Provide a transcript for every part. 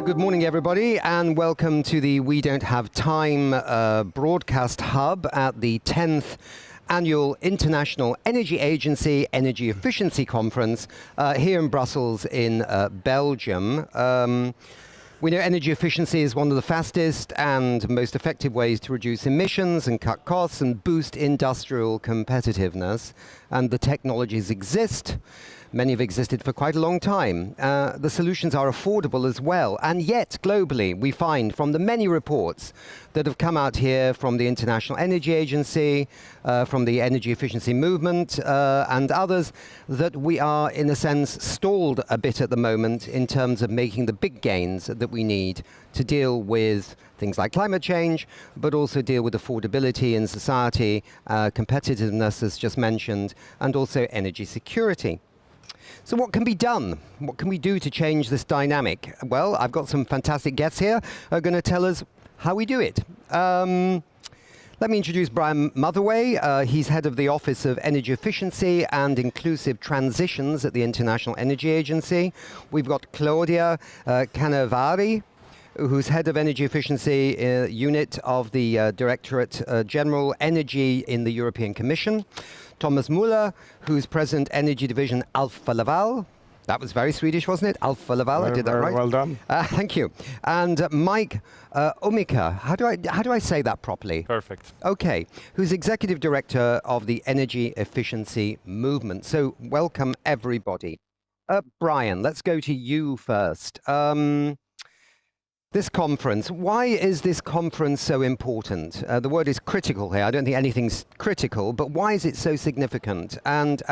Good morning, everybody, and welcome to the We Don't Have Time broadcast hub at the 10th Annual International Energy Agency Energy Efficiency Conference here in Brussels in Belgium. We know energy efficiency is one of the fastest and most effective ways to reduce emissions and cut costs and boost industrial competitiveness. And the technologies exist. Many have existed for quite a long time. The solutions are affordable as well. And yet, globally, we find from the many reports that have come out here from the International Energy Agency, from the energy efficiency movement, and others, that we are, in a sense, stalled a bit at the moment in terms of making the big gains that we need to deal with things like climate change, but also deal with affordability in society, competitiveness, as just mentioned, and also energy security. So what can be done? What can we do to change this dynamic? Well, I've got some fantastic guests here who are going to tell us how we do it. Let me introduce Brian Motherway. He's head of the Office of Energy Efficiency and Inclusive Transitions at the International Energy Agency. We've got Claudia Canavari, who's head of Energy Efficiency Unit of the Directorate General Energy in the European Commission. Thomas Müller, who's President Energy Division Alfa Laval. That was very Swedish, wasn't it? Alfa Laval, I did that right. Well done. Thank you. And Mike Umika, how do I say that properly? Perfect. Okay, who's Executive Director of the Energy Efficiency Movement. So welcome everybody. Brian, let's go to you first. This conference, why is this conference so important? The word is critical here. I don't think anything's critical, but why is it so significant? And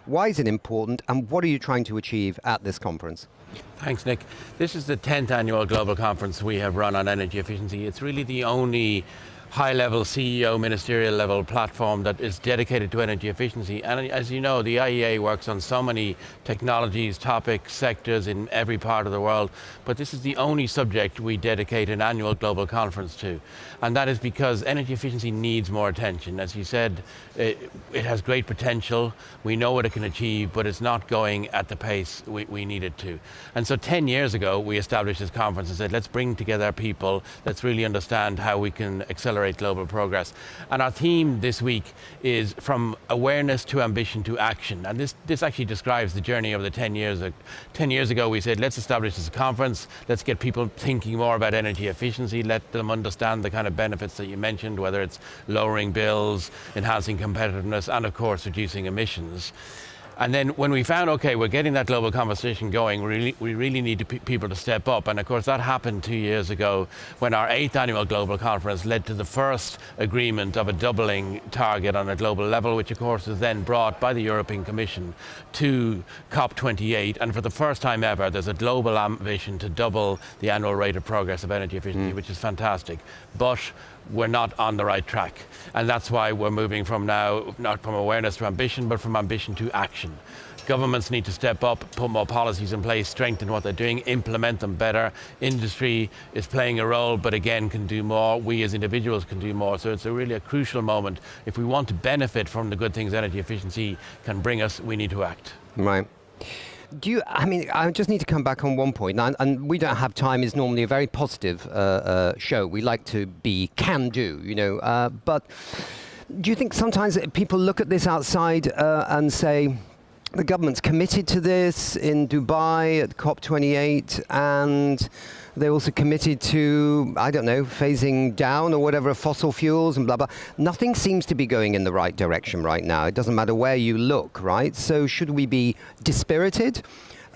why is it important? And what are you trying to achieve at this conference? Thanks, Nick. This is the 10th annual global conference we have run on energy efficiency. It's really the only high-level CEO, ministerial-level platform that is dedicated to energy efficiency. And as you know, the IEA works on so many technologies, topics, sectors in every part of the world, but this is the only subject we dedicate an annual global conference to. And that is because energy efficiency needs more attention. As you said, it has great potential. We know what it can achieve, but it's not going at the pace we need it to. And so 10 years ago, we established this conference and said, let's bring together people, let's really understand how we can accelerate global progress. And our theme this week is from awareness to ambition to action. And this actually describes the journey of the 10 years. 10 years ago, we said, let's establish this conference, let's get people thinking more about energy efficiency, let them understand the kind of benefits that you mentioned, whether it's lowering bills, enhancing competitiveness, and of course, reducing emissions. And then when we found, okay, we're getting that global conversation going, we really need people to step up. And of course, that happened 2 years ago when our 8th annual global conference led to the first agreement of a doubling target on a global level, which of course was then brought by the European Commission to COP28. And for the first time ever, there's a global ambition to double the annual rate of progress of energy efficiency, which is fantastic. But we're not on the right track. And that's why we're moving from now, not from awareness to ambition, but from ambition to action. Governments need to step up, put more policies in place, strengthen what they're doing, implement them better. Industry is playing a role, but again, can do more. We as individuals can do more. So it's really a crucial moment. If we want to benefit from the good things energy efficiency can bring us, we need to act. Right. I just need to come back on one point, and We Don't Have Time is normally a very positive show. We like to be can-do, you know, but do you think sometimes people look at this outside and say, the government's committed to this in Dubai at COP28, and they're also committed to, I don't know, phasing down or whatever fossil fuels and blah, blah. Nothing seems to be going in the right direction right now. It doesn't matter where you look, right? So should we be dispirited?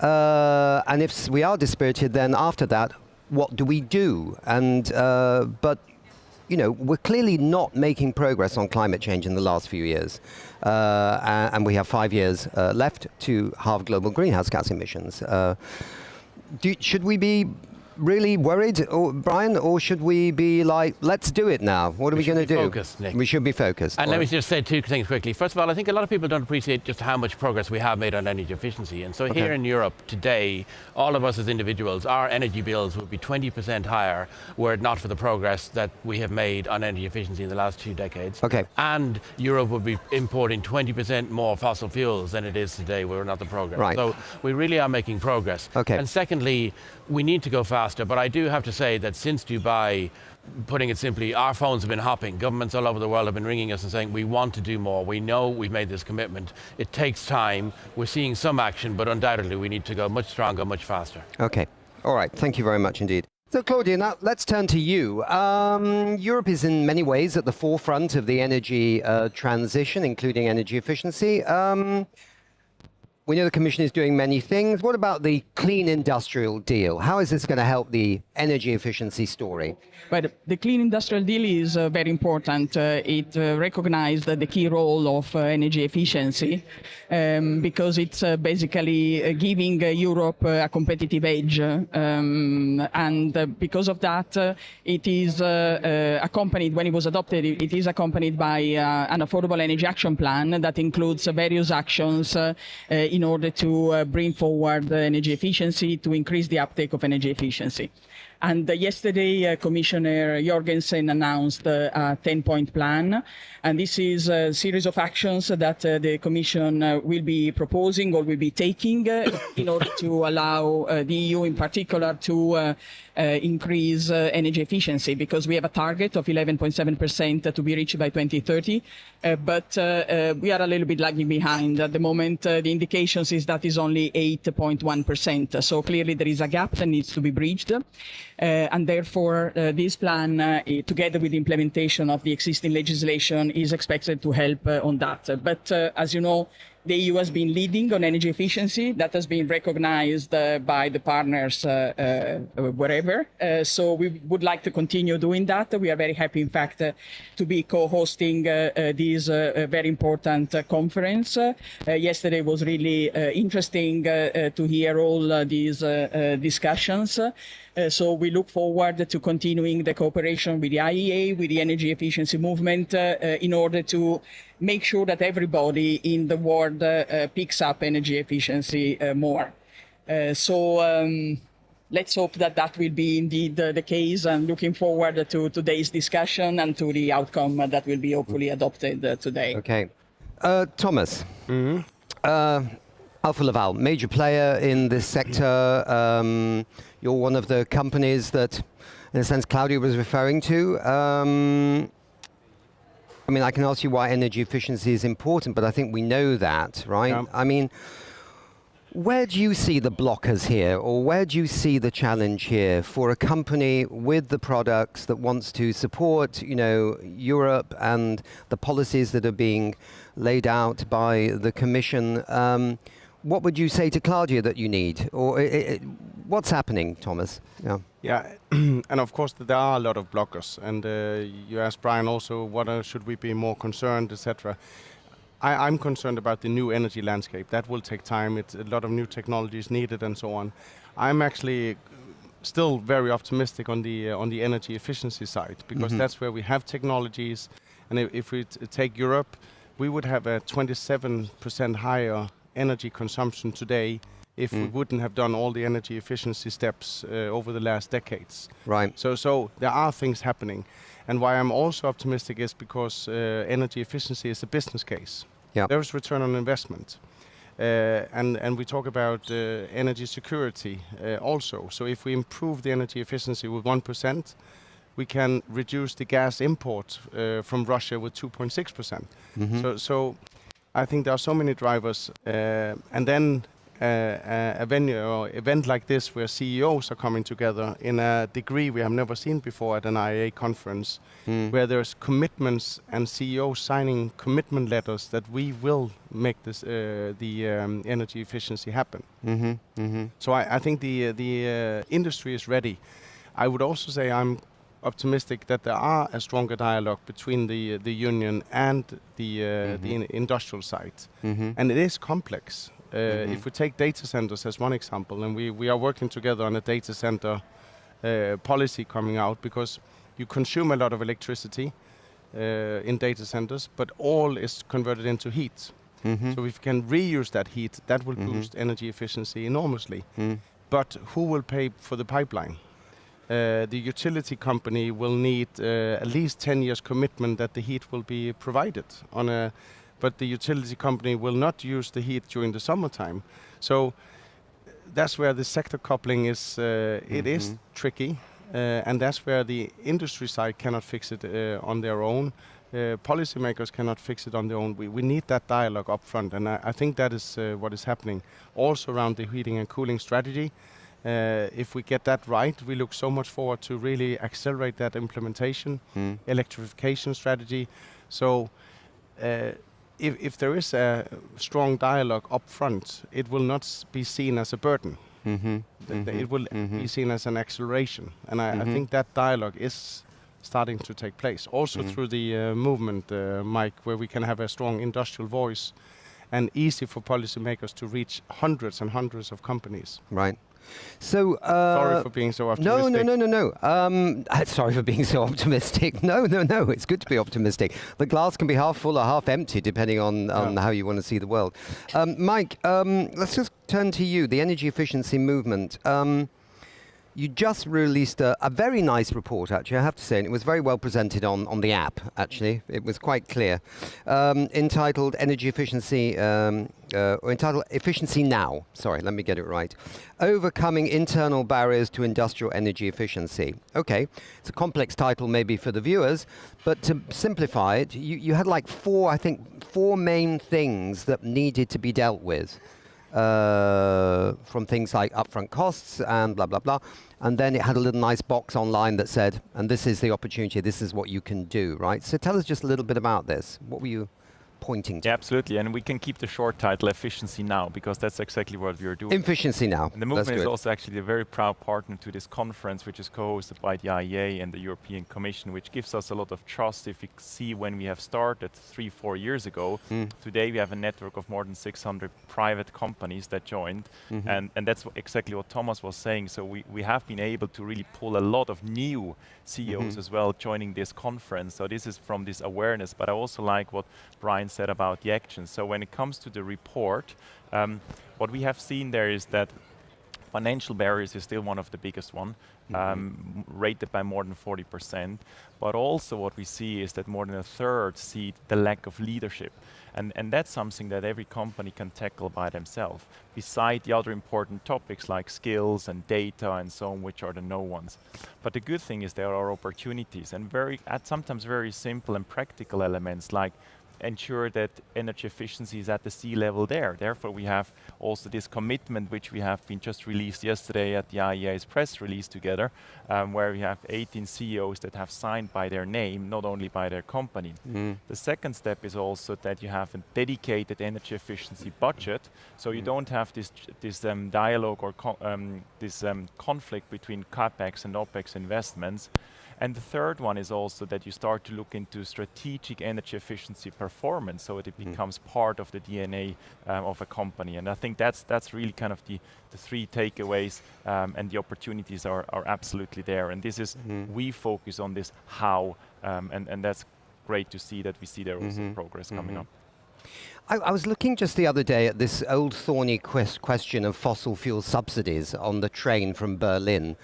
And if we are dispirited, then after that, what do we do? And, but, you know, we're clearly not making progress on climate change in the last few years. And we have 5 years left to halve global greenhouse gas emissions. Should we be really worried, Brian, or should we be like, let's do it now? What are we going to do? Focused, Nick. We should be focused. And let me just say two things quickly. First of all, I think a lot of people don't appreciate just how much progress we have made on energy efficiency. And so here in Europe today, all of us as individuals, our energy bills would be 20% higher were it not for the progress that we have made on energy efficiency in the last 2 decades. Okay. And Europe would be importing 20% more fossil fuels than it is today were not the progress. Right. So we really are making progress. Okay. And secondly, we need to go faster. faster. But I do have to say that since Dubai, putting it simply, our phones have been hopping. Governments all over the world have been ringing us and saying, we want to do more. We know we've made this commitment. It takes time. We're seeing some action, but undoubtedly we need to go much stronger, much faster. Okay. All right. Thank you very much indeed. So, Claudia, now let's turn to you. Europe is in many ways at the forefront of the energy transition, including energy efficiency. We know the Commission is doing many things. What about the Clean Industrial Deal? How is this going to help the energy efficiency story? But the Clean Industrial Deal is very important. It recognized the key role of energy efficiency because it's basically giving Europe a competitive edge. And because of that, it is accompanied, when it was adopted, it is accompanied by an Affordable Energy Action Plan that includes various actions in order to bring forward energy efficiency, to increase the uptake of energy efficiency. And yesterday, Commissioner Jorgensen announced a 10-point plan. And this is a series of actions that the Commission will be proposing or will be taking in order to allow the EU in particular to increase energy efficiency, because we have a target of 11.7% to be reached by 2030. But we are a little bit lagging behind. At the moment, the indications is that is only 8.1%. So clearly there is a gap that needs to be bridged. And therefore, this plan, together with the implementation of the existing legislation, is expected to help on that. But as you know, the EU has been leading on energy efficiency. That has been recognized by the partners wherever. So we would like to continue doing that. We are very happy, in fact, to be co-hosting this very important conference. Yesterday was really interesting to hear all these discussions. So we look forward to continuing the cooperation with the IEA, with the energy efficiency movement, in order to make sure that everybody in the world picks up energy efficiency more. Let's hope that that will be indeed the case. I'm looking forward to today's discussion and to the outcome that will be hopefully adopted today. Okay. Thomas. Alfa Laval, major player in this sector. You're one of the companies that, in a sense, Claudia was referring to. I mean, I can ask you why energy efficiency is important, but I think we know that, right? Yeah. I mean, where do you see the blockers here, or where do you see the challenge here for a company with the products that wants to support, you know, Europe and the policies that are being laid out by the Commission? What would you say to Claudia that you need? Or what's happening, Thomas? Yeah. Yeah, and of course there are a lot of blockers. And you asked Brian also, what should we be more concerned, etc. I'm concerned about the new energy landscape. That will take time. It's a lot of new technologies needed and so on. I'm actually still very optimistic on the energy efficiency side, because that's where we have technologies. And if we take Europe, we would have a 27% higher energy consumption today if we wouldn't have done all the energy efficiency steps over the last decades. Right. So there are things happening. And why I'm also optimistic is because energy efficiency is a business case. Yeah. There is return on investment. And we talk about energy security also. So if we improve the energy efficiency with 1%, we can reduce the gas import from Russia with 2.6%. So I think there are so many drivers. And then a venue or event like this, where CEOs are coming together in a degree we have never seen before at an IEA conference, where there's commitments and CEOs signing commitment letters that we will make this the energy efficiency happen. So I think the industry is ready. I would also say I'm optimistic that there are a stronger dialogue between the union and the industrial side, and it is complex. If we take data centers as one example, and we are working together on a data center policy coming out, because you consume a lot of electricity in data centers, but all is converted into heat. So if you can reuse that heat, that will boost energy efficiency enormously. But who will pay for the pipeline? The utility company will need at least 10 years commitment that the heat will be provided on a, but the utility company will not use the heat during the summertime. So that's where the sector coupling is. It is tricky, and that's where the industry side cannot fix it on their own. Policymakers cannot fix it on their own. We need that dialogue up front, and I think that is what is happening. Also around the heating and cooling strategy. If we get that right, we look so much forward to really accelerate that implementation, electrification strategy. So if there is a strong dialogue up front, it will not be seen as a burden. It will be seen as an acceleration. And I think that dialogue is starting to take place. Also through the movement, Mike, where we can have a strong industrial voice and easy for policymakers to reach hundreds and hundreds of companies. Right. So sorry for being so optimistic. No. Sorry for being so optimistic. No. It's good to be optimistic. The glass can be half full or half empty, depending on how you want to see the world. Mike, let's just turn to you. The energy efficiency movement. You just released a very nice report, actually, I have to say, and it was very well presented on the app, actually. It was quite clear. Entitled Energy Efficiency, or entitled Efficiency Now. Sorry, let me get it right. Overcoming Internal Barriers to Industrial Energy Efficiency. Okay, it's a complex title maybe for the viewers, but to simplify it, you had like four main things that needed to be dealt with. From things like upfront costs and blah, blah, blah. And then it had a little nice box online that said, and this is the opportunity, this is what you can do, right? So tell us just a little bit about this. What were you pointing to? Yeah, absolutely. And we can keep the short title Efficiency Now, because that's exactly what we're doing. Efficiency Now. And the movement is also actually a very proud partner to this conference, which is co-hosted by the IEA and the European Commission, which gives us a lot of trust. If you see when we have started 3-4 years ago, today we have a network of more than 600 private companies that joined. And that's exactly what Thomas was saying. So we have been able to really pull a lot of new CEOs as well joining this conference. So this is from this awareness, but I also like what Brian said about the action. So when it comes to the report, what we have seen there is that financial barriers is still one of the biggest one, rated by more than 40%. But also what we see is that more than a third see the lack of leadership. And that's something that every company can tackle by themselves, beside the other important topics like skills and data and so on, which are the no ones. But the good thing is there are opportunities, and sometimes very simple and practical elements like ensure that energy efficiency is at the sea level there. Therefore, we have also this commitment, which we have been just released yesterday at the IEA's press release together, where we have 18 CEOs that have signed by their name, not only by their company. The second step is also that you have a dedicated energy efficiency budget, so you don't have this dialogue or conflict between CapEx and OpEx investments. And the third one is also that you start to look into strategic energy efficiency performance, so that it becomes part of the DNA of a company. And I think that's really kind of the three takeaways, and the opportunities are absolutely there. And this is, we focus on this how, and that's great to see that we see there also progress coming up. I was looking just the other day at this old thorny question of fossil fuel subsidies on the train from Berlin.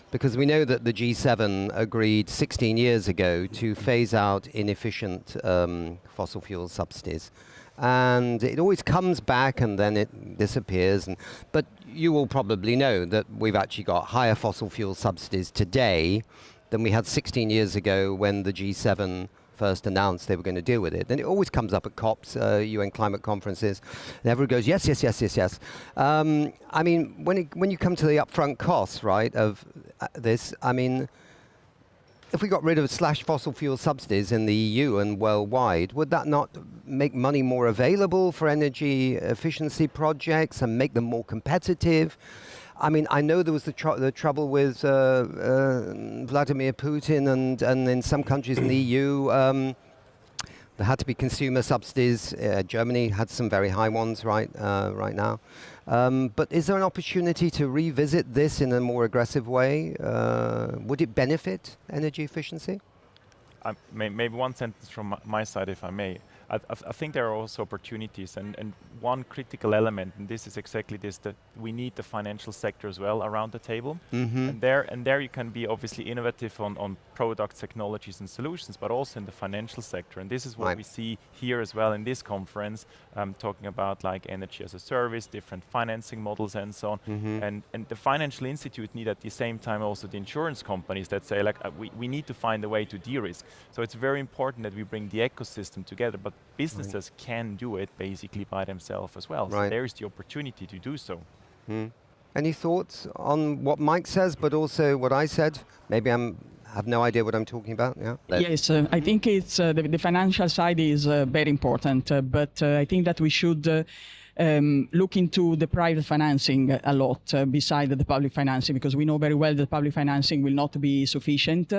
Because we know that the G7 agreed 16 years ago to phase out inefficient fossil fuel subsidies. And it always comes back and then it disappears. But you will probably know that we've actually got higher fossil fuel subsidies today than we had 16 years ago when the G7 first announced they were going to deal with it. And it always comes up at COPs, UN climate conferences, and everyone goes, yes. I mean, when you come to the upfront costs, right, of this, I mean, if we got rid of fossil fuel subsidies in the EU and worldwide, would that not make money more available for energy efficiency projects and make them more competitive? I mean, I know there was the trouble with Vladimir Putin and in some countries in the EU, there had to be consumer subsidies. Germany had some very high ones right now. But is there an opportunity to revisit this in a more aggressive way? Would it benefit energy efficiency? Maybe one sentence from my side, if I may. I think there are also opportunities, and one critical element, and this is exactly this, that we need the financial sector as well around the table. And there you can be obviously innovative on products, technologies and solutions, but also in the financial sector. And this is what we see here as well in this conference, talking about like energy as a service, different financing models and so on. And the financial institute need at the same time also the insurance companies that say like, we need to find a way to de-risk. So it's very important that we bring the ecosystem together, but businesses can do it basically by themselves as well. So there is the opportunity to do so. Any thoughts on what Mike says, but also what I said? Maybe have no idea what I'm talking about. Yeah. Yes, I think it's the financial side is very important, but I think that we should look into the private financing a lot beside the public financing, because we know very well that public financing will not be sufficient.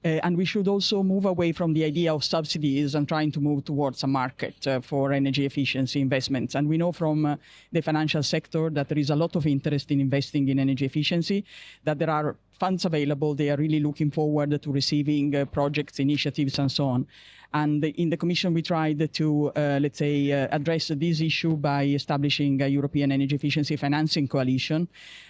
And we should also move away from the idea of subsidies and trying to move towards a market for energy efficiency investments. And we know from the financial sector that there is a lot of interest in investing in energy efficiency, that there are funds available. They are really looking forward to receiving projects, initiatives, and so on. And in the Commission, we tried to, let's say, address this issue by establishing a European Energy Efficiency Financing Coalition,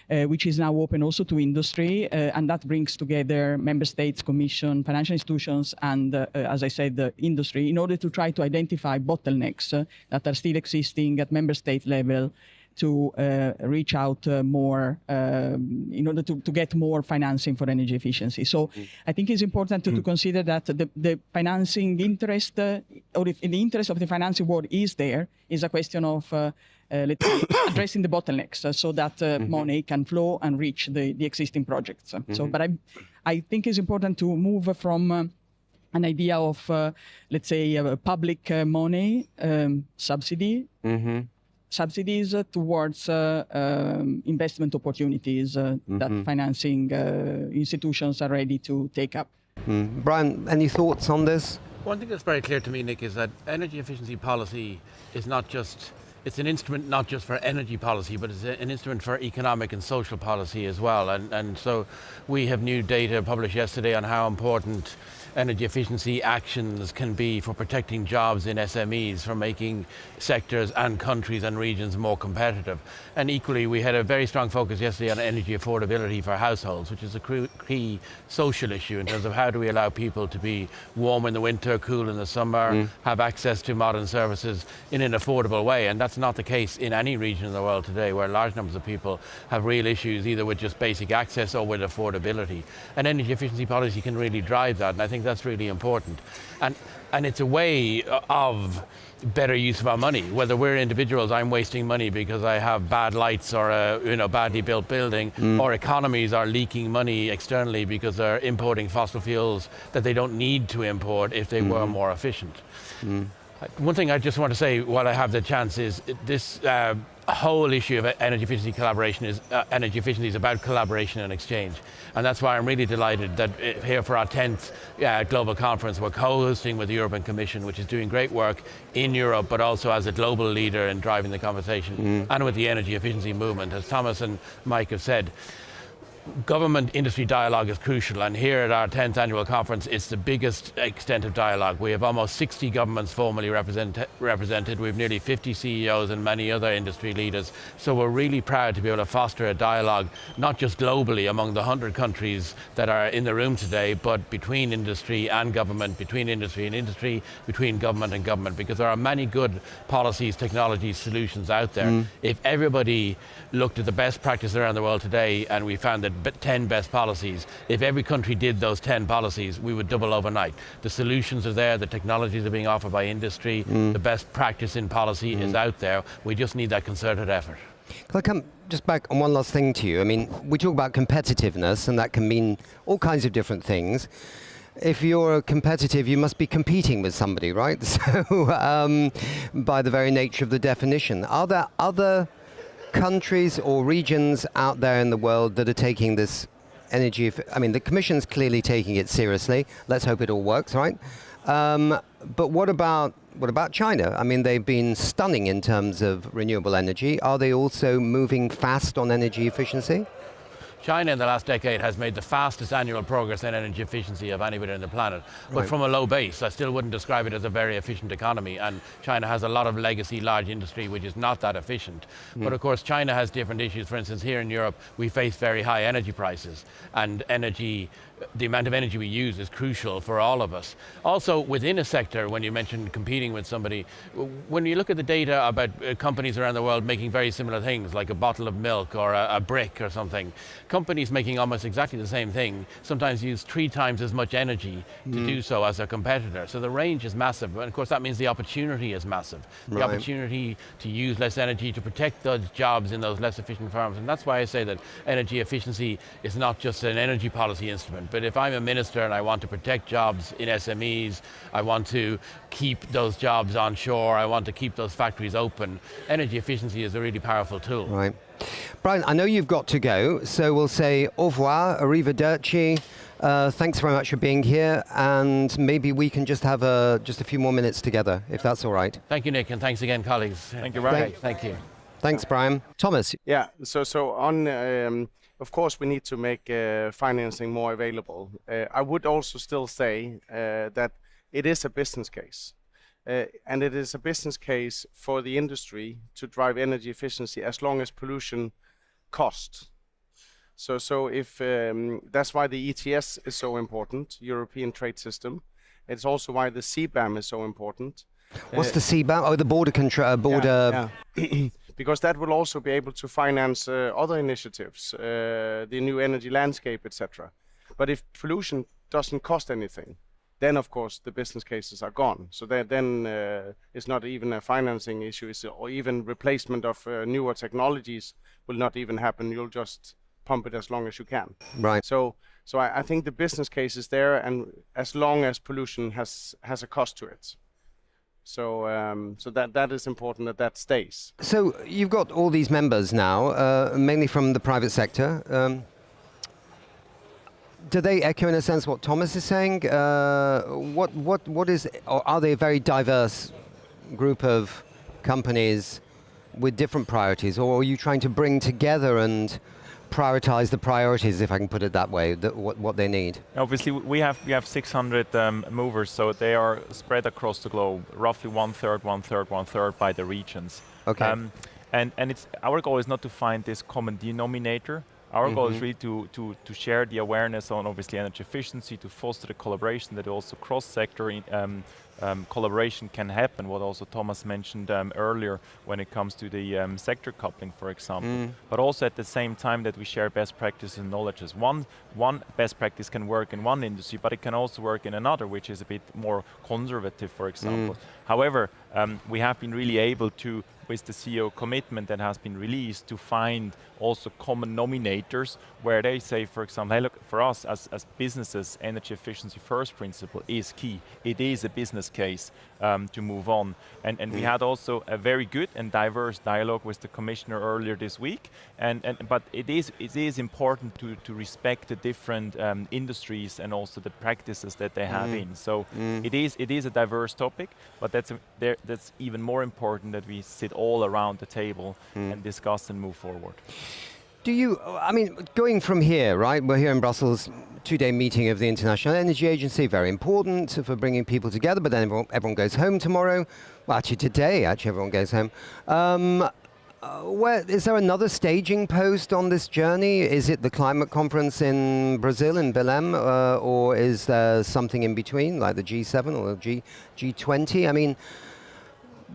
which is now open also to industry. And that brings together member states, Commission, financial institutions, and, as I said, the industry, in order to try to identify bottlenecks that are still existing at member state level, to reach out more in order to get more financing for energy efficiency. So I think it's important to consider that the financing interest, or if in the interest of the financing world is there, is a question of let's say addressing the bottlenecks so that money can flow and reach the existing projects. So, but I think it's important to move from an idea of, let's say, public money, subsidies towards investment opportunities that financing institutions are ready to take up. Brian, any thoughts on this? One thing that's very clear to me, Nick, is that energy efficiency policy is not just, it's an instrument not just for energy policy, but it's an instrument for economic and social policy as well. And so we have new data published yesterday on how important energy efficiency actions can be for protecting jobs in SMEs, for making sectors and countries and regions more competitive. And equally, we had a very strong focus yesterday on energy affordability for households, which is a key social issue in terms of how do we allow people to be warm in the winter, cool in the summer, have access to modern services in an affordable way. And that's not the case in any region in the world today, where large numbers of people have real issues either with just basic access or with affordability. And energy efficiency policy can really drive that, and I think that's really important. And it's a way of better use of our money. Whether we're individuals, I'm wasting money because I have bad lights or a badly built building, or economies are leaking money externally because they're importing fossil fuels that they don't need to import if they were more efficient. One thing I just want to say while I have the chance is this whole issue of energy efficiency collaboration is energy efficiency is about collaboration and exchange. And that's why I'm really delighted that here for our 10th global conference, we're co-hosting with the European Commission, which is doing great work in Europe, but also as a global leader in driving the conversation, and with the energy efficiency movement. As Thomas and Mike have said, government-industry dialogue is crucial, and here at our 10th annual conference, it's the biggest extent of dialogue. We have almost 60 governments formally represented. We have nearly 50 CEOs and many other industry leaders. So we're really proud to be able to foster a dialogue, not just globally among the 100 countries that are in the room today, but between industry and government, between industry and industry, between government and government, because there are many good policies, technologies, solutions out there. If everybody looked at the best practice around the world today and we found that 10 best policies, if every country did those 10 policies, we would double overnight. The solutions are there, the technologies are being offered by industry, the best practice in policy is out there. We just need that concerted effort. Can I come just back on one last thing to you? I mean, we talk about competitiveness, and that can mean all kinds of different things. If you're competitive, you must be competing with somebody, right? So, by the very nature of the definition. Are there other countries or regions out there in the world that are taking this energy? I mean, the Commission's clearly taking it seriously. Let's hope it all works, right? But what about China? I mean, they've been stunning in terms of renewable energy. Are they also moving fast on energy efficiency? China in the last decade has made the fastest annual progress in energy efficiency of anybody on the planet, but Right. from a low base. I still wouldn't describe it as a very efficient economy, and China has a lot of legacy large industry which is not that efficient. But of course China has different issues. For instance, here in Europe we face very high energy prices, and the amount of energy we use is crucial for all of us. Also within a sector, when you mentioned competing with somebody, when you look at the data about companies around the world making very similar things, like a bottle of milk or a brick or something, companies making almost exactly the same thing sometimes use 3 times as much energy to do so as a competitor. So the range is massive, and of course that means the opportunity is massive. The Right. opportunity to use less energy to protect those jobs in those less efficient firms. And that's why I say that energy efficiency is not just an energy policy instrument, but if I'm a minister and I want to protect jobs in SMEs, I want to keep those jobs on shore, I want to keep those factories open, energy efficiency is a really powerful tool. Right. Brian, I know you've got to go, so we'll say au revoir, arrivederci. Thanks very much for being here, and maybe we can just have just a few more minutes together, if that's all right. Thank you, Nick, and thanks again, colleagues. Thank you very Great, much. thank you. Thanks, Brian. Thomas. Yeah, so on, of course, we need to make financing more available. I would also still say that it is a business case. And it is a business case for the industry to drive energy efficiency as long as pollution costs. So if that's why the ETS is so important, European trade system. It's also why the CBAM is so important. What's the CBAM? Oh, the border control. Yeah. Because that will also be able to finance other initiatives, the new energy landscape, etc. But if pollution doesn't cost anything, then of course the business cases are gone. So then it's not even a financing issue, or even replacement of newer technologies will not even happen. You'll just pump it as long as you can. Right. So I think the business case is there, and as long as pollution has a cost to it. So that is important that stays. So you've got all these members now, mainly from the private sector. Do they echo, in a sense, what Thomas is saying? What is, or are they a very diverse group of companies with different priorities, or are you trying to bring together and prioritize the priorities, if I can put it that way, what they need? Obviously, we have 600 movers, so they are spread across the globe, roughly one third by the regions. Okay. And it's our goal is not to find this common denominator. Our goal is really to share the awareness on obviously energy efficiency, to foster the collaboration that also cross-sector collaboration can happen, what also Thomas mentioned earlier when it comes to the sector coupling, for example. But also at the same time that we share best practices and knowledges. One best practice can work in one industry, but it can also work in another, which is a bit more conservative, for example. However, we have been really able to, with the CEO commitment that has been released, to find also common nominators where they say, for example, hey, look, for us as businesses, energy efficiency first principle is key. It is a business case to move on. And we had also a very good and diverse dialogue with the commissioner earlier this week. But it is important to respect the different industries and also the practices that they have in. So it is a diverse topic, but that's even more important that we sit all around the table and discuss and move forward. Do you, I mean, going from here, right, we're here in Brussels, 2-day meeting of the International Energy Agency, very important for bringing people together, but then everyone goes home tomorrow. Well, actually today, everyone goes home. Is there another staging post on this journey? Is it the climate conference in Brazil, in Belém, or is there something in between, like the G7 or the G20? I mean,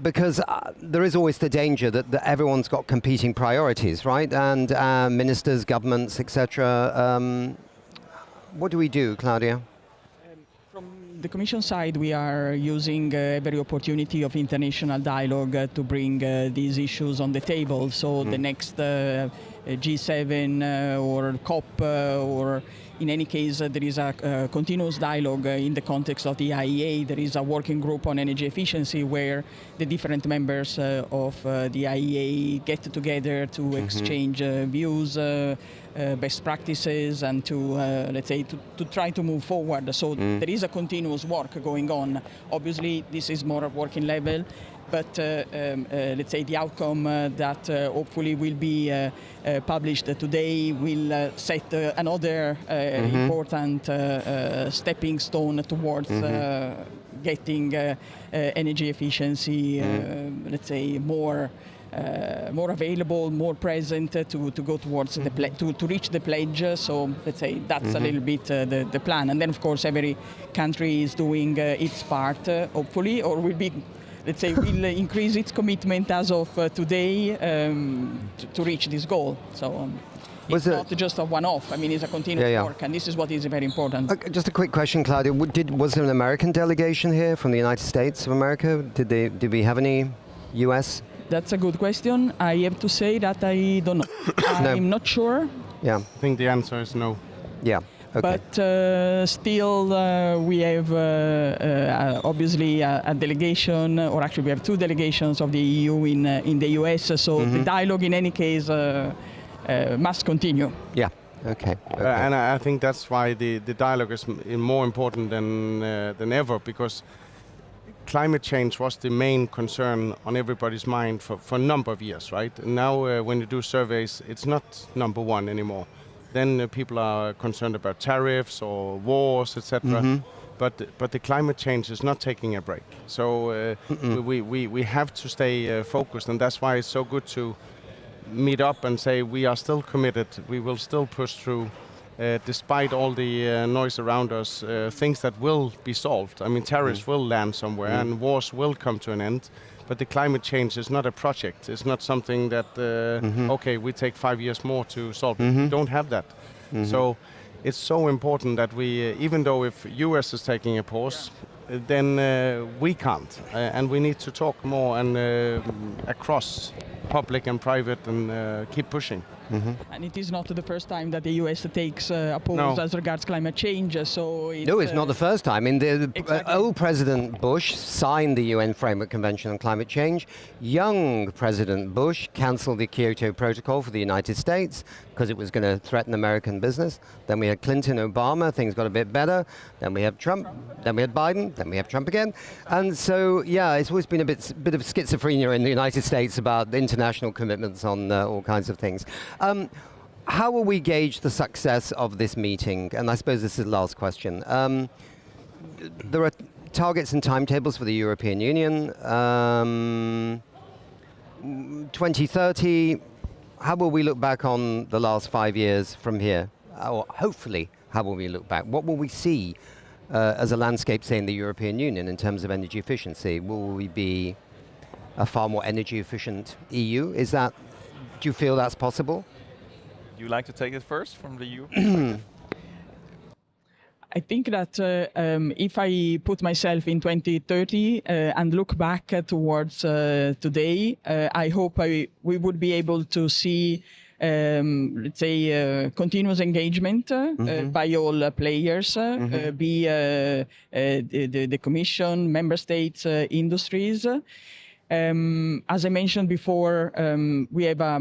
because there is always the danger that everyone's got competing priorities, right? And ministers, governments, etc. What do we do, Claudia? From the Commission side, we are using every opportunity of international dialogue to bring these issues on the table. So the next G7 or COP or in any case, there is a continuous dialogue in the context of the IEA. There is a working group on energy efficiency where the different members of the IEA get together to exchange views, best practices, and to, let's say, to try to move forward. So there is a continuous work going on. Obviously, this is more at working level. but let's say the outcome that hopefully will be published today will set another important stepping stone towards getting energy efficiency, let's say, more available, more present to go towards the to reach the pledge. So let's say that's a little bit the plan. And then of course every country is doing its part, hopefully, or will be, let's say, will increase its commitment as of today to reach this goal. So. It's not just a one-off. I mean, it's a continuous work, and this is what is very important. Just a quick question, Claudia. Was there an American delegation here from the United States of America? Did we have any U.S.? That's a good question. I have to say that I don't know. I'm not sure. Yeah. I think the answer is no. Yeah. Okay. But still, we have obviously a delegation, or actually we have two delegations of the EU in the US. So the dialogue, in any case, must continue. Yeah. Okay. And I think that's why the dialogue is more important than ever, because climate change was the main concern on everybody's mind for a number of years, right? And now when you do surveys, it's not number one anymore. Then people are concerned about tariffs or wars, etc. But the climate change is not taking a break. So we have to stay focused, and that's why it's so good to meet up and say we are still committed. We will still push through. Despite all the noise around us, things that will be solved. I mean, tariffs will land somewhere and wars will come to an end, but the climate change is not a project. It's not something that, okay, we take 5 years more to solve it. We don't have that. So it's so important that we, even though if US is taking a pause, then we can't. And we need to talk more and across public and private and keep pushing. And it is not the first time that the US takes a pause as regards climate change. So it's not the first time. I mean, the old President Bush signed the UN Framework Convention on Climate Change. Young President Bush cancelled the Kyoto Protocol for the United States because it was going to threaten American business. Then we had Clinton, Obama, things got a bit better. Then we have Trump, then we had Biden, then we have Trump again. And so, yeah, it's always been a bit of schizophrenia in the United States about international commitments on all kinds of things. How will we gauge the success of this meeting? And I suppose this is the last question. There are targets and timetables for the European Union. 2030, how will we look back on the last 5 years from here? Or hopefully, how will we look back? What will we see as a landscape, say, in the European Union in terms of energy efficiency? Will we be a far more energy efficient EU? Do you feel that's possible? You like to take it first from the EU? I think that if I put myself in 2030 and look back towards today, I hope we would be able to see, let's say, continuous engagement by all players, be the Commission, member states, industries. As I mentioned before, we have a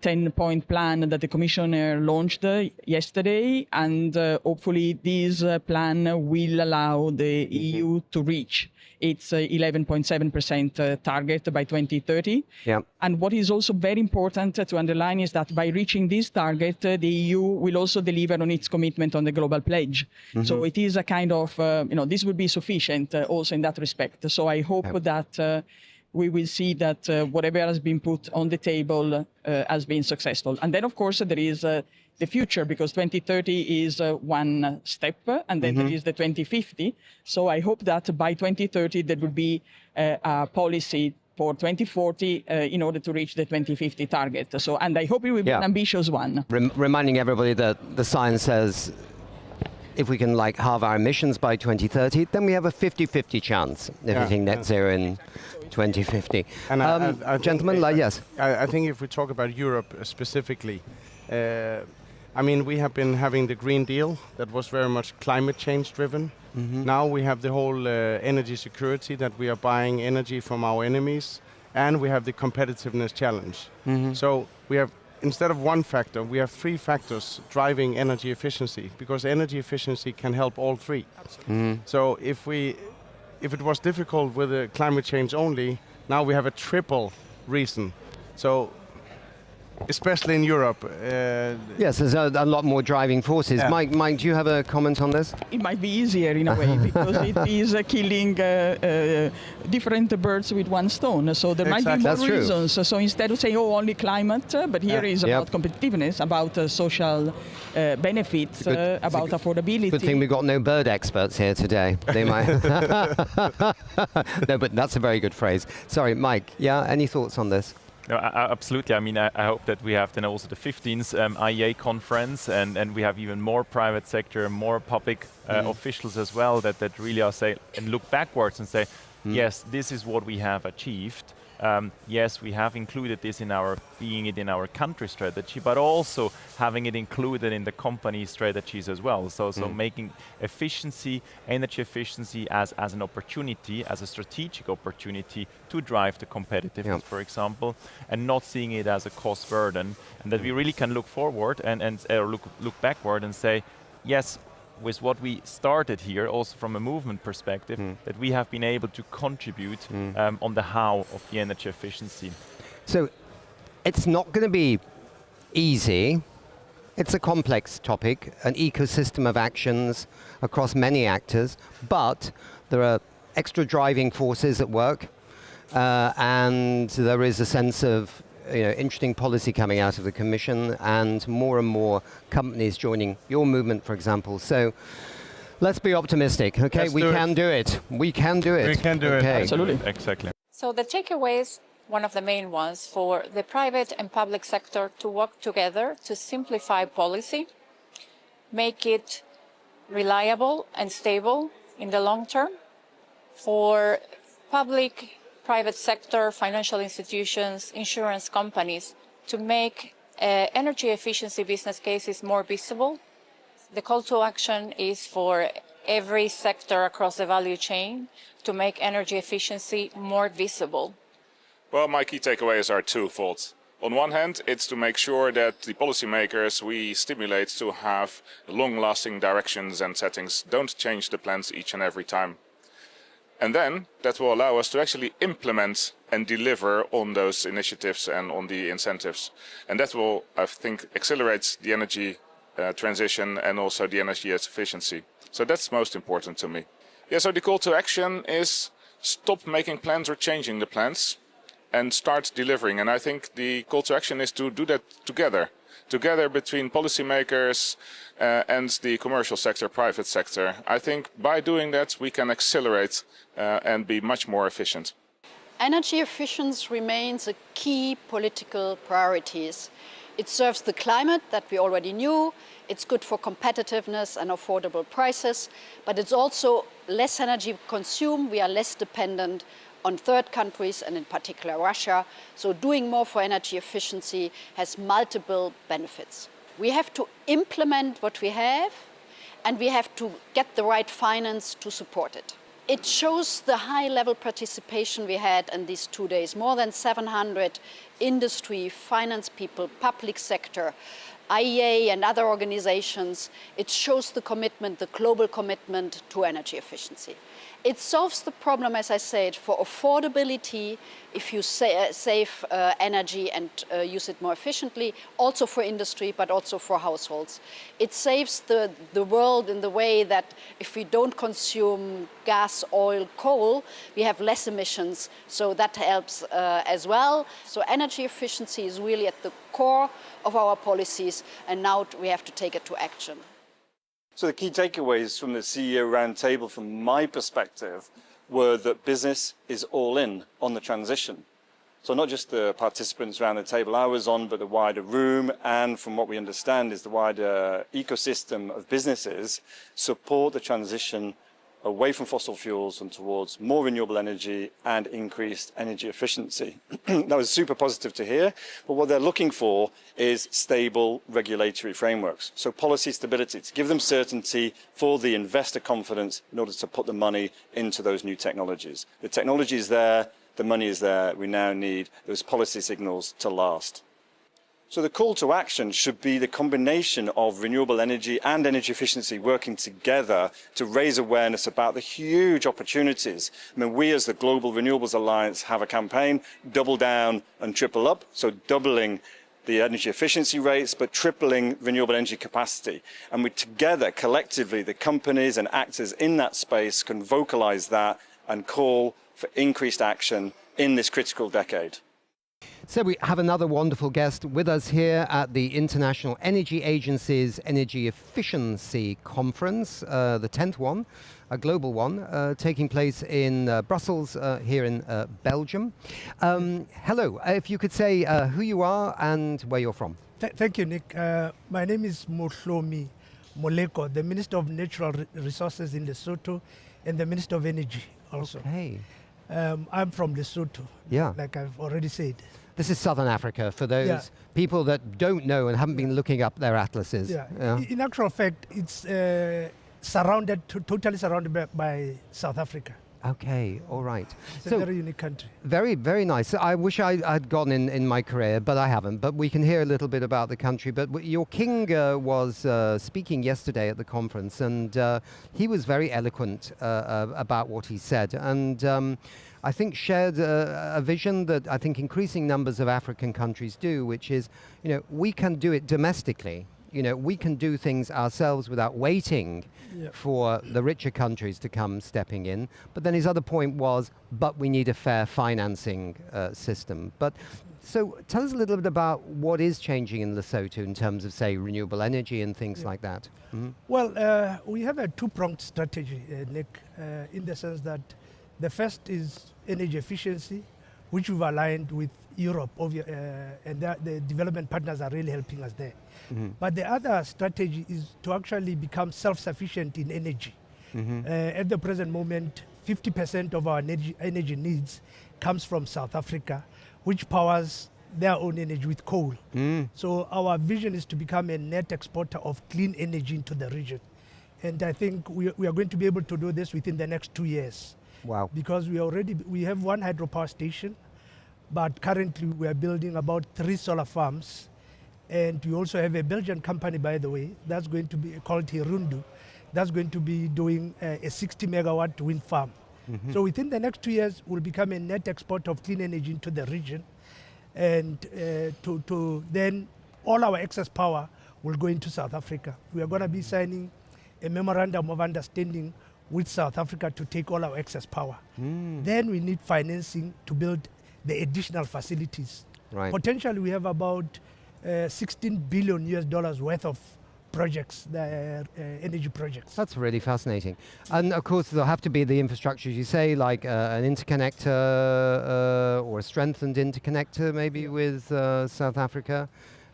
10-point plan that the Commissioner launched yesterday, and hopefully this plan will allow the EU to reach its 11.7% target by 2030. Yeah. And what is also very important to underline is that by reaching this target, the EU will also deliver on its commitment on the global pledge. So it is a kind of, this will be sufficient also in that respect. So I hope that we will see that whatever has been put on the table has been successful. And then, of course, there is the future, because 2030 is one step, and then there is the 2050. So I hope that by 2030 there will be a policy for 2040 in order to reach the 2050 target. So, and I hope it will be an ambitious one. Reminding everybody that the science says if we can halve our emissions by 2030, then we have a 50-50 chance of hitting net zero in 2050. And I gentlemen, yes. I think if we talk about Europe specifically, I mean, we have been having the Green Deal that was very much climate change driven. Now we have the whole energy security, that we are buying energy from our enemies, and we have the competitiveness challenge. So we have, instead of one factor, we have three factors driving energy efficiency, because energy efficiency can help all three. So if it was difficult with climate change only, Now we have a triple reason. So, especially in Europe. Yes, there's a lot more driving forces. Yeah. Mike, do you have a comment on this? It might be easier in a way because it is killing different birds with one stone. So there might be Exactly. more That's true. reasons. So instead of saying, oh, only climate, but here is about competitiveness, about social benefits, about affordability. Good thing we've got no bird experts here today. They might. No, but that's a very good phrase. Sorry, Mike. Yeah, any thoughts on this? No, absolutely. I mean, I hope that we have then also the 15th IEA conference, and we have even more private sector, more public officials as well that really are say and look backwards and say, yes, this is what we have achieved. Yes, we have included this in our in our country strategy, but also having it included in the company strategies as well. So making efficiency, energy efficiency as an opportunity, as a strategic opportunity to drive the competitiveness, for example, and not seeing it as a cost burden, and that we really can look forward and look backward and say, yes, with what we started here, also from a movement perspective, that we have been able to contribute on the how of the energy efficiency. So it's not going to be easy. It's a complex topic, an ecosystem of actions across many actors, but there are extra driving forces at work, and there is a sense of interesting policy coming out of the Commission and more companies joining your movement, for example. So let's be optimistic, okay? We can do it. We can do it. We can do it. Absolutely. Exactly. So the takeaways, one of the main ones for the private and public sector to work together to simplify policy, make it reliable and stable in the long term. For public, private sector, financial institutions, insurance companies to make energy efficiency business cases more visible. The call to action is for every sector across the value chain to make energy efficiency more visible. Well, my key takeaways are twofold. On one hand, it's to make sure that the policymakers we stimulate to have long-lasting directions and settings, don't change the plans each and every time. And then that will allow us to actually implement and deliver on those initiatives and on the incentives. And that will, I think, accelerate the energy transition and also the energy efficiency. So that's most important to me. Yeah, so the call to action is stop making plans or changing the plans and start delivering. And I think the call to action is to do that together between policymakers and the commercial sector, private sector. I think by doing that, we can accelerate and be much more efficient. Energy efficiency remains a key political priority. It serves the climate that we already knew. It's good for competitiveness and affordable prices, but it's also less energy consumed. We are less dependent on third countries and in particular Russia. So doing more for energy efficiency has multiple benefits. We have to implement what we have and we have to get the right finance to support it. It shows the high level participation we had in these 2 days. More than 700 industry, finance people, public sector, IEA and other organizations. It shows the commitment, the global commitment to energy efficiency. It solves the problem, as I said, for affordability, if you save energy and use it more efficiently, also for industry, but also for households. It saves the world in the way that if we don't consume gas, oil, coal, we have less emissions, so that helps as well. So energy efficiency is really at the core of our policies, and now we have to take it to action. So the key takeaways from the CEO roundtable from my perspective were that business is all in on the transition. So not just the participants around the table I was on, but the wider room, and from what we understand is the wider ecosystem of businesses support the transition away from fossil fuels and towards more renewable energy and increased energy efficiency. That was super positive to hear, but what they're looking for is stable regulatory frameworks. So policy stability, to give them certainty for the investor confidence in order to put the money into those new technologies. The technology is there, the money is there, we now need those policy signals to last. So the call to action should be the combination of renewable energy and energy efficiency working together to raise awareness about the huge opportunities. I mean, we as the Global Renewables Alliance have a campaign, double down and triple up, so doubling the energy efficiency rates, but tripling renewable energy capacity. And we together, collectively, the companies and actors in that space can vocalize that and call for increased action in this critical decade. So we have another wonderful guest with us here at the International Energy Agency's Energy Efficiency Conference, the 10th one, a global one, taking place in Brussels, here in Belgium. Hello, if you could say who you are and where you're from. Thank you, Nick. My name is Mohlomi Moleko, the Minister of Natural Resources in Lesotho and the Minister of Energy also. Okay. I'm from Lesotho, like I've already said. This is Southern Africa, for those people that don't know and haven't been looking up their atlases. In actual fact, it's totally surrounded by South Africa. Okay, all right. It's a very unique country. Very, very nice. I wish I'd gone in my career, but I haven't. But we can hear a little bit about the country. But your king was speaking yesterday at the conference, and he was very eloquent about what he said. And I think shared a vision that I think increasing numbers of African countries do, which is, we can do it domestically. We can do things ourselves without waiting for the richer countries to come stepping in. But then his other point was, but we need a fair financing system. But so tell us a little bit about what is changing in Lesotho in terms of, say, renewable energy and things like that. Mm-hmm. Well, we have a two-pronged strategy, Nick, in the sense that the first is energy efficiency, which we've aligned with Europe, and the development partners are really helping us there. Mm-hmm. But the other strategy is to actually become self-sufficient in energy. Mm-hmm. At the present moment, 50% of our energy needs comes from South Africa, which powers their own energy with coal. Mm. So our vision is to become a net exporter of clean energy into the region. And I think we are going to be able to do this within the next 2 years. Wow. Because we have one hydropower station, but currently we are building about 3 solar farms. And we also have a Belgian company, by the way, that's going to be called Hirundu. That's going to be doing a 60 megawatt wind farm. Mm-hmm. So within the next 2 years, we'll become a net exporter of clean energy into the region. And then all our excess power will go into South Africa. We are going to be signing a memorandum of understanding with South Africa to take all our excess power. Mm. Then we need financing to build the additional facilities. Right. Potentially, we have about $16 billion worth of projects, energy projects. That's really fascinating. And of course, there'll have to be the infrastructure, as you say, like an interconnector or a strengthened interconnector, maybe with South Africa.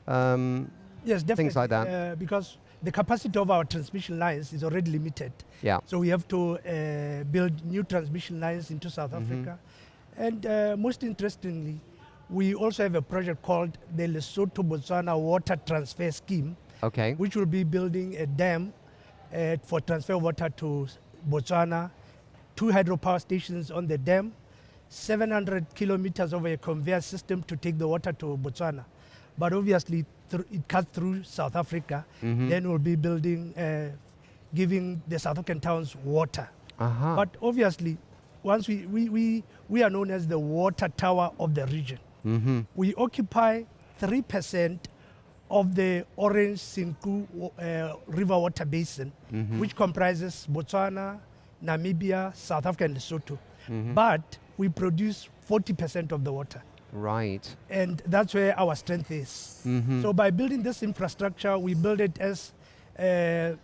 Yes, definitely. Things like that. Because the capacity of our transmission lines is already limited. Yeah. So we have to build new transmission lines into South Africa. And most interestingly, we also have a project called the Lesotho-Botswana Water Transfer Scheme, which will be building a dam for transfer water to Botswana, 2 hydropower stations on the dam, 700 kilometers of a conveyor system to take the water to Botswana. But obviously, it cuts through South Africa. Mm-hmm. Then we'll be building, giving the South African towns water. Uh-huh. But obviously, once we are known as the water tower of the region. Mm-hmm. We occupy 3% of the Orange Sinku river water basin, which comprises Botswana, Namibia, South Africa, and Lesotho. Mm-hmm. But we produce 40% of the water. Right. And that's where our strength is. Mm-hmm. So by building this infrastructure, we build it as a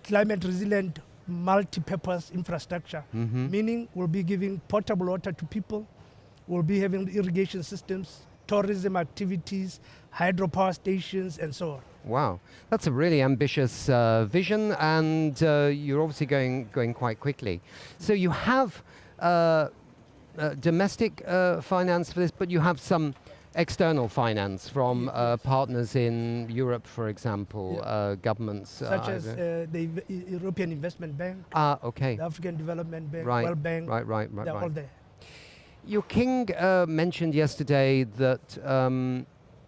climate resilient multi-purpose infrastructure, meaning we'll be giving potable water to people, we'll be having irrigation systems, tourism activities, hydropower stations, and so on. Wow, that's a really ambitious vision, and you're obviously going quite quickly. So you have domestic finance for this, but you have some external finance from partners in Europe, for example, governments. Such as the European Investment Bank, the African Development Bank, World Bank, they're all there. Your king mentioned yesterday that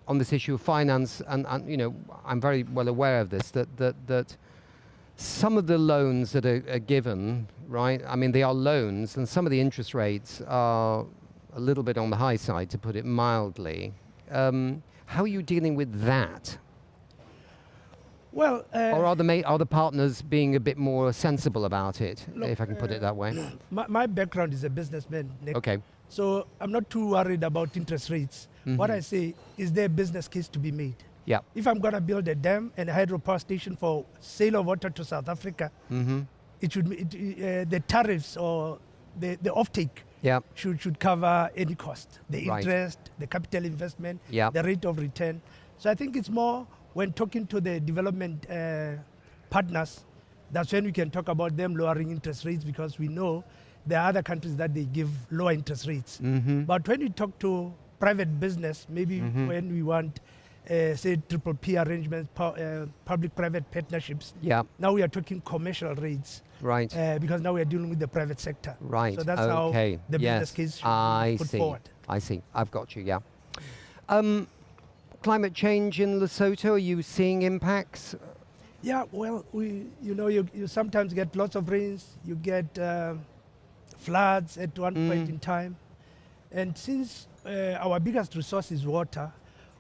on this issue of finance, and I'm very well aware of this, that some of the loans that are given, right? I mean, they are loans, and some of the interest rates are a little bit on the high side, to put it mildly. How are you dealing with that? Well, or are the partners being a bit more sensible about it, if I can put it that way? My background is a businessman, Nick. Okay. So I'm not too worried about interest rates. What I say is there a business case to be made. Yeah. If I'm going to build a dam and a hydropower station for sale of water to South Africa, it should the tariffs or the offtake should cover any cost, the interest, the capital investment, the rate of return. So I think it's more when talking to the development partners, that's when we can talk about them lowering interest rates, because we know there are other countries that they give lower interest rates. But when we talk to private business, maybe when we want say triple P arrangements, public-private partnerships. Now we are talking commercial rates. Right. Because now we are dealing with the private sector. Right. So that's how the business case should be put forward. I see. I've got you. Yeah. Climate change in Lesotho. Are you seeing impacts? Yeah. Well, you sometimes get lots of rains. You get floods at one point in time, and since our biggest resource is water,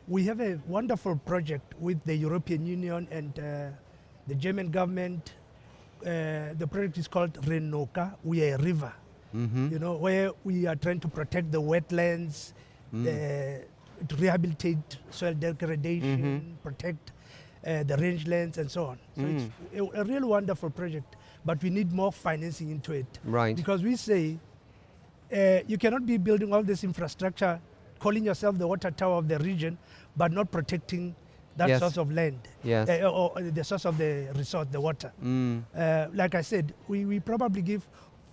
we have a wonderful project with the European Union and the German government. The project is called Renoka. We are a river, where we are trying to protect the wetlands, to rehabilitate soil degradation, protect the rangelands and so on. So it's a really wonderful project, but we need more financing into it. Right. Because we say you cannot be building all this infrastructure, calling yourself the water tower of the region, but not protecting that source of land, or the source of the resource, the water. Like I said, we probably give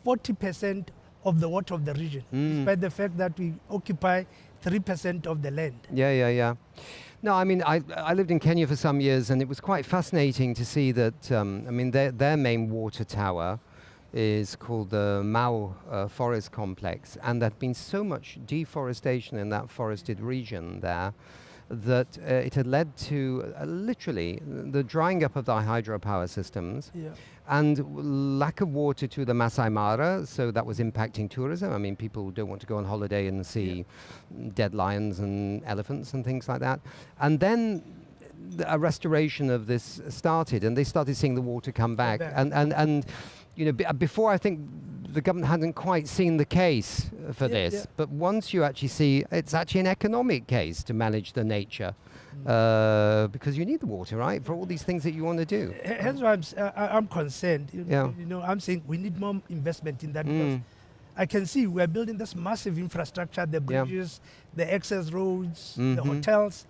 40% of the water of the region, despite the fact that we occupy 3% of the land. Yeah. No, I mean, I lived in Kenya for some years, and it was quite fascinating to see that, I mean, their main water tower is called the Mau Forest Complex, and there'd been so much deforestation in that forested region there that it had led to literally the drying up of the hydropower systems and lack of water to the Masai Mara, so that was impacting tourism. I mean, people don't want to go on holiday and see dead lions and elephants and things like that. And then a restoration of this started, and they started seeing the water come back. And before, I think the government hadn't quite seen the case for this, but once you actually see, it's actually an economic case to manage the nature, because you need the water, right, for all these things that you want to do. Hence why I'm concerned. I'm saying we need more investment in that, because I can see we're building this massive infrastructure, the bridges, the access roads, the hotels,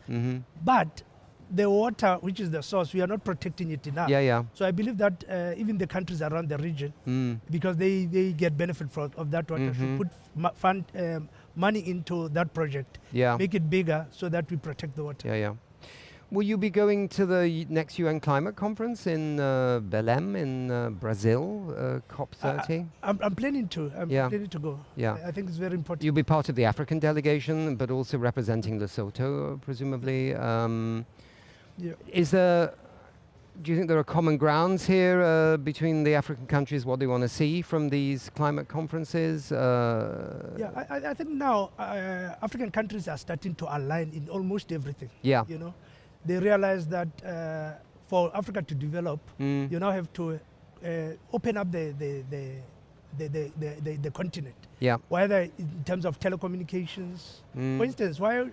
but the water, which is the source, we are not protecting it enough. So I believe that even the countries around the region, because they get benefit of that water, should put money into that project, make it bigger so that we protect the water. Will you be going to the next UN climate conference in Belém in Brazil, COP30? I'm planning to. I'm planning to go. I think it's very important. You'll be part of the African delegation, but also representing Lesotho, presumably. Do you think there are common grounds here between the African countries, what they want to see from these climate conferences? I think now African countries are starting to align in almost everything. They realize that for Africa to develop, you now have to open up the continent. Whether in terms of telecommunications, for instance, why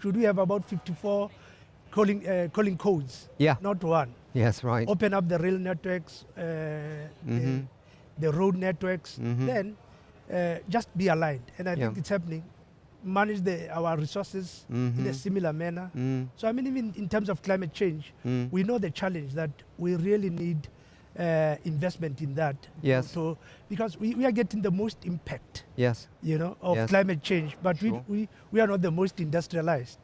should we have about 54 calling codes, not one? Yes, right. Open up the rail networks, the road networks, then just be aligned. And I think it's happening. Manage our resources in a similar manner. So I mean, even in terms of climate change, we know the challenge that we really need investment in that. So because we are getting the most impact, of climate change, but we are not the most industrialized.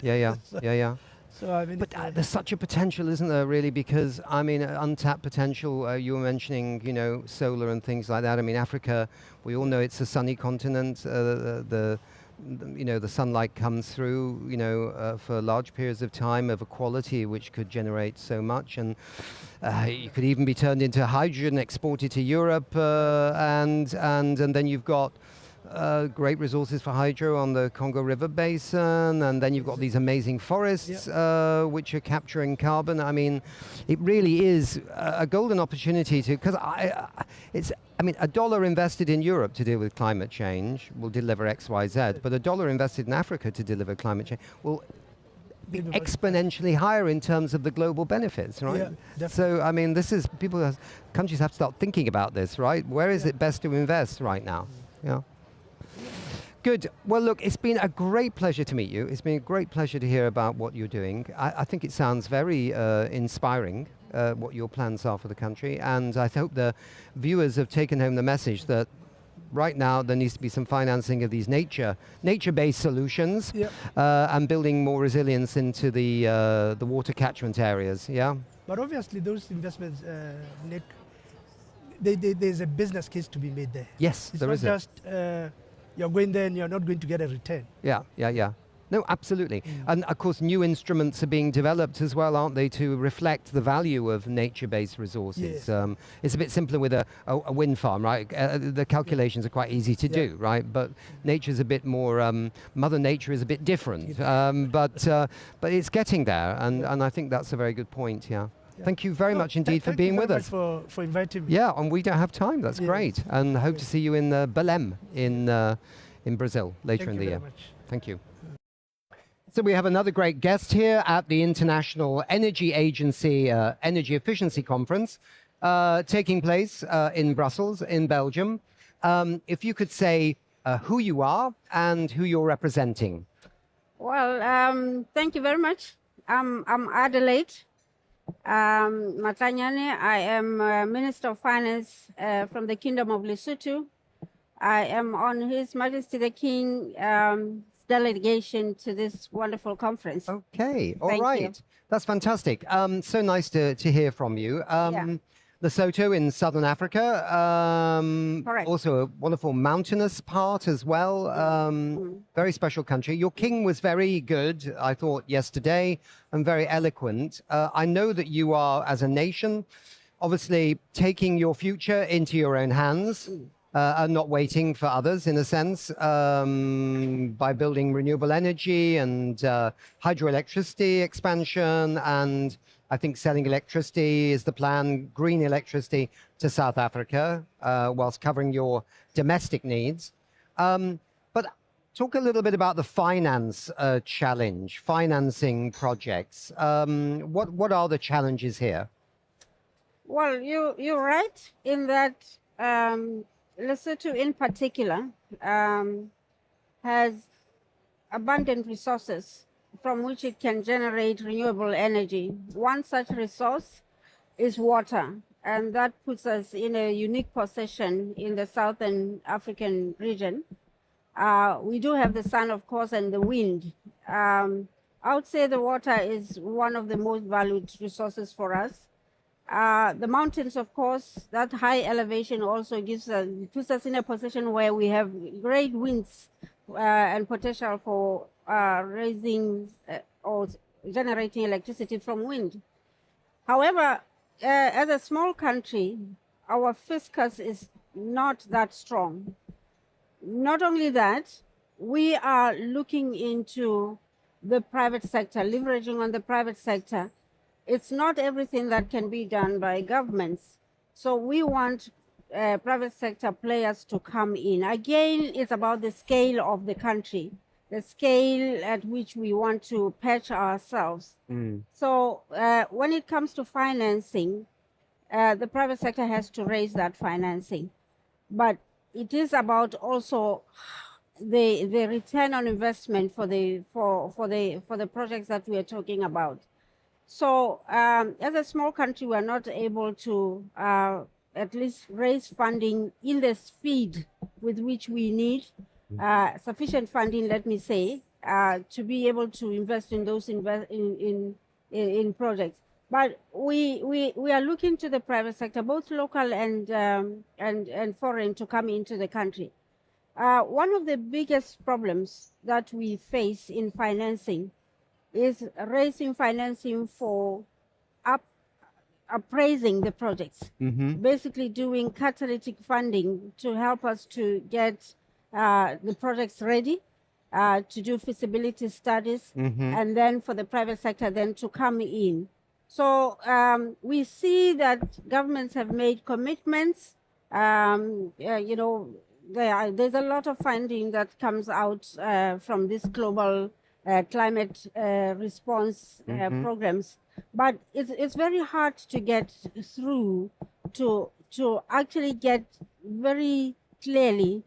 So I mean, but there's such a potential, isn't there, really? Because I mean, untapped potential. You were mentioning, solar and things like that. I mean, Africa, we all know it's a sunny continent. The the sunlight comes through, for large periods of time of a quality which could generate so much, and you could even be turned into hydrogen exported to Europe, and then you've got great resources for hydro on the Congo River Basin, and then you've got these amazing forests which are capturing carbon. I mean, it really is a golden opportunity because a dollar invested in Europe to deal with climate change will deliver X, Y, Z, but a dollar invested in Africa to deliver climate change will be exponentially higher in terms of the global benefits, right? Yeah, so, I mean, countries have to start thinking about this, right? Where is it best to invest right now? Yeah. Good. Well, look, it's been a great pleasure to meet you. It's been a great pleasure to hear about what you're doing. I think it sounds very inspiring, what your plans are for the country. And I hope the viewers have taken home the message that right now there needs to be some financing of these nature-based solutions, and building more resilience into the water catchment areas. Yeah. But obviously, those investments, Nick, there's a business case to be made there. Yes, it's there is. It's not just you're going there and you're not going to get a return. Yeah. No, absolutely. And of course, new instruments are being developed as well, aren't they, to reflect the value of nature-based resources. Yes. It's a bit simpler with a wind farm, right? The calculations are quite easy to do, right? But nature's a bit more, Mother Nature is a bit different. But it's getting there, and I think that's a very good point, yeah. Thank you very much indeed for being with us. For inviting me. Yeah, and we don't have time. That's great. And hope to see you in Belém in Brazil later in the year. Thank you. So we have another great guest here at the International Energy Agency Energy Efficiency Conference taking place in Brussels, in Belgium. If you could say who you are and who you're representing. Well, thank you very much. I'm Adelaide Matanyane. I am Minister of Finance from the Kingdom of Lesotho. I am on His Majesty the King delegation to this wonderful conference. Okay, all Thank right. you. That's fantastic. So nice to hear from you. Lesotho in southern Africa, Correct. also a wonderful mountainous part as well. Very special country. Your king was very good, I thought, yesterday, and very eloquent. I know that you are, as a nation, obviously taking your future into your own hands. And not waiting for others, in a sense, by building renewable energy and hydroelectricity expansion, and I think selling electricity is the plan, green electricity to South Africa, whilst covering your domestic needs. But talk a little bit about the finance challenge, financing projects. What are the challenges here? Well, you're right in that Lesotho in particular has abundant resources from which it can generate renewable energy. One such resource is water, and that puts us in a unique position in the Southern African region. We do have the sun, of course, and the wind. I would say the water is one of the most valued resources for us. The mountains, of course, that high elevation also puts us in a position where we have great winds and potential for raising or generating electricity from wind. However, as a small country, our fiscus is not that strong. Not only that, we are looking into the private sector, leveraging on the private sector. It's not everything that can be done by governments. So we want private sector players to come in. Again, it's about the scale of the country, the scale at which we want to patch ourselves. So when it comes to financing, the private sector has to raise that financing. But it is about also the return on investment for the projects that we are talking about. So as a small country, we are not able to at least raise funding in the speed with which we need, sufficient funding, let me say, to be able to invest in those in projects. But we are looking to the private sector, both local and foreign, to come into the country. one of the biggest problems that we face in financing is raising financing for appraising the projects, basically doing catalytic funding to help us to get the projects ready, to do feasibility studies, and then for the private sector then to come in. So we see that governments have made commitments. There's a lot of funding that comes out from this global climate response programs, but it's very hard to get through to actually get very clearly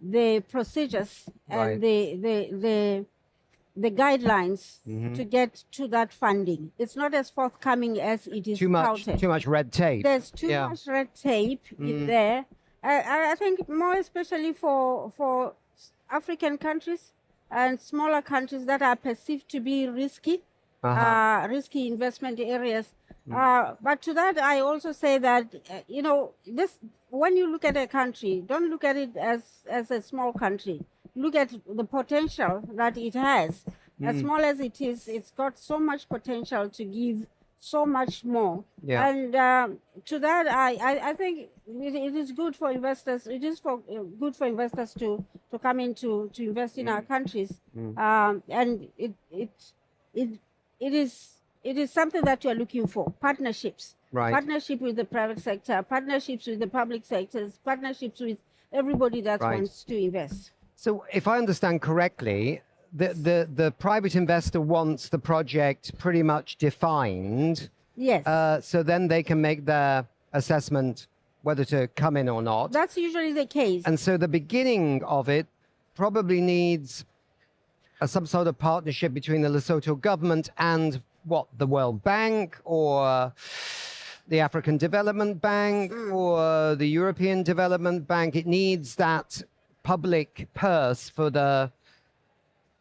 the procedures and the guidelines to get to that funding. It's not as forthcoming as it is touted. Too much red tape. There's too much red tape in there. I think more especially for African countries and smaller countries that are perceived to be risky, risky investment areas. But to that, I also say that, this, when you look at a country, don't look at it as a small country. Look at the potential that it has. As small as it is, it's got so much potential to give so much more. Yeah. And to that, I think it is good for investors. It is good for investors to come in to invest in our countries. And it is something that you are looking for. Partnerships. Right. Partnership with the private sector, partnerships with the public sectors, partnerships with everybody that wants to invest. So if I understand correctly, the private investor wants the project pretty much defined. Yes. So then they can make their assessment whether to come in or not. That's usually the case. And so the beginning of it probably needs some sort of partnership between the Lesotho government and the World Bank or the African Development Bank or the European Development Bank. It needs that public purse for the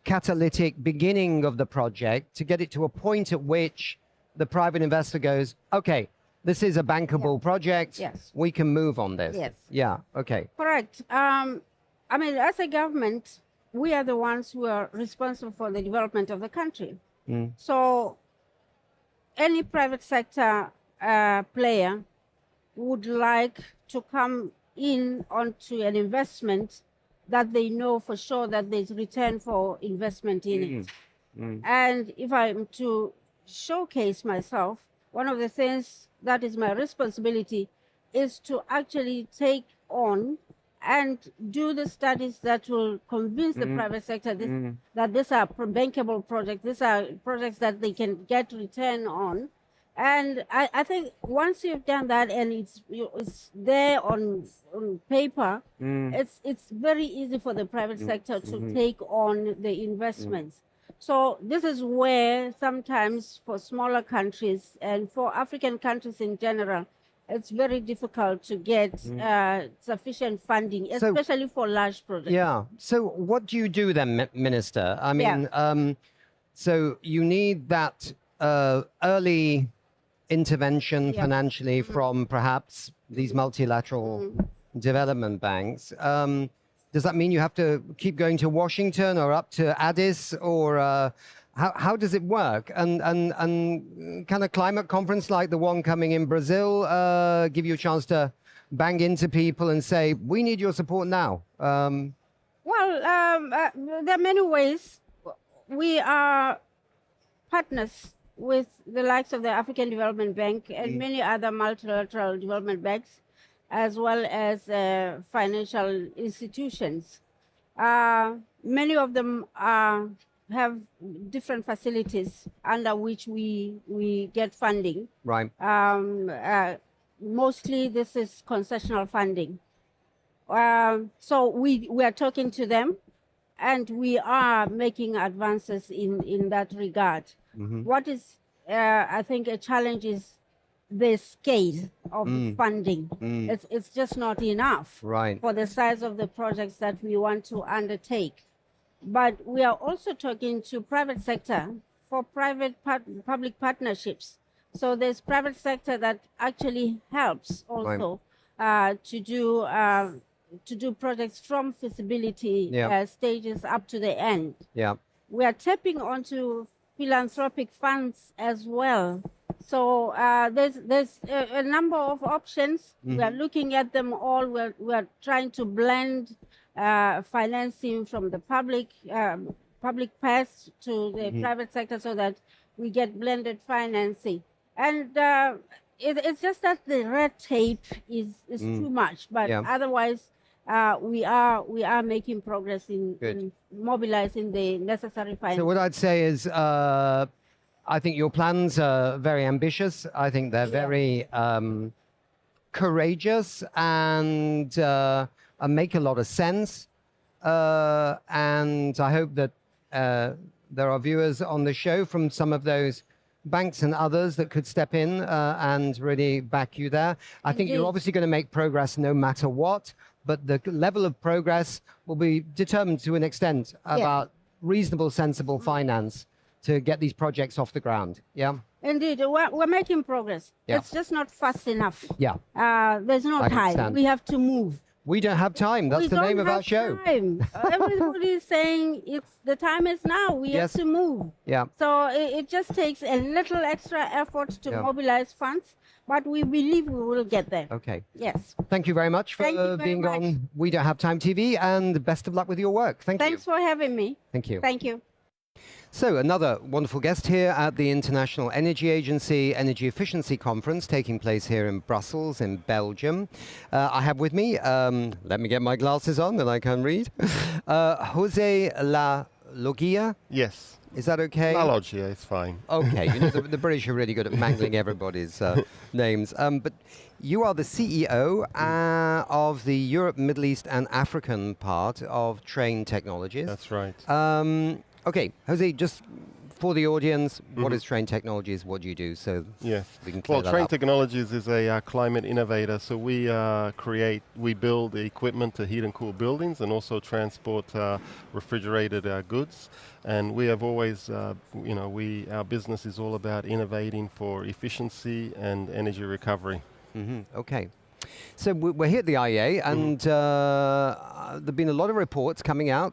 catalytic beginning of the project to get it to a point at which the private investor goes, okay, this is a bankable project. Yes. We can move on this. Yes. Yeah. Okay. Correct. I mean, as a government, we are the ones who are responsible for the development of the country. So any private sector player would like to come in onto an investment that they know for sure that there's return for investment in it. And if I'm to showcase myself, one of the things that is my responsibility is to actually take on and do the studies that will convince the private sector that these are bankable projects, these are projects that they can get return on. And I think once you've done that and it's there on paper, it's very easy for the private sector to take on the investments. So this is where sometimes for smaller countries and for African countries in general, it's very difficult to get sufficient funding, especially for large projects. Yeah. So what do you do then, Minister? I mean, so you need that early intervention financially from perhaps these multilateral development banks. Does that mean you have to keep going to Washington or up to Addis, or how does it work? And can a climate conference like the one coming in Brazil give you a chance to bang into people and say, we need your support now? Well, there are many ways. We are partners with the likes of the African Development Bank and many other multilateral development banks, as well as financial institutions. Many of them have different facilities under which we get funding. Right. Mostly this is concessional funding. So we are talking to them, and we are making advances in that regard. What is, I think, a challenge is the scale of funding. It's just not enough for the size of the projects that we want to undertake. But we are also talking to private sector for public partnerships. So there's private sector that actually helps also to do to do projects from feasibility Yeah. stages up to the end. Yeah. We are tapping onto philanthropic funds as well. So there's a number of options. We are looking at them all. We're trying to blend financing from the public purse to the private sector so that we get blended financing. And it's just that the red tape is too much, but otherwise we are making progress in mobilizing the necessary financing. So what I'd say is, I think your plans are very ambitious. I think they're very courageous and make a lot of sense. And I hope that there are viewers on the show from some of those banks and others that could step in and really back you there. I think you're obviously going to make progress no matter what, but the level of progress will be determined to an extent about reasonable, sensible finance to get these projects off the ground. Yeah? Indeed, we're making progress. Yeah. It's just not fast enough. Yeah. There's no I time. understand. We have to move. We don't have time. That's the name of our show. Everybody is saying the time is now. We have to move. Yeah. So it just takes a little extra effort to mobilize funds, but we believe we will get there. Okay. Yes. Thank you very much for Thank you very being much. on We Don't Have Time TV, and best of luck with your work. Thank you. Thanks for having me. Thank you. Thank you. So another wonderful guest here at the International Energy Agency Energy Efficiency Conference taking place here in Brussels in Belgium. I have with me, let me get my glasses on then I can read, Jose La Logia. Yes. Is that okay? La Logia is fine. Okay, you know, the British are really good at mangling everybody's names. But you are the CEO of the Europe, Middle East and African part of Train Technologies. That's right. Okay, Jose, just for the audience, what is Train Technologies? What do you do? So yes, we can clear that Train up. Technologies is a climate innovator. So we build the equipment to heat and cool buildings, and also transport refrigerated goods. And we have always, our business is all about innovating for efficiency and energy recovery. Okay. So we're here at the IEA, and there have been a lot of reports coming out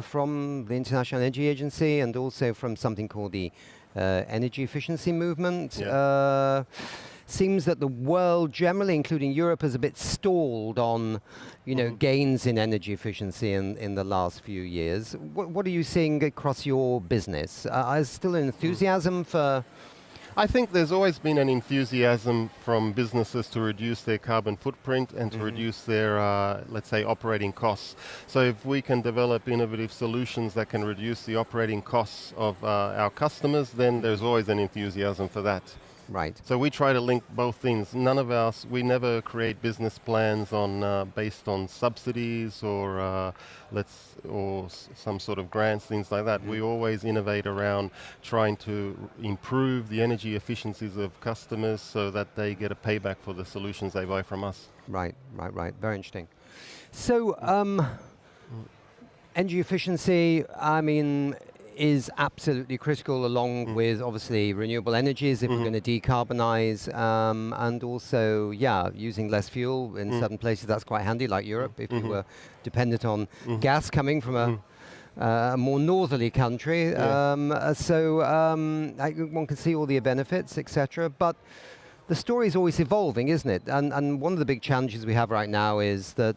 from the International Energy Agency and also from something called the Energy Efficiency Movement. Yes. Seems that the world generally, including Europe, is a bit stalled on, gains in energy efficiency in the last few years. What are you seeing across your business? Is still an enthusiasm for... I think there's always been an enthusiasm from businesses to reduce their carbon footprint and to reduce their, let's say, operating costs. So if we can develop innovative solutions that can reduce the operating costs of our customers, then there's always an enthusiasm for that. Right. So we try to link both things. We never create business plans based on subsidies or some sort of grants, things like that. We always innovate around trying to improve the energy efficiencies of customers so that they get a payback for the solutions they buy from us. Right. Very interesting. So, energy efficiency, is absolutely critical, along with obviously renewable energies if we're going to decarbonize, and also using less fuel in certain places. That's quite handy, like Europe, if you were dependent on gas coming from a more northerly country. Yes. One can see all the benefits, etc. But the story is always evolving, isn't it? And one of the big challenges we have right now is that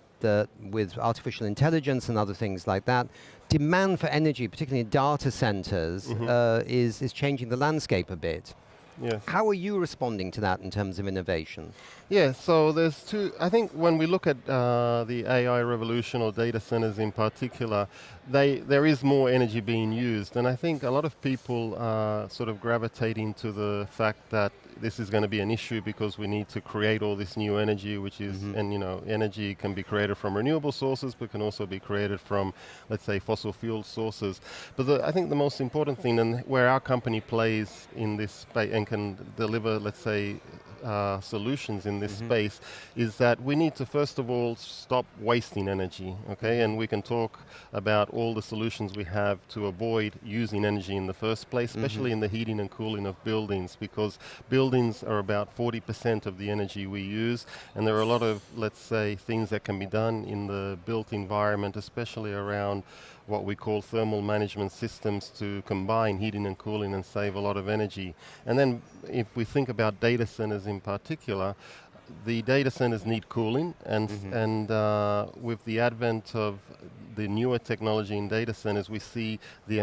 with artificial intelligence and other things like that, demand for energy, particularly in data centers, is changing the landscape a bit. Yes. How are you responding to that in terms of innovation? Yeah, so there's two. I think when we look at the AI revolution or data centers in particular, there is more energy being used. And I think a lot of people are sort of gravitating to the fact that this is going to be an issue because we need to create all this new energy, which is, and energy can be created from renewable sources, but can also be created from, let's say, fossil fuel sources. But I think the most important thing, and where our company plays in this space and can deliver, let's say, solutions in this space is that we need to first of all stop wasting energy, okay? And we can talk about all the solutions we have to avoid using energy in the first place, especially in the heating and cooling of buildings, because buildings are about 40% of the energy we use, and there are a lot of, let's say, things that can be done in the built environment, especially around what we call thermal management systems to combine heating and cooling and save a lot of energy. And then if we think about data centers in particular, the data centers need cooling, and with the advent of the newer technology in data centers, we see the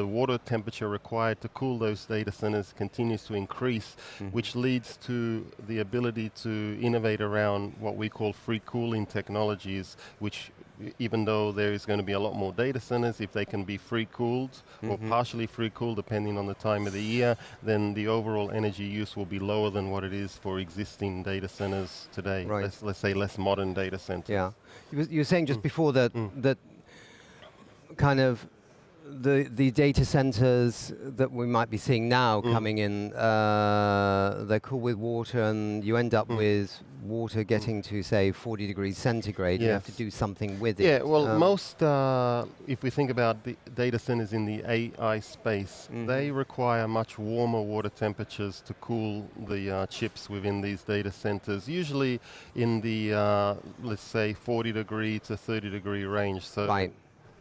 water temperature required to cool those data centers continues to increase, which leads to the ability to innovate around what we call free cooling technologies, which even though there is going to be a lot more data centers, if they can be free cooled or partially free cooled depending on the time of the year, then the overall energy use will be lower than what it is for existing data centers today. Right. Let's say less modern data centers. Yeah. You were saying just before that that kind of the data centers that we might be seeing now coming in, they're cooled with water, and you end up with water getting to, say, 40 degrees centigrade. You have to do something with it. Yeah, well, most, if we think about the data centers in the AI space, they require much warmer water temperatures to cool the chips within these data centers, usually in the, let's say, 40 degree to 30 degree range. So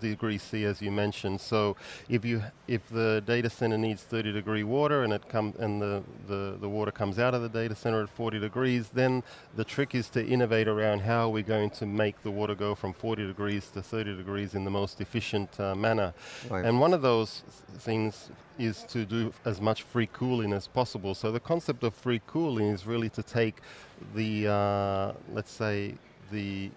degrees C, as you mentioned. So if the data center needs 30 degree water and the water comes out of the data center at 40 degrees, then the trick is to innovate around how we're going to make the water go from 40 degrees to 30 degrees in the most efficient manner. And one of those things is to do as much free cooling as possible. So the concept of free cooling is really to take the, let's say, the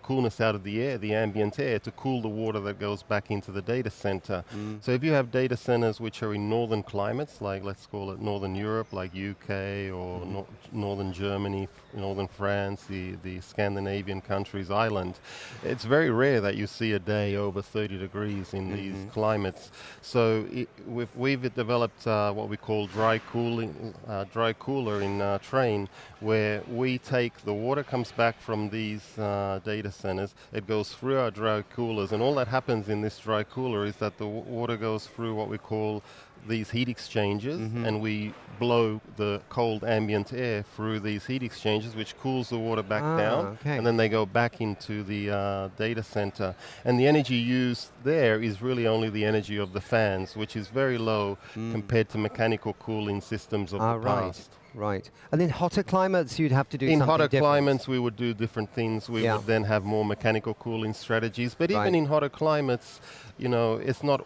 coolness out of the air, the ambient air, to cool the water that goes back into the data center. So if you have data centers which are in northern climates, like let's call it Northern Europe, like UK or Northern Germany, Northern France, the Scandinavian countries, Ireland, it's very rare that you see a day over 30 degrees in these climates. So we've developed what we call dry cooler in Train, where we take the water comes back from these data centers, it goes through our dry coolers, and all that happens in this dry cooler is that the water goes through what we call these heat exchangers, and we blow the cold ambient air through these heat exchangers, which cools the water back down, and then they go back into the data center. And the energy used there is really only the energy of the fans, which is very low compared to mechanical cooling systems of the past. Right. And in hotter climates, you'd have to do something different. In hotter climates, we would do different things. We would then have more mechanical cooling strategies. But even in hotter climates, you know, it's not,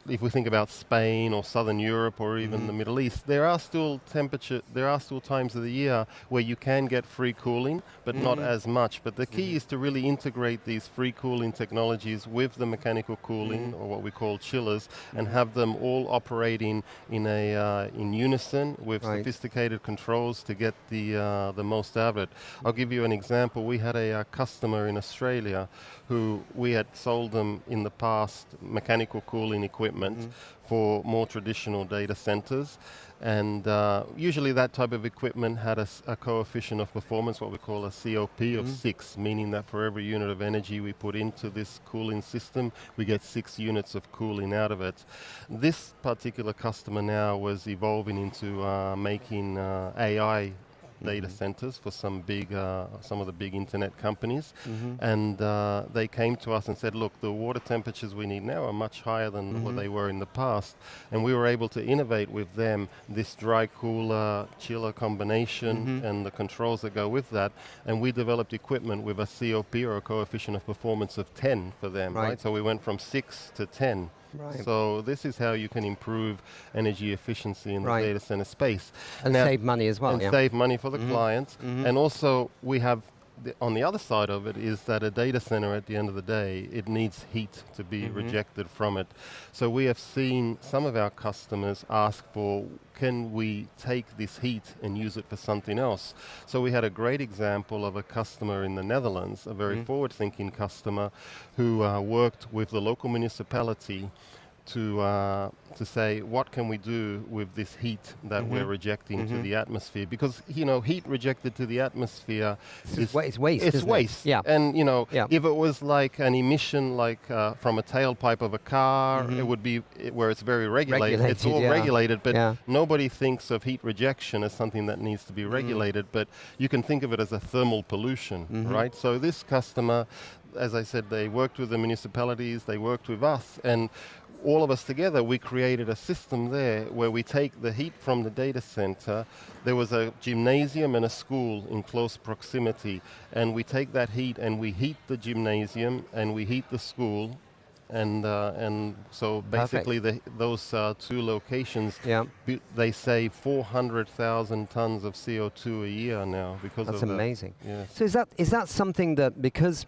if we think about Spain or Southern Europe or even the Middle East, there are still times of the year where you can get free cooling, but not as much. But the key is to really integrate these free cooling technologies with the mechanical cooling, or what we call chillers, and have them all operating in unison with sophisticated controls to get the most out of it. I'll give you an example. We had a customer in Australia who we had sold them in the past mechanical cooling equipment for more traditional data centers, and usually that type of equipment had a coefficient of performance, what we call a COP of 6, meaning that for every unit of energy we put into this cooling system, we get 6 units of cooling out of it. This particular customer now was evolving into making AI data centers for some of the big internet companies, and they came to us and said, look, the water temperatures we need now are much higher than what they were in the past, and we were able to innovate with them this dry cooler chiller combination and the controls that go with that, and we developed equipment with a COP, or a coefficient of performance, of 10 for them, right? So we went from 6 to 10. So this is how you can improve energy efficiency in the data center space. And now, save money as well. And save money for the clients. And also we have, on the other side of it is that a data center, at the end of the day, it needs heat to be rejected from it. So we have seen some of our customers ask for, can we take this heat and use it for something else? So we had a great example of a customer in the Netherlands, a very forward-thinking customer, who worked with the local municipality to say what can we do with this heat that we're rejecting to the atmosphere, because heat rejected to the atmosphere it's waste. It's isn't waste. It? Yeah. And if it was like an emission, like from a tailpipe of a car, it would be where it's very regulated. It's all regulated, but nobody thinks of heat rejection as something that needs to be regulated. But you can think of it as a thermal pollution, right? So this customer, as I said, they worked with the municipalities, they worked with us, and all of us together, we created a system there where we take the heat from the data center. There was a gymnasium and a school in close proximity, and we take that heat and we heat the gymnasium and we heat the school, and so basically those two locations, they save 400,000 tons of CO2 a year now because That's of amazing. Yes. So is that something that, because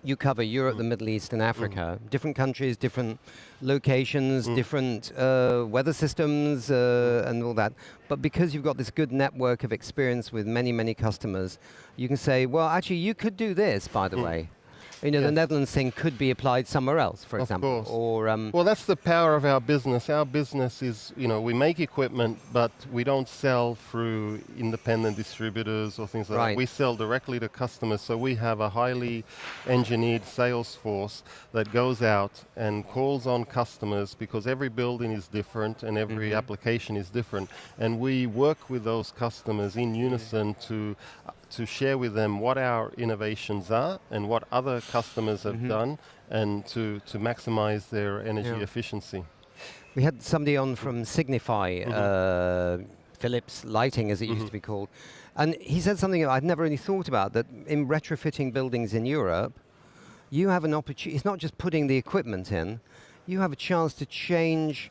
you cover Europe, the Middle East, and Africa, different countries, different locations, different weather systems, and all that. But because you've got this good network of experience with many, many customers, you can say, well, actually, you could do this, by the way. The Netherlands thing could be applied somewhere else, for example. Of course. Or well, that's the power of our business. Our business is, we make equipment, but we don't sell through independent distributors or things like that. We sell directly to customers. So we have a highly engineered sales force that goes out and calls on customers, because every building is different and every application is different. And we work with those customers in unison to share with them what our innovations are and what other customers have done, and to maximize their energy efficiency. We had somebody on from Signify, Philips Lighting, as it used to be called, and he said something I'd never really thought about, that in retrofitting buildings in Europe, you have an opportunity. It's not just putting the equipment in, you have a chance to change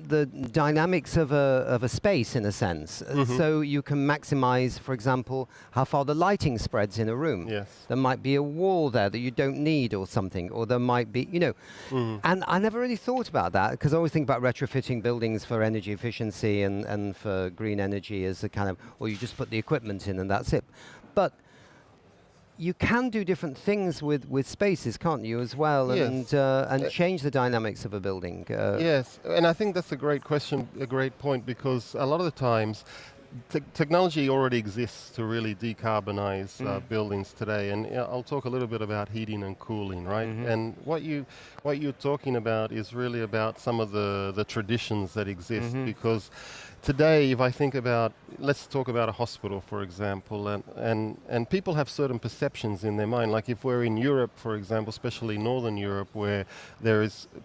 the dynamics of a space, in a sense. So you can maximize, for example, how far the lighting spreads in a room. Yes. There might be a wall there that you don't need or something, or there might be, and I never really thought about that, because I always think about retrofitting buildings for energy efficiency and for green energy as a kind of, or you just put the equipment in and that's it. But you can do different things with spaces, can't you, as well, and change the dynamics of a building. Yes, and I think that's a great question, a great point, because a lot of the times technology already exists to really decarbonize buildings today, and I'll talk a little bit about heating and cooling, right? And what you're talking about is really about some of the traditions that exist, because today, if I think about, let's talk about a hospital, for example, and people have certain perceptions in their mind. Like if we're in Europe, for example, especially Northern Europe, where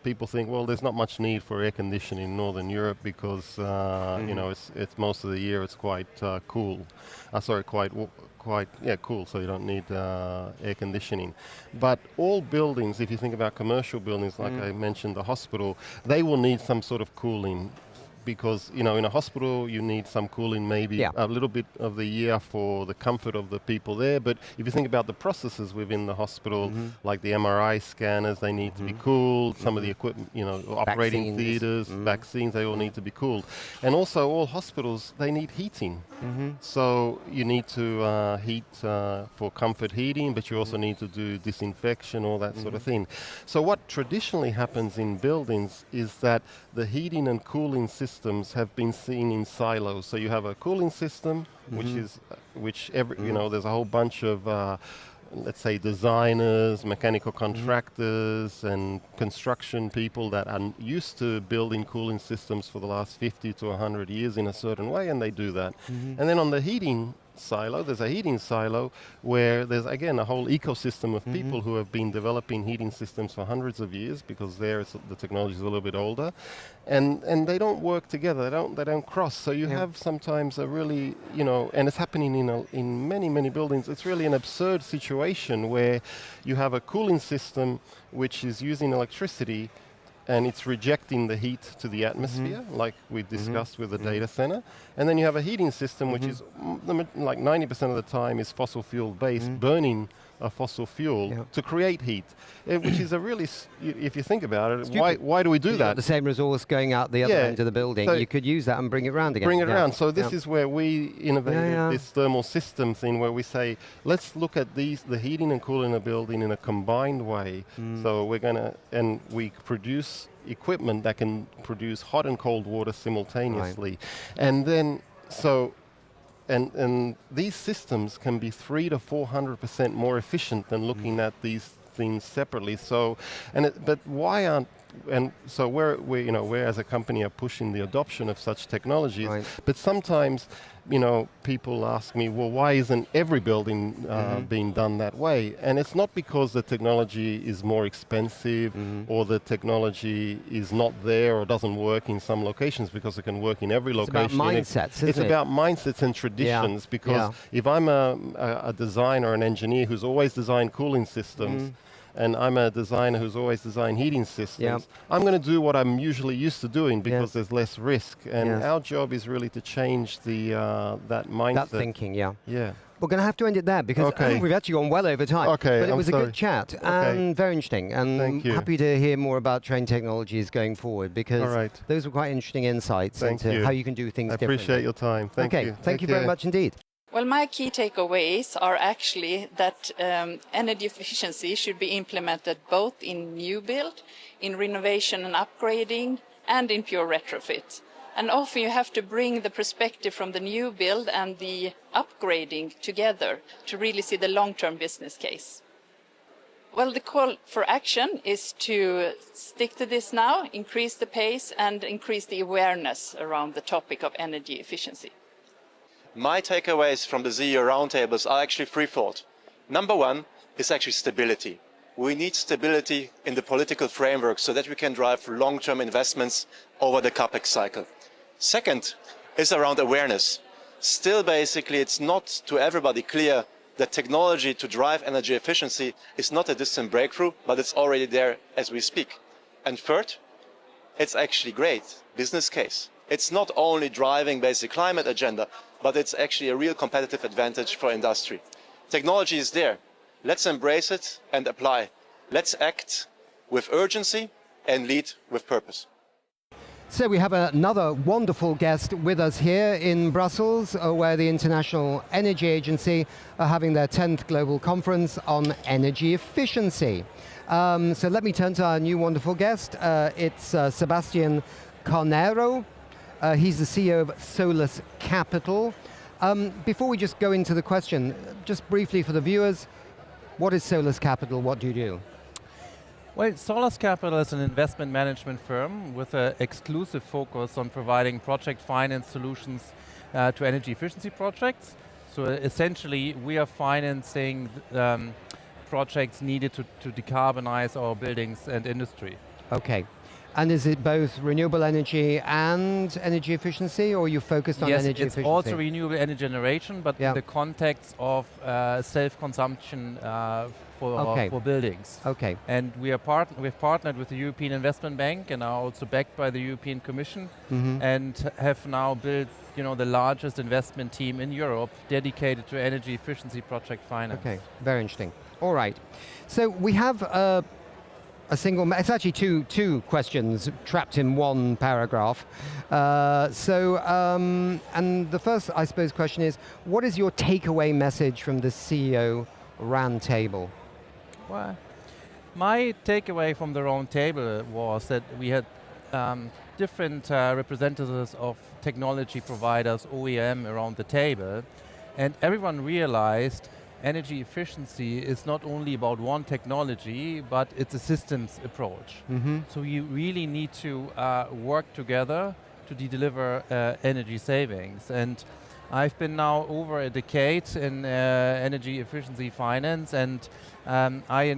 people think, well, there's not much need for air conditioning in Northern Europe because, it's most of the year it's quite cool. Cool, so you don't need air conditioning. But all buildings, if you think about commercial buildings, like I mentioned, the hospital, they will need some sort of cooling, because in a hospital you need some cooling maybe a little bit of the year for the comfort of the people there. But if you think about the processes within the hospital, like the MRI scanners, they need to be cooled. Some of the equipment, operating theaters, vaccines, they all need to be cooled. And also all hospitals, they need heating. So you need to heat for comfort heating, but you also need to do disinfection, all that sort of thing. So what traditionally happens in buildings is that the heating and cooling systems have been seen in silos. So you have a cooling system, there's a whole bunch of let's say designers, mechanical contractors, and construction people that are used to building cooling systems for the last 50 to 100 years in a certain way, and they do that. And then on the heating silo, there's a heating silo where there's again a whole ecosystem of people who have been developing heating systems for hundreds of years, because the technology is a little bit older, and they don't work together, they don't cross. So you have sometimes a really, and it's happening in many buildings, it's really an absurd situation where you have a cooling system which is using electricity, and it's rejecting the heat to the atmosphere, like we discussed with the data center. And then you have a heating system which is like 90% of the time is fossil fuel based, burning a fossil fuel to create heat, which is a really, if you think about it, why do we do that? The same resource going out the other end of the building. So you could use that and bring it around again. Bring it around. So this is where we innovated this thermal system thing, where we say, let's look at the heating and cooling a building in a combined way. So we're going to, and we produce equipment that can produce hot and cold water simultaneously. And then, and these systems can be 300 to 400% more efficient than looking at these things separately. So, but why aren't, and so we're as a company are pushing the adoption of such technologies, but sometimes, people ask me, well, why isn't every building being done that way? And it's not because the technology is more expensive or the technology is not there or doesn't work in some locations, because it can work in every location. It's about mindsets, isn't it? It's about mindsets and traditions, because if I'm a designer or an engineer who's always designed cooling systems, and I'm a designer who's always designed heating systems, I'm going to do what I'm usually used to doing, because there's less risk. And our job is really to change that mindset. That thinking, yeah. Yeah. We're going to have to end it there, because we've actually gone well over time. Okay, but it was sorry. a good chat and very interesting. And Thank you. happy to hear more about Trane Technologies going forward, because those were quite interesting insights into how you can do things differently. I appreciate your time. Thank you. Thank you very much indeed. Well, my key takeaways are actually that energy efficiency should be implemented both in new build, in renovation and upgrading, and in pure retrofit. And often you have to bring the perspective from the new build and the upgrading together to really see the long-term business case. Well, the call for action is to stick to this now, increase the pace, and increase the awareness around the topic of energy efficiency. My takeaways from the CEO roundtables are actually threefold. Number one is actually stability. We need stability in the political framework so that we can drive long-term investments over the CapEx cycle. Second is around awareness. Still, basically, it's not to everybody clear that technology to drive energy efficiency is not a distant breakthrough, but it's already there as we speak. And third, it's actually great business case. It's not only driving basic climate agenda, but it's actually a real competitive advantage for industry. Technology is there. Let's embrace it and apply. Let's act with urgency and lead with purpose. So we have another wonderful guest with us here in Brussels, where the International Energy Agency are having their 10th Global Conference on Energy Efficiency. So let me turn to our new wonderful guest. It's Sebastian Carneiro. He's the CEO of Solus Capital. Before we just go into the question, just briefly for the viewers, what is Solus Capital? What do you do? Well, Solus Capital is an investment management firm with an exclusive focus on providing project finance solutions to energy efficiency projects. So essentially, we are financing projects needed to decarbonize our buildings and industry. Okay. And is it both renewable energy and energy efficiency, or are you focused on energy efficiency? Yes, it's also renewable energy generation, but in the context of self-consumption for buildings. Okay. And we've partnered with the European Investment Bank and are also backed by the European Commission, and have now built the largest investment team in Europe dedicated to energy efficiency project finance. Okay, very interesting. All right. So we have it's actually two questions trapped in one paragraph. And the first, I suppose, question is, what is your takeaway message from the CEO roundtable? Well, my takeaway from the roundtable was that we had different representatives of technology providers, OEM, around the table, and everyone realized energy efficiency is not only about one technology, but it's a systems approach. So you really need to work together to deliver energy savings. And I've been now over a decade in energy efficiency finance, and I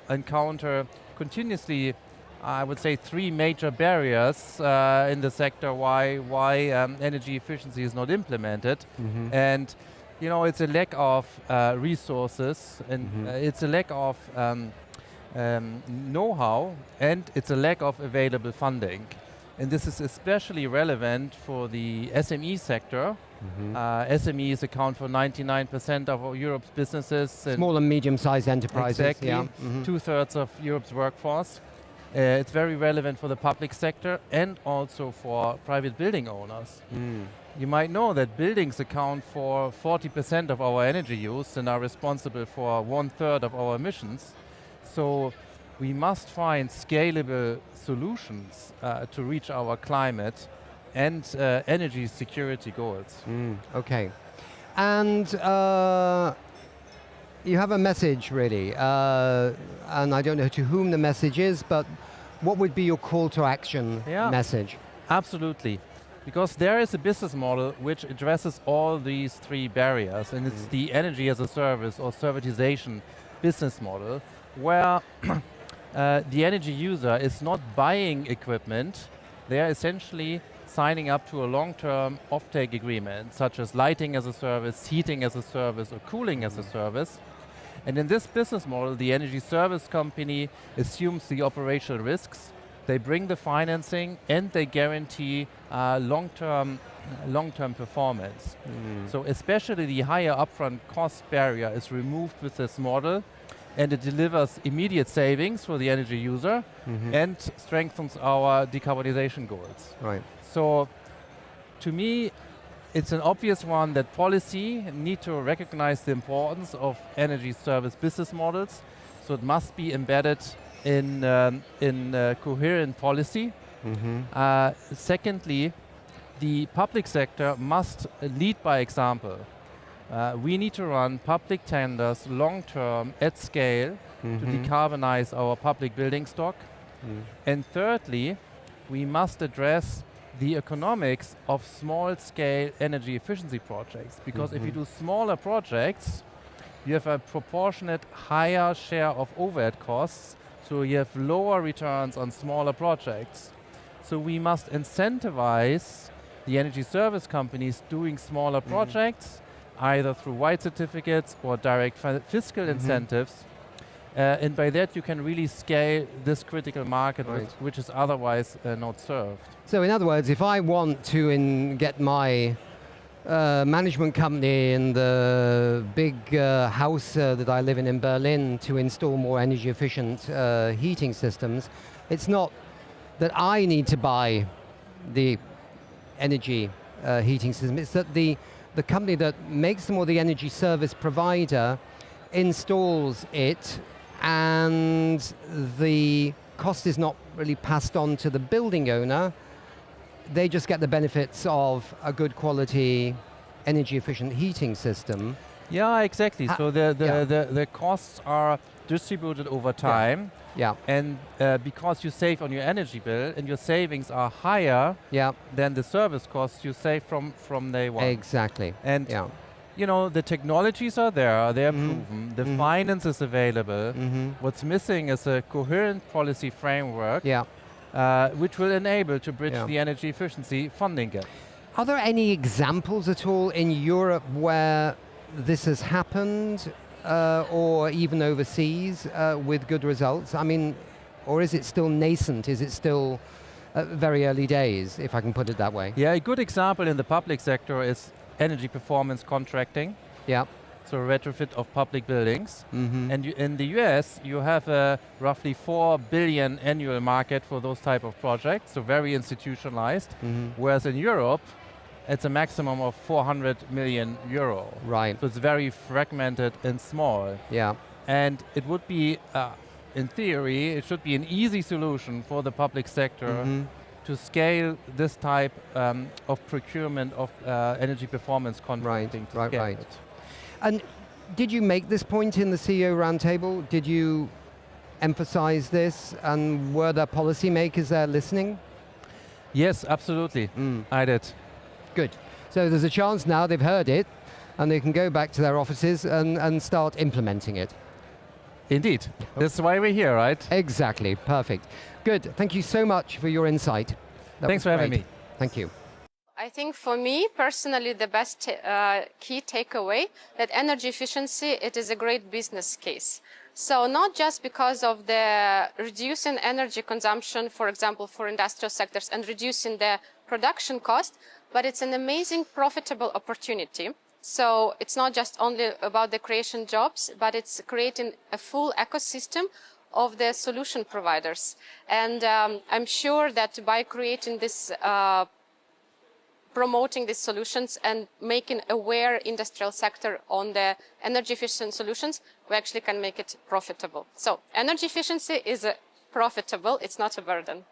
encounter continuously, I would say, three major barriers in the sector why energy efficiency is not implemented. And it's a lack of resources, and it's a lack of know-how, and it's a lack of available funding. And this is especially relevant for the SME sector. SMEs account for 99% of Europe's businesses. Small and medium-sized enterprises. Exactly, yeah. 2/3 of Europe's workforce. It's very relevant for the public sector and also for private building owners. You might know that buildings account for 40% of our energy use and are responsible for 1/3 of our emissions. So we must find scalable solutions to reach our climate and energy security goals. Okay. And you have a message, really, and I don't know to whom the message is, but what would be your call to action message? Absolutely. Because there is a business model which addresses all these three barriers, and it's the energy as a service or servitization business model, where the energy user is not buying equipment, they are essentially signing up to a long-term offtake agreement, such as lighting as a service, heating as a service, or cooling as a service. And in this business model, the energy service company assumes the operational risks, they bring the financing, and they guarantee long-term performance. So especially the higher upfront cost barrier is removed with this model, and it delivers immediate savings for the energy user and strengthens our decarbonization goals. Right. So to me, it's an obvious one that policy need to recognize the importance of energy service business models. So it must be embedded in coherent policy. Secondly, the public sector must lead by example. We need to run public tenders long-term at scale to decarbonize our public building stock. And thirdly, we must address the economics of small-scale energy efficiency projects. Because if you do smaller projects, you have a proportionate higher share of overhead costs, so you have lower returns on smaller projects. So we must incentivize the energy service companies doing smaller projects, either through white certificates or direct fiscal incentives. And by that you can really scale this critical market, which is otherwise not served. So in other words, if I want to get my management company in the big house that I live in Berlin to install more energy efficient heating systems, it's not that I need to buy the energy heating system, it's that the company that makes them, or the energy service provider, installs it, and the cost is not really passed on to the building owner. They just get the benefits of a good quality energy efficient heating system. Yeah, exactly. So the costs are distributed over time. Yeah. And because you save on your energy bill and your savings are higher than the service costs you save from day one. Exactly. And you know, the technologies are there, they are proven, the finance is available. What's missing is a coherent policy framework which will enable to bridge the energy efficiency funding gap. Are there any examples at all in Europe where this has happened, or even overseas, with good results? I mean, or is it still nascent? Is it still very early days, if I can put it that way? Yeah, a good example in the public sector is energy performance contracting. Yeah. So retrofit of public buildings. And in the US, you have a roughly 4 billion annual market for those type of projects, so very institutionalized. Whereas in Europe, it's a maximum of 400 million euro. Right. So it's very fragmented and small. Yeah. And it would be, in theory, it should be an easy solution for the public sector to scale this type of procurement of energy performance contracting. Right. And did you make this point in the CEO roundtable? Did you emphasize this? And were there policymakers there listening? Yes, absolutely. I did. Good. So there's a chance now they've heard it, and they can go back to their offices and start implementing it. Indeed. That's why we're here, right? Exactly. Perfect. Good. Thank you so much for your insight. Thanks for having me. Thank you. I think for me personally, the best key takeaway that energy efficiency, it is a great business case. So not just because of the reducing energy consumption, for example, for industrial sectors and reducing the production cost, but it's an amazing profitable opportunity. So it's not just only about the creation jobs, but it's creating a full ecosystem of the solution providers. And I'm sure that by creating this, promoting these solutions and making aware industrial sector on the energy efficient solutions, we actually can make it profitable. So energy efficiency is profitable, it's not a burden.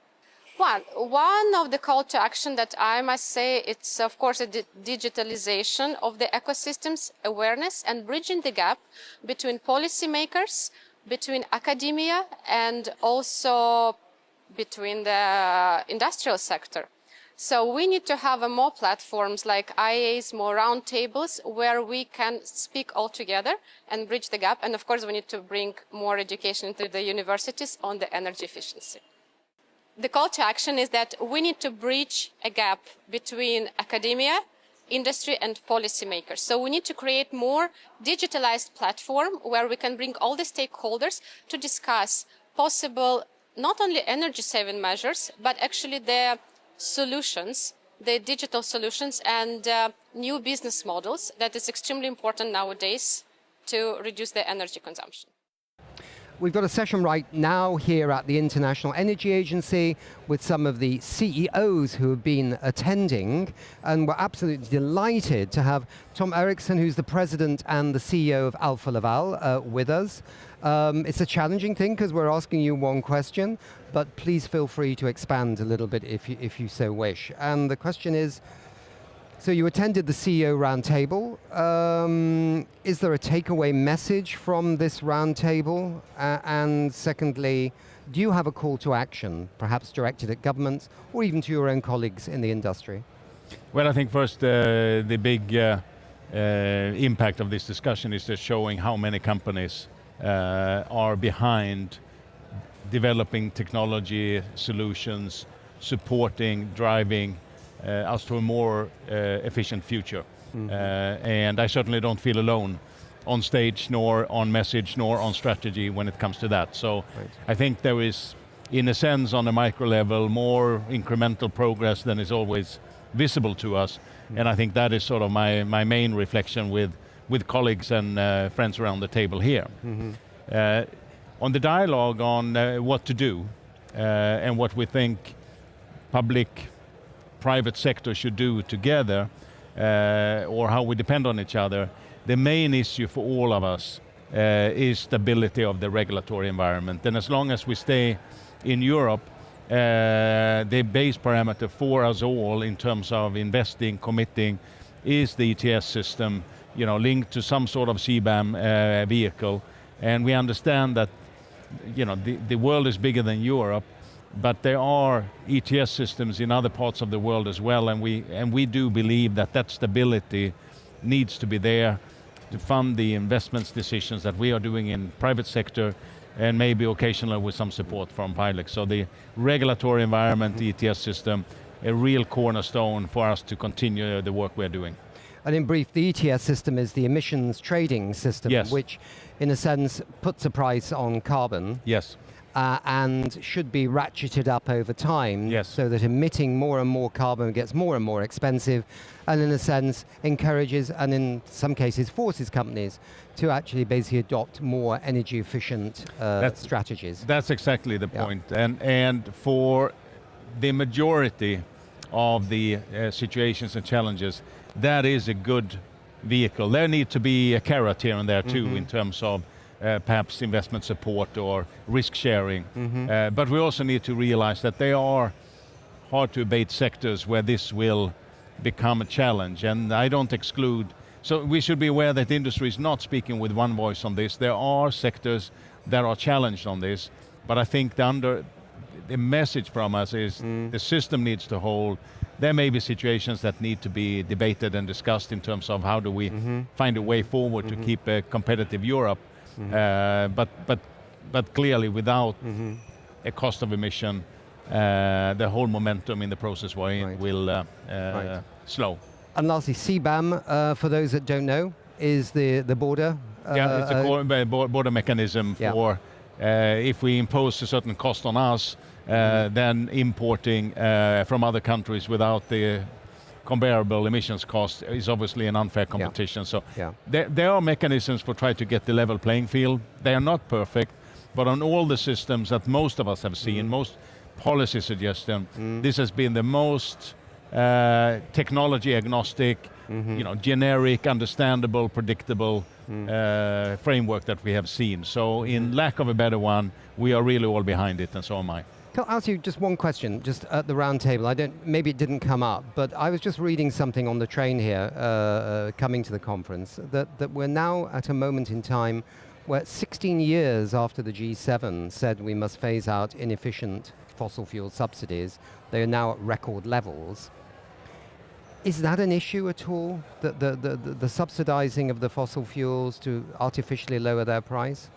One of the call to action that I must say, it's of course a digitalization of the ecosystems, awareness and bridging the gap between policymakers, between academia and also between the industrial sector. So we need to have more platforms like IEAs, more roundtables where we can speak all together and bridge the gap. And of course, we need to bring more education into the universities on the energy efficiency. The call to action is that we need to bridge a gap between academia, industry and policymakers. So we need to create more digitalized platform where we can bring all the stakeholders to discuss possible not only energy saving measures, but actually the solutions, the digital solutions and new business models that is extremely important nowadays to reduce the energy consumption. We've got a session right now here at the International Energy Agency with some of the CEOs who have been attending, and we're absolutely delighted to have Tom Eriksson, who's the president and the CEO of Alfa Laval, with us. It's a challenging thing because we're asking you one question, but please feel free to expand a little bit if you so wish. And the question is, so you attended the CEO roundtable. Is there a takeaway message from this roundtable? And secondly, do you have a call to action, perhaps directed at governments or even to your own colleagues in the industry? Well, I think first the big impact of this discussion is just showing how many companies are behind developing technology solutions, supporting, driving us to a more efficient future. And I certainly don't feel alone on stage, nor on message, nor on strategy when it comes to that. So I think there is, in a sense, on a micro level, more incremental progress than is always visible to us. And I think that is sort of my main reflection with colleagues and friends around the table here. On the dialogue on what to do and what we think private sector should do together, or how we depend on each other, the main issue for all of us is stability of the regulatory environment. And as long as we stay in Europe, the base parameter for us all in terms of investing, committing, is the ETS system, linked to some sort of CBAM vehicle. And we understand that, the world is bigger than Europe, but there are ETS systems in other parts of the world as well, and we do believe that stability needs to be there to fund the investments decisions that we are doing in private sector, and maybe occasionally with some support from public. So the regulatory environment, the ETS system, a real cornerstone for us to continue the work we're doing. And in brief, the ETS system is the emissions trading system, which in a sense puts a price on carbon. Yes. And should be ratcheted up over time, so that emitting more and more carbon gets more and more expensive, and in a sense encourages, and in some cases forces companies to actually basically adopt more energy efficient strategies. That's exactly the point. And for the majority of the situations and challenges, that is a good vehicle. There need to be a carrot here and there too, in terms of perhaps investment support or risk sharing. But we also need to realize that they are hard to abate sectors where this will become a challenge. And I don't exclude, so we should be aware that the industry is not speaking with one voice on this. There are sectors that are challenged on this, but I think the message from us is the system needs to hold. There may be situations that need to be debated and discussed in terms of how do we find a way forward to keep a competitive Europe. But clearly without a cost of emission, the whole momentum in the process will slow. And lastly, CBAM, for those that don't know, is the border Yeah, it's a border mechanism for if we impose a certain cost on us, then importing from other countries without the comparable emissions cost is obviously an unfair competition. So there are mechanisms for trying to get the level playing field. They are not perfect, but on all the systems that most of us have seen, most policy suggestion, this has been the most technology agnostic, generic, understandable, predictable framework that we have seen. So in lack of a better one, we are really all behind it, and so am I. Can I ask you just one question, just at the round table? Maybe it didn't come up, but I was just reading something on the train here, coming to the conference, that we're now at a moment in time where 16 years after the G7 said we must phase out inefficient fossil fuel subsidies, they are now at record levels. Is that an issue at all, the subsidizing of the fossil fuels to artificially lower their price?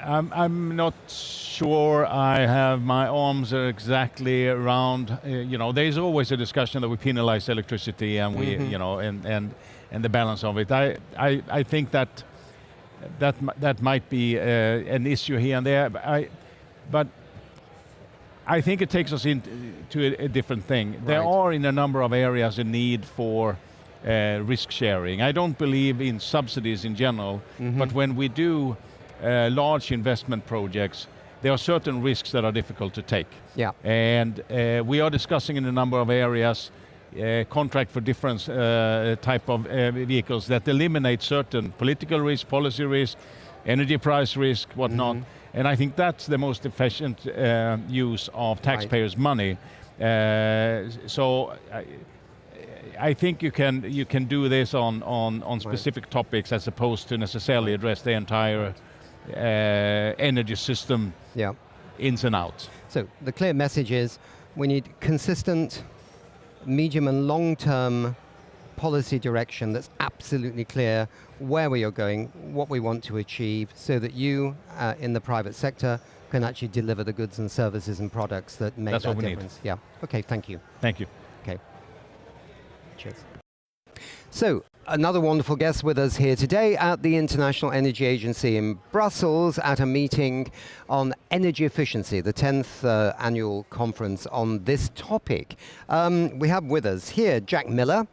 I'm not sure I have my arms exactly around, there's always a discussion that we penalize electricity and we, and the balance of it. I think that might be an issue here and there, but I think it takes us into a different thing. Right. There are in a number of areas a need for risk sharing. I don't believe in subsidies in general, but when we do large investment projects, there are certain risks that are difficult to take. Yeah. And we are discussing in a number of areas contract for different type of vehicles that eliminate certain political risk, policy risk, energy price risk, whatnot. And I think that's the most efficient use of taxpayers' money. So I think you can do this on specific topics as opposed to necessarily address the entire energy system ins and outs. So the clear message is we need consistent medium and long-term policy direction that's absolutely clear where we are going, what we want to achieve, so that you in the private sector can actually deliver the goods and services and products that make that's that what we difference. Need. Yeah. Okay, thank you. Thank you. Okay. Cheers. So, another wonderful guest with us here today at the International Energy Agency in Brussels at a meeting on energy efficiency, the 10th annual conference on this topic. We have with us here Jack Miller.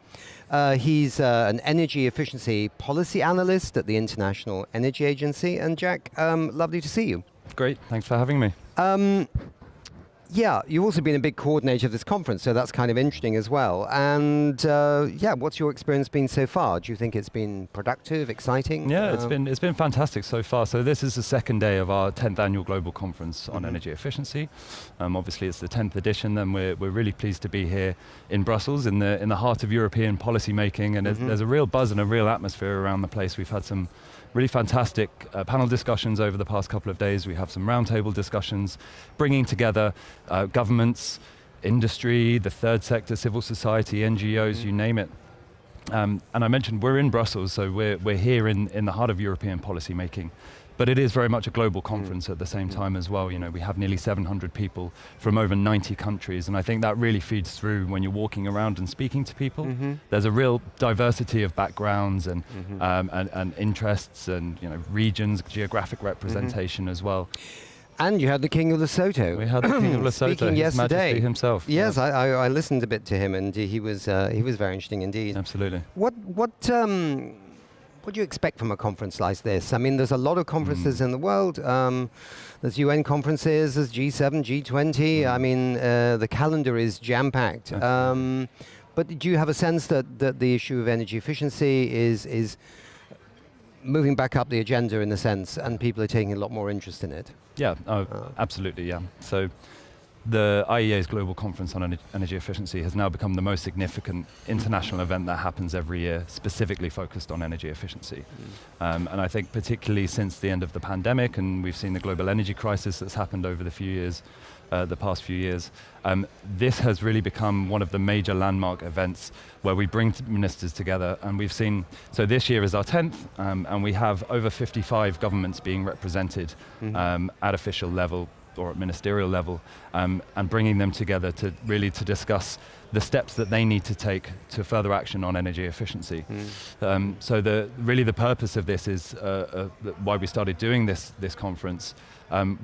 He's an energy efficiency policy analyst at the International Energy Agency. And Jack, lovely to see you. Great, thanks for having me. Yeah, you've also been a big coordinator of this conference, so that's kind of interesting as well. And what's your experience been so far? Do you think it's been productive, exciting? Yeah, it's been fantastic so far. So this is the second day of our 10th annual global conference on energy efficiency. Obviously, it's the 10th edition, and we're really pleased to be here in Brussels, in the heart of European policy making. And there's a real buzz and a real atmosphere around the place. We've had some really fantastic panel discussions over the past couple of days. We have some roundtable discussions bringing together governments, industry, the third sector, civil society, NGOs, you name it. And I mentioned we're in Brussels, so we're here in the heart of European policy making. But it is very much a global conference at the same time as well. You know, we have nearly 700 people from over 90 countries, and I think that really feeds through when you're walking around and speaking to people. There's a real diversity of backgrounds and interests and regions, geographic representation as well. And you had the King of Lesotho. We had the King of Lesotho, speaking His yesterday. Majesty himself. Yes, yeah. I listened a bit to him, and he was very interesting indeed. Absolutely. What do you expect from a conference like this? I mean, there's a lot of conferences in the world. There's UN conferences, there's G7, G20. I mean, the calendar is jam-packed. But do you have a sense that the issue of energy efficiency is moving back up the agenda in a sense, and people are taking a lot more interest in it? Yeah, absolutely, yeah. So the IEA's Global Conference on Energy Efficiency has now become the most significant international event that happens every year, specifically focused on energy efficiency. And I think particularly since the end of the pandemic, and we've seen the global energy crisis that's happened over the past few years, this has really become one of the major landmark events where we bring ministers together. And we've seen, so this year is our 10th, and we have over 55 governments being represented at official level, or at ministerial level, and bringing them together to really to discuss the steps that they need to take to further action on energy efficiency. So really the purpose of this is why we started doing this conference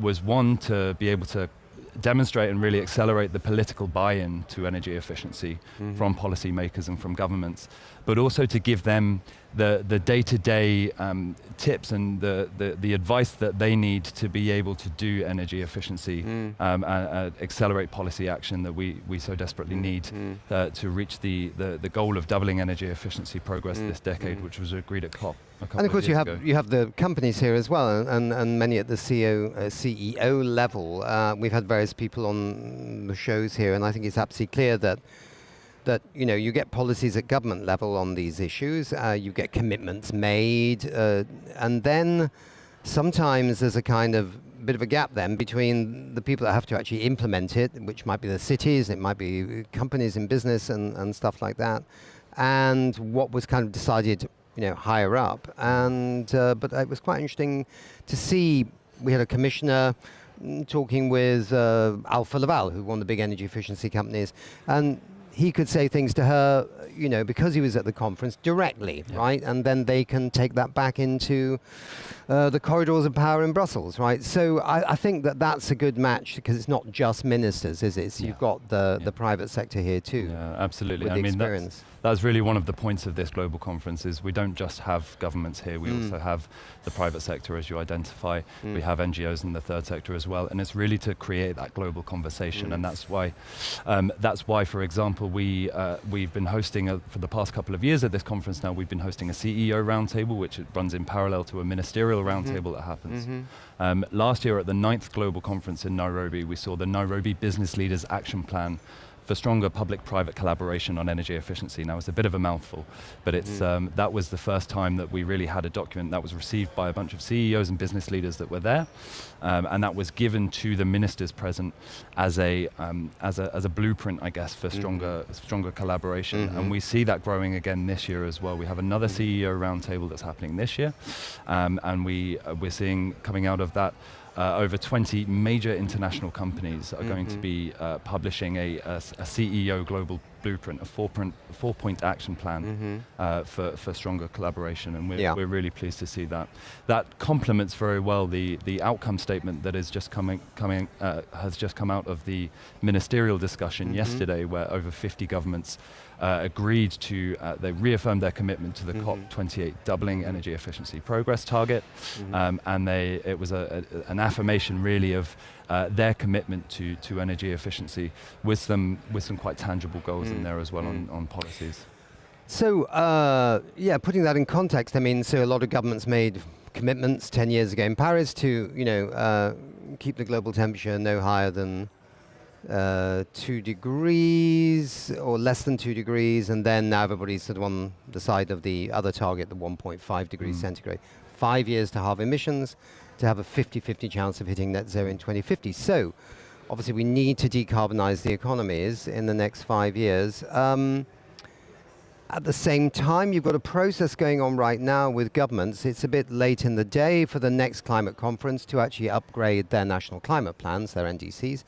was one, to be able to demonstrate and really accelerate the political buy-in to energy efficiency from policymakers and from governments, but also to give them the day-to-day tips and the advice that they need to be able to do energy efficiency and accelerate policy action that we so desperately need to reach the goal of doubling energy efficiency progress this decade, which was agreed at COP. And of course you have the companies here as well, and many at the CEO level. We've had various people on the shows here, and I think it's absolutely clear that you get policies at government level on these issues, you get commitments made, and then sometimes there's a kind of bit of a gap then between the people that have to actually implement it, which might be the cities, it might be companies in business and stuff like that, and what was kind of decided higher up. And but it was quite interesting to see. We had a commissioner talking with Alfa Laval, who one of the big energy efficiency companies, and he could say things to her, because he was at the conference directly, right? And then they can take that back into the corridors of power in Brussels, right? So I think that's a good match, because it's not just ministers, is it? So you've got the private sector here too. Yeah, absolutely. I mean, that's really one of the points of this global conference, is we don't just have governments here, we also have the private sector, as you identify. We have NGOs in the third sector as well, and it's really to create that global conversation. And that's why, for example, we've been hosting for the past couple of years at this conference now, we've been hosting a CEO roundtable, which runs in parallel to a ministerial roundtable that happens. Last year at the 9th Global Conference in Nairobi, we saw the Nairobi Business Leaders Action Plan for stronger public-private collaboration on energy efficiency. Now, it's a bit of a mouthful, but it's that was the first time that we really had a document that was received by a bunch of CEOs and business leaders that were there, and that was given to the ministers present as a blueprint, I guess, for stronger collaboration. And we see that growing again this year as well. We have another CEO roundtable that's happening this year, and we're seeing coming out of that. Over 20 major international companies are going to be publishing a CEO global blueprint, a four-point action plan for stronger collaboration, and we're really pleased to see that. That complements very well the outcome statement that is just has just come out of the ministerial discussion yesterday, where over 50 governments agreed to, they reaffirmed their commitment to the COP28 doubling energy efficiency progress target, and it was an affirmation really of their commitment to energy efficiency with some quite tangible goals in there as well on policies. So putting that in context, I mean, so a lot of governments made commitments 10 years ago in Paris to keep the global temperature no higher than 2 degrees or less than 2 degrees, and then now everybody's sort of on the side of the other target, the 1.5 degrees centigrade. 5 years to halve emissions, to have a 50-50 chance of hitting net zero in 2050. So obviously we need to decarbonize the economies in the next 5 years. At the same time, you've got a process going on right now with governments. It's a bit late in the day for the next climate conference to actually upgrade their national climate plans, their NDCs.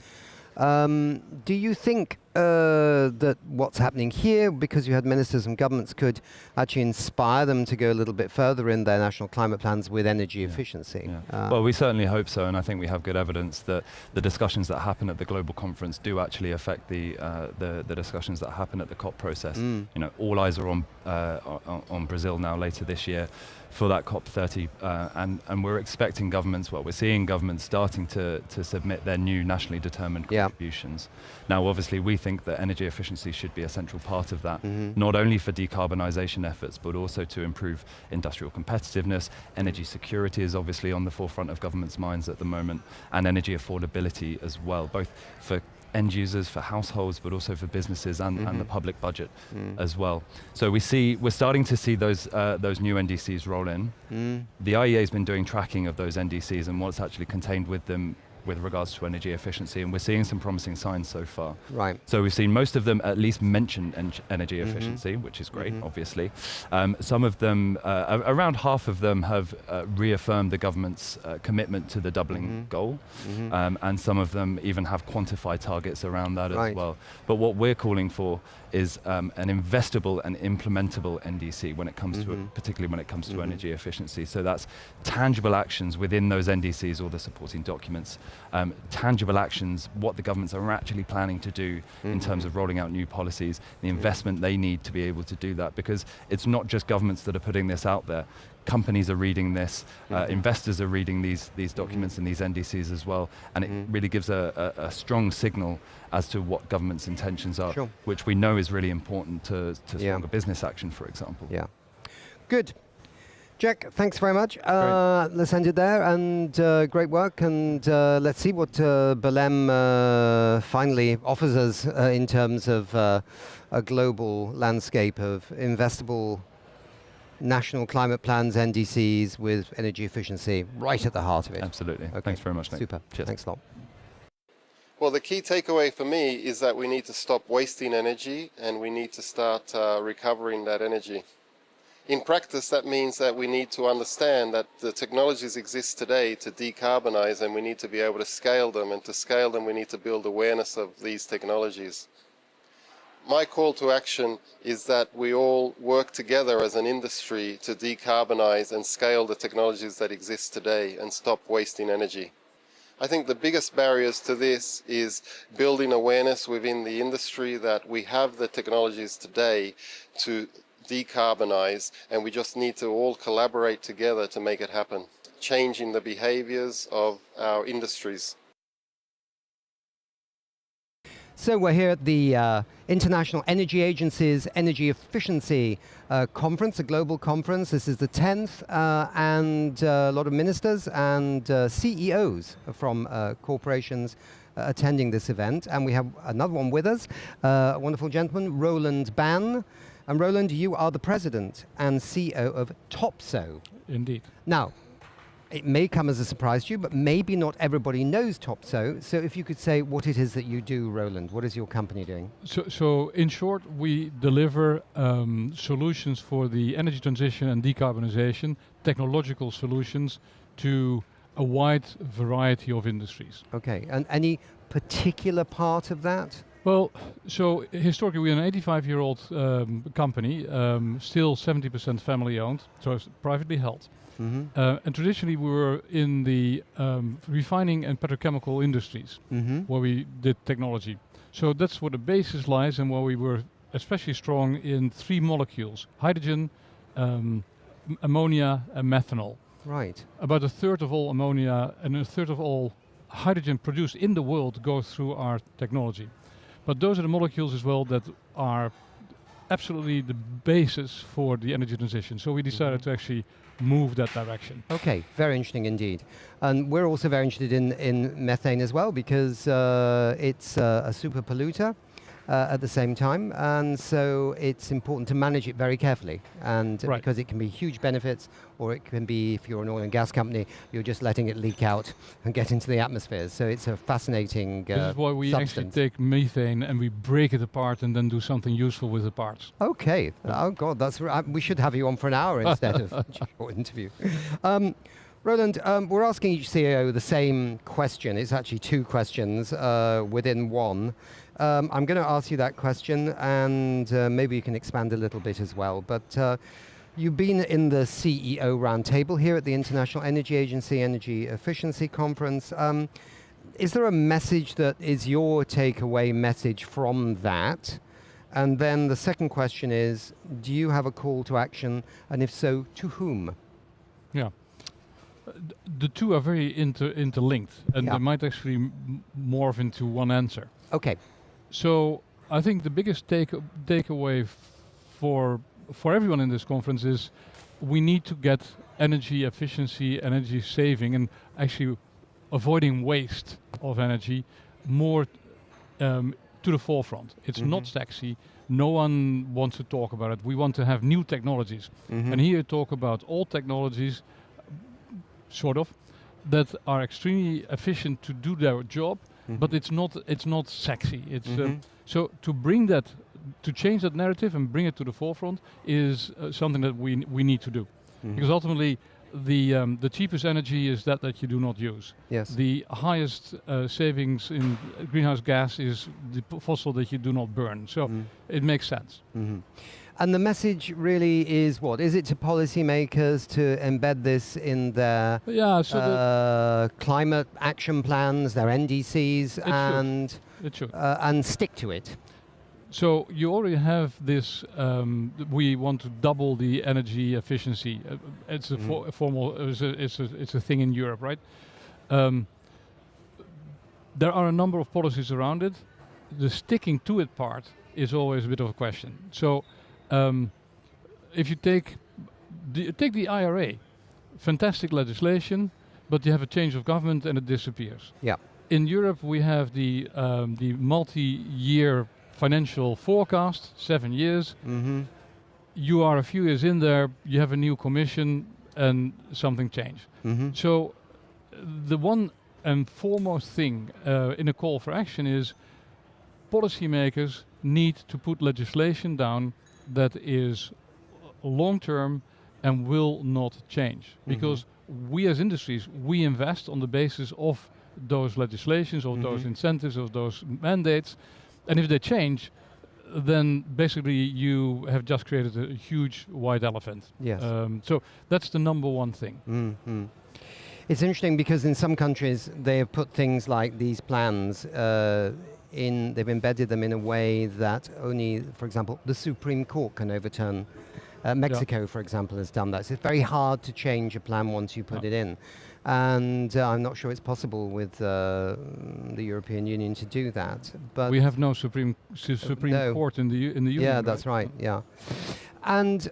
Do you think that what's happening here, because you had ministers and governments, could actually inspire them to go a little bit further in their national climate plans with energy efficiency? Well, we certainly hope so, and I think we have good evidence that the discussions that happen at the global conference do actually affect the discussions that happen at the COP process. All eyes are on Brazil now later this year for that COP30, and we're expecting governments, we're seeing governments starting to submit their new nationally determined contributions. Now, obviously, we think that energy efficiency should be a central part of that, not only for decarbonisation efforts, but also to improve industrial competitiveness. Energy security is obviously on the forefront of governments' minds at the moment, and energy affordability as well, both for end users, for households, but also for businesses and the public budget as well. So we're starting to see those new NDCs roll in. The IEA has been doing tracking of those NDCs and what's actually contained with regards to energy efficiency, and we're seeing some promising signs so far. Right. So we've seen most of them at least mention energy efficiency, which is great, obviously. Some of them, around half of them have reaffirmed the government's commitment to the doubling goal, and some of them even have quantified targets around that as well. But what we're calling for is an investable and implementable NDC when it comes to, particularly when it comes to energy efficiency. So that's tangible actions within those NDCs or the supporting documents, tangible actions, what the governments are actually planning to do in terms of rolling out new policies, the investment they need to be able to do that, because it's not just governments that are putting this out there. Companies are reading this, investors are reading these documents and these NDCs as well, and it really gives a strong signal as to what government's intentions are, which we know is really important to stronger business action, for example. Yeah. Good. Jack, thanks very much. Let's end it there, and great work, and let's see what Belém finally offers us in terms of a global landscape of investable national climate plans, NDCs, with energy efficiency right at the heart of it. Absolutely. Okay. Thanks very much, Nick. Super. Cheers. Thanks a lot. Well, the key takeaway for me is that we need to stop wasting energy and we need to start recovering that energy. In practice, that means that we need to understand that the technologies exist today to decarbonize, and we need to be able to scale them, and to scale them we need to build awareness of these technologies. My call to action is that we all work together as an industry to decarbonize and scale the technologies that exist today and stop wasting energy. I think the biggest barriers to this is building awareness within the industry that we have the technologies today to decarbonize, and we just need to all collaborate together to make it happen, changing the behaviors of our industries. So we're here at the International Energy Agency's Energy Efficiency Conference, a global conference. This is the 10th, and a lot of ministers and CEOs from corporations attending this event. And we have another one with us, a wonderful gentleman, Roland Ban. And Roland, you are the president and CEO of Topsoe. Indeed. Now, it may come as a surprise to you, but maybe not everybody knows Topsoe. So if you could say what it is that you do, Roland, what is your company doing? So in short, we deliver solutions for the energy transition and decarbonization, technological solutions to a wide variety of industries. Okay, and any particular part of that? Well, so historically we're an 85-year-old company, still 70% family owned, so it's privately held. And traditionally we were in the refining and petrochemical industries where we did technology. So that's where the basis lies, and where we were especially strong in three molecules: hydrogen, ammonia and methanol. Right. About a third of all ammonia and a third of all hydrogen produced in the world goes through our technology. But those are the molecules as well that are absolutely the basis for the energy transition. So we decided to actually move that direction. Okay, very interesting indeed. And we're also very interested in methane as well, because it's a super polluter at the same time, and so it's important to manage it very carefully, and because it can be huge benefits, or it can be, if you're an oil and gas company, you're just letting it leak out and get into the atmosphere. So it's a fascinating This is why we actually take methane and we break it apart and then do something useful with the parts. Okay. Oh God, that's we should have you on for an hour instead of a short interview. Roland, we're asking each CEO the same question. It's actually two questions within one. I'm going to ask you that question, and maybe you can expand a little bit as well. But you've been in the CEO roundtable here at the International Energy Agency Energy Efficiency Conference. Is there a message that is your takeaway message from that? And then the second question is, do you have a call to action, and if so, to whom? Yeah. The two are very interlinked, and they might actually morph into one answer. Okay. So I think the biggest takeaway for everyone in this conference is we need to get energy efficiency, energy saving, and actually avoiding waste of energy more to the forefront. It's not sexy. No one wants to talk about it. We want to have new technologies. And here talk about old technologies, sort of, that are extremely efficient to do their job, but it's not sexy. It's so to bring that, to change that narrative and bring it to the forefront is something that we need to do, because ultimately the cheapest energy is that you do not use. Yes. The highest savings in greenhouse gas is the fossil that you do not burn. So it makes sense. And the message really is what? Is it to policymakers to embed this in their climate action plans, their NDCs, and stick to it? So you already have this. We want to double the energy efficiency. It's a formal. It's a thing in Europe, right? There are a number of policies around it. The sticking to it part is always a bit of a question. So if you take the IRA, fantastic legislation, but you have a change of government and it disappears. Yeah. In Europe, we have the multi-year financial forecast, 7 years. You are a few years in there, you have a new commission, and something changed. So the one and foremost thing in a call for action is policymakers need to put legislation down that is long-term and will not change. Because we as industries, we invest on the basis of those legislations, of those incentives, of those mandates. And if they change, then basically you have just created a huge white elephant. Yes. So that's the number one thing. It's interesting because in some countries they have put things like these plans they've embedded them in a way that only, for example, the Supreme Court can overturn. Mexico, for example, has done that. So it's very hard to change a plan once you put it in. And I'm not sure it's possible with the European Union to do that. But we have no Supreme Court in the Union. Yeah, that's right. Yeah, and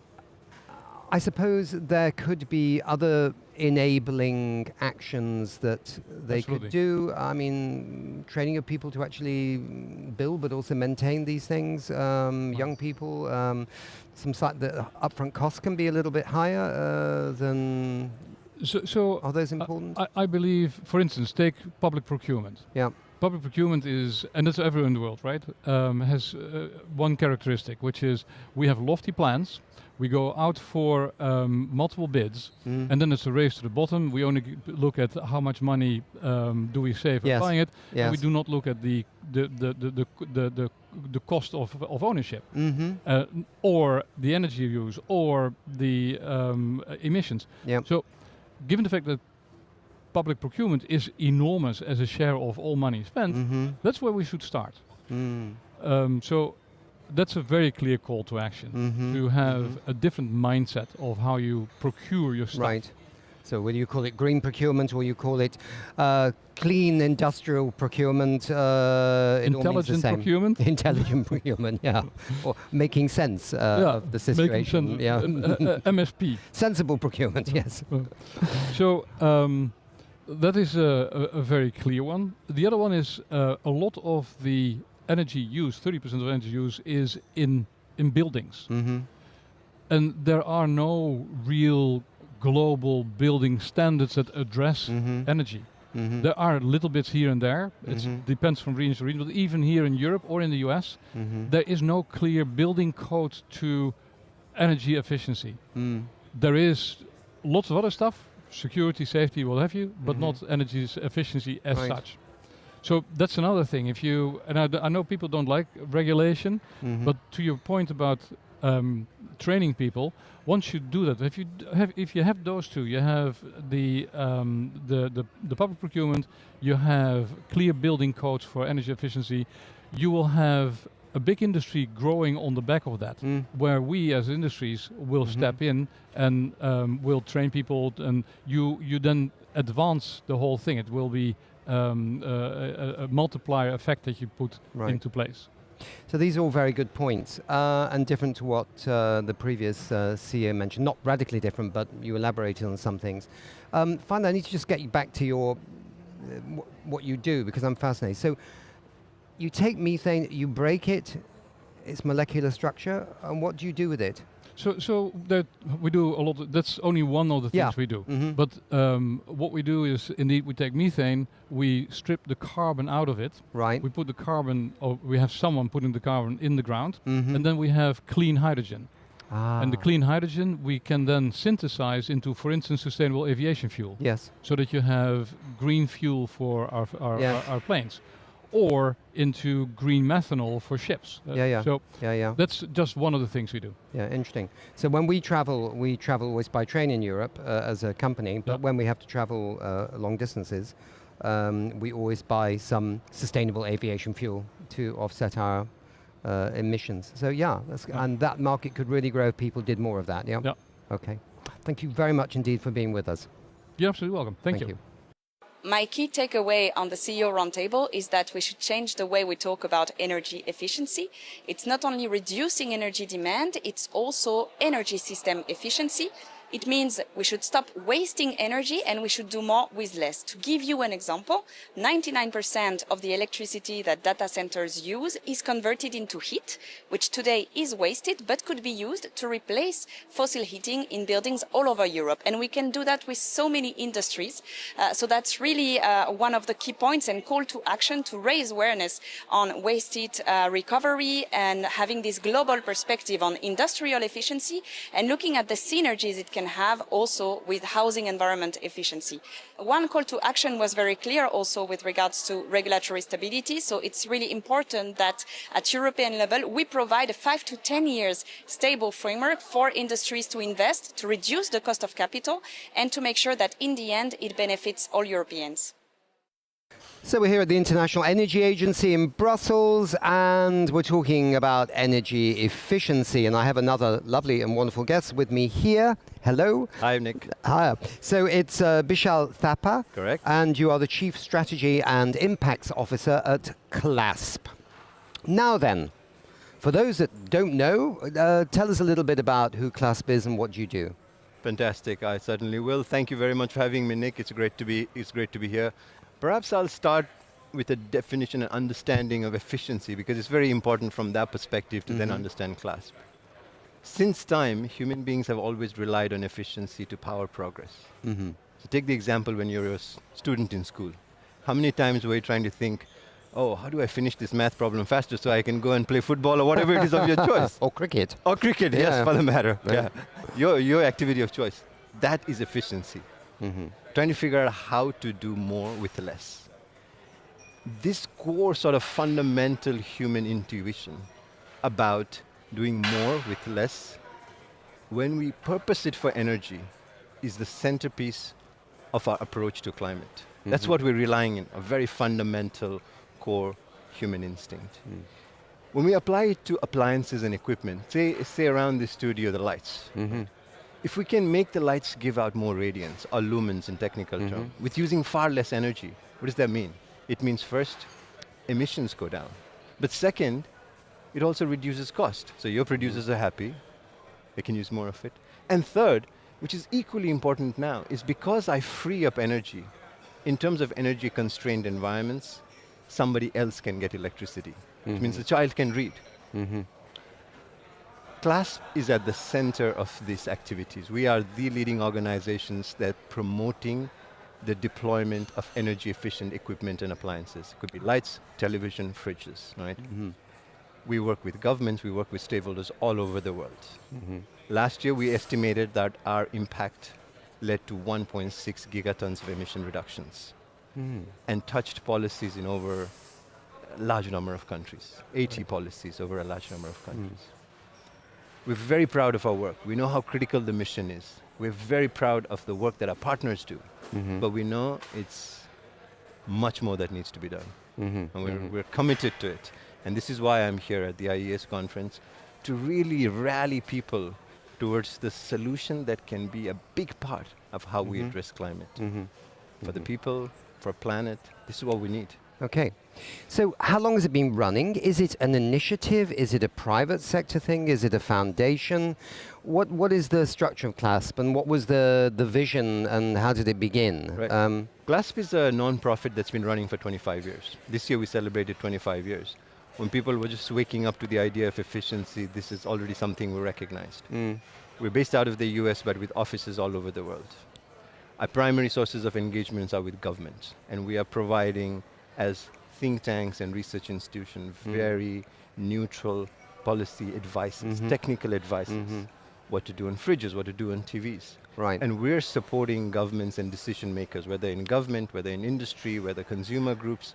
I suppose there could be other enabling actions that they could do. I mean, training of people to actually build, but also maintain these things. Young people. The upfront costs can be a little bit higher than. So are those important? I believe, for instance, take public procurement. Yeah. Public procurement is, and that's everywhere in the world, right? Has one characteristic, which is we have lofty plans. We go out for multiple bids, and then it's a race to the bottom. We only look at how much money do we save by buying it. And we do not look at the cost of ownership, or the energy use, or the emissions. Yeah. So, given the fact that public procurement is enormous as a share of all money spent, that's where we should start. So that's a very clear call to action, to have a different mindset of how you procure your stuff. Right. So whether you call it green procurement or you call it clean industrial procurement, intelligent procurement? Intelligent procurement, yeah. Or making sense of the situation. Yeah. MSP. Sensible procurement, yes. So that is a very clear one. The other one is a lot of the energy use, 30% of energy use is in buildings. And there are no real global building standards that address energy. There are little bits here and there. It depends from region to region, but even here in Europe or in the US, there is no clear building code to energy efficiency. There is lots of other stuff, security, safety, what have you, but not energy efficiency as such. So that's another thing. If you, and I know people don't like regulation, but to your point about training people, one should do that. If you have those two, you have the public procurement, you have clear building codes for energy efficiency, you will have a big industry growing on the back of that, where we as industries will step in and will train people, and you then advance the whole thing. It will be a multiplier effect that you put into place. So these are all very good points, and different to what the previous CEO mentioned. Not radically different, but you elaborated on some things. Finally, I need to just get you back to your what you do, because I'm fascinated. So you take methane, you break it, its molecular structure, and what do you do with it? So that we do a lot. That's only one of the things we do. But what we do is indeed we take methane, we strip the carbon out of it. Right. We put the carbon, or we have someone putting the carbon in the ground, and then we have clean hydrogen. And the clean hydrogen we can then synthesize into, for instance, sustainable aviation fuel. Yes. So that you have green fuel for our planes, or into green methanol for ships. So that's just one of the things we do. Yeah, interesting. So when we travel always by train in Europe as a company, but when we have to travel long distances, we always buy some sustainable aviation fuel to offset our emissions. So and that market could really grow if people did more of that, yeah? Okay. Thank you very much indeed for being with us. You're absolutely welcome. Thank you. My key takeaway on the CEO Roundtable is that we should change the way we talk about energy efficiency. It's not only reducing energy demand, it's also energy system efficiency. It means we should stop wasting energy and we should do more with less. To give you an example, 99% of the electricity that data centers use is converted into heat, which today is wasted but could be used to replace fossil heating in buildings all over Europe. And we can do that with so many industries. So that's really one of the key points and call to action to raise awareness on waste heat recovery and having this global perspective on industrial efficiency and looking at the synergies it can have also with housing environment efficiency. One call to action was very clear also with regards to regulatory stability. So it's really important that at European level, we provide a 5 to 10 years stable framework for industries to invest, to reduce the cost of capital, and to make sure that in the end, it benefits all Europeans. So we're here at the International Energy Agency in Brussels, and we're talking about energy efficiency. And I have another lovely and wonderful guest with me here. Hello. Hi, Nick. Hi. So it's Bishal Thapa. Correct. And you are the Chief Strategy and Impacts Officer at CLASP. Now then, for those that don't know, tell us a little bit about who CLASP is and what you do. Fantastic. I certainly will. Thank you very much for having me, Nick. It's great to be here. Perhaps I'll start with a definition and understanding of efficiency, because it's very important from that perspective to then understand CLASP. Since time, human beings have always relied on efficiency to power progress. So take the example when you're a student in school. How many times were you trying to think, oh, how do I finish this math problem faster so I can go and play football or whatever it is of your choice? Or cricket. Or cricket, yes, for the matter. Your activity of choice. That is efficiency. Trying to figure out how to do more with less. This core sort of fundamental human intuition about doing more with less, when we purpose it for energy, is the centerpiece of our approach to climate. That's what we're relying on, a very fundamental core human instinct. When we apply it to appliances and equipment, say around the studio, the lights. If we can make the lights give out more radiance, or lumens in technical terms, with using far less energy, what does that mean? It means first, emissions go down. But second, it also reduces cost. So your producers are happy, they can use more of it. And third, which is equally important now, is because I free up energy, in terms of energy constrained environments, somebody else can get electricity. Which means the child can read. CLASP is at the center of these activities. We are the leading organizations that promoting the deployment of energy efficient equipment and appliances. It could be lights, television, fridges, right? We work with governments, we work with stakeholders all over the world. Last year we estimated that our impact led to 1.6 gigatons of emission reductions and touched policies in over a large number of countries, 80 policies over a large number of countries. We're very proud of our work. We know how critical the mission is. We're very proud of the work that our partners do. But we know it's much more that needs to be done. And we're committed to it. And this is why I'm here at the IES conference, to really rally people towards the solution that can be a big part of how we address climate. For the people, for planet, this is what we need. Okay. So how long has it been running? Is it an initiative? Is it a private sector thing? Is it a foundation? What is the structure of CLASP, and what was the vision, and how did it begin? Right. CLASP is a non-profit that's been running for 25 years. This year we celebrated 25 years. when people were just waking up to the idea of efficiency, this is already something we recognized. We're based out of the US, but with offices all over the world. Our primary sources of engagements are with governments, and we are providing, as think tanks and research institutions, very neutral policy advices, technical advices, what to do on fridges, what to do on TVs. Right. And we're supporting governments and decision makers, whether in government, whether in industry, whether consumer groups,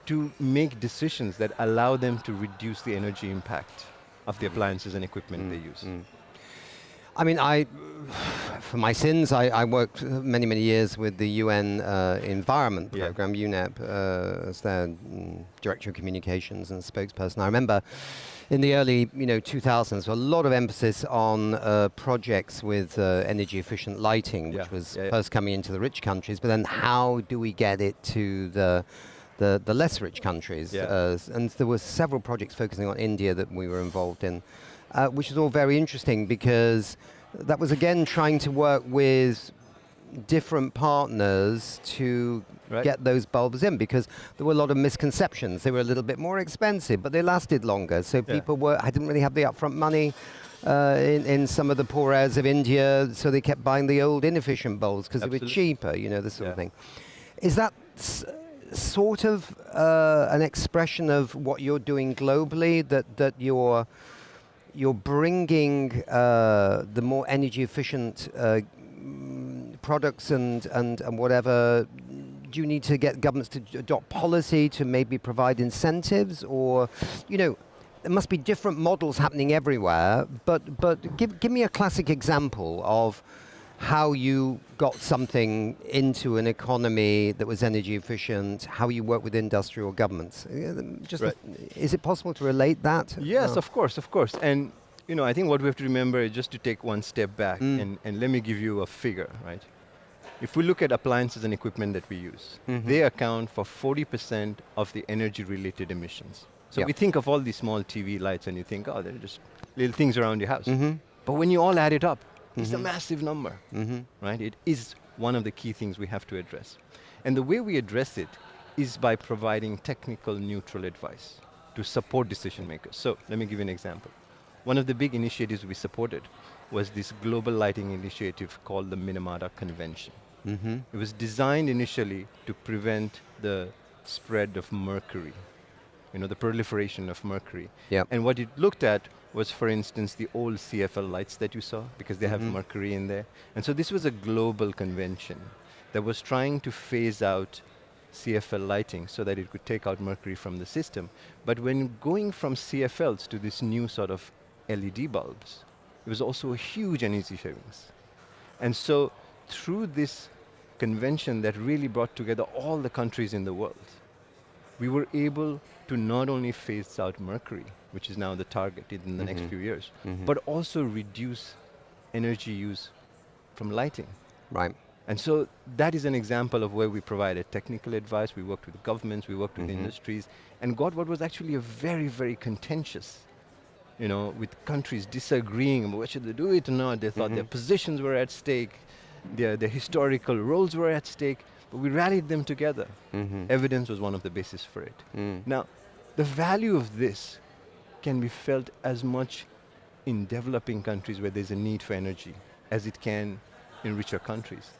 to make decisions that allow them to reduce the energy impact of the appliances and equipment they use. I mean, for my sins, I worked many, many years with the UN Environment Programme, UNEP, as their Director of Communications and spokesperson. I remember in the early 2000s, a lot of emphasis on projects with energy efficient lighting, which was first coming into the rich countries, but then how do we get it to the less rich countries? And there were several projects focusing on India that we were involved in. Which is all very interesting because that was again trying to work with different partners to get those bulbs in, because there were a lot of misconceptions. They were a little bit more expensive, but they lasted longer. So people didn't really have the upfront money in some of the poor areas of India, so they kept buying the old inefficient bulbs because they were cheaper, this sort of thing. Is that sort of an expression of what you're doing globally, that you're bringing the more energy efficient products and whatever? Do you need to get governments to adopt policy to maybe provide incentives, or there must be different models happening everywhere, but give me a classic example of how you got something into an economy that was energy efficient, how you work with industrial governments. Is it possible to relate that? Yes, of course. And I think what we have to remember is just to take one step back and let me give you a figure, right? If we look at appliances and equipment that we use, they account for 40% of the energy-related emissions. So we think of all these small TV lights and you think, oh, they're just little things around your house. But when you all add it up, it's a massive number, right? It is one of the key things we have to address. And the way we address it is by providing technical neutral advice to support decision makers. So let me give you an example. One of the big initiatives we supported was this global lighting initiative called the Minamata Convention. It was designed initially to prevent the spread of mercury, the proliferation of mercury. And what it looked at was, for instance, the old CFL lights that you saw, because they have mercury in there. And so this was a global convention that was trying to phase out CFL lighting so that it could take out mercury from the system. But when going from CFLs to this new sort of LED bulbs, it was also a huge energy savings. And so through this convention that really brought together all the countries in the world, we were able to not only phase out mercury, which is now the target in the next few years, but also reduce energy use from lighting. Right. And so that is an example of where we provided technical advice. We worked with governments, we worked with industries, and got what was actually a very, very contentious, with countries disagreeing about whether should they do it or not. They thought their positions were at stake, their historical roles were at stake, but we rallied them together. Evidence was one of the basis for it. Now, the value of this can be felt as much in developing countries where there's a need for energy as it can in richer countries.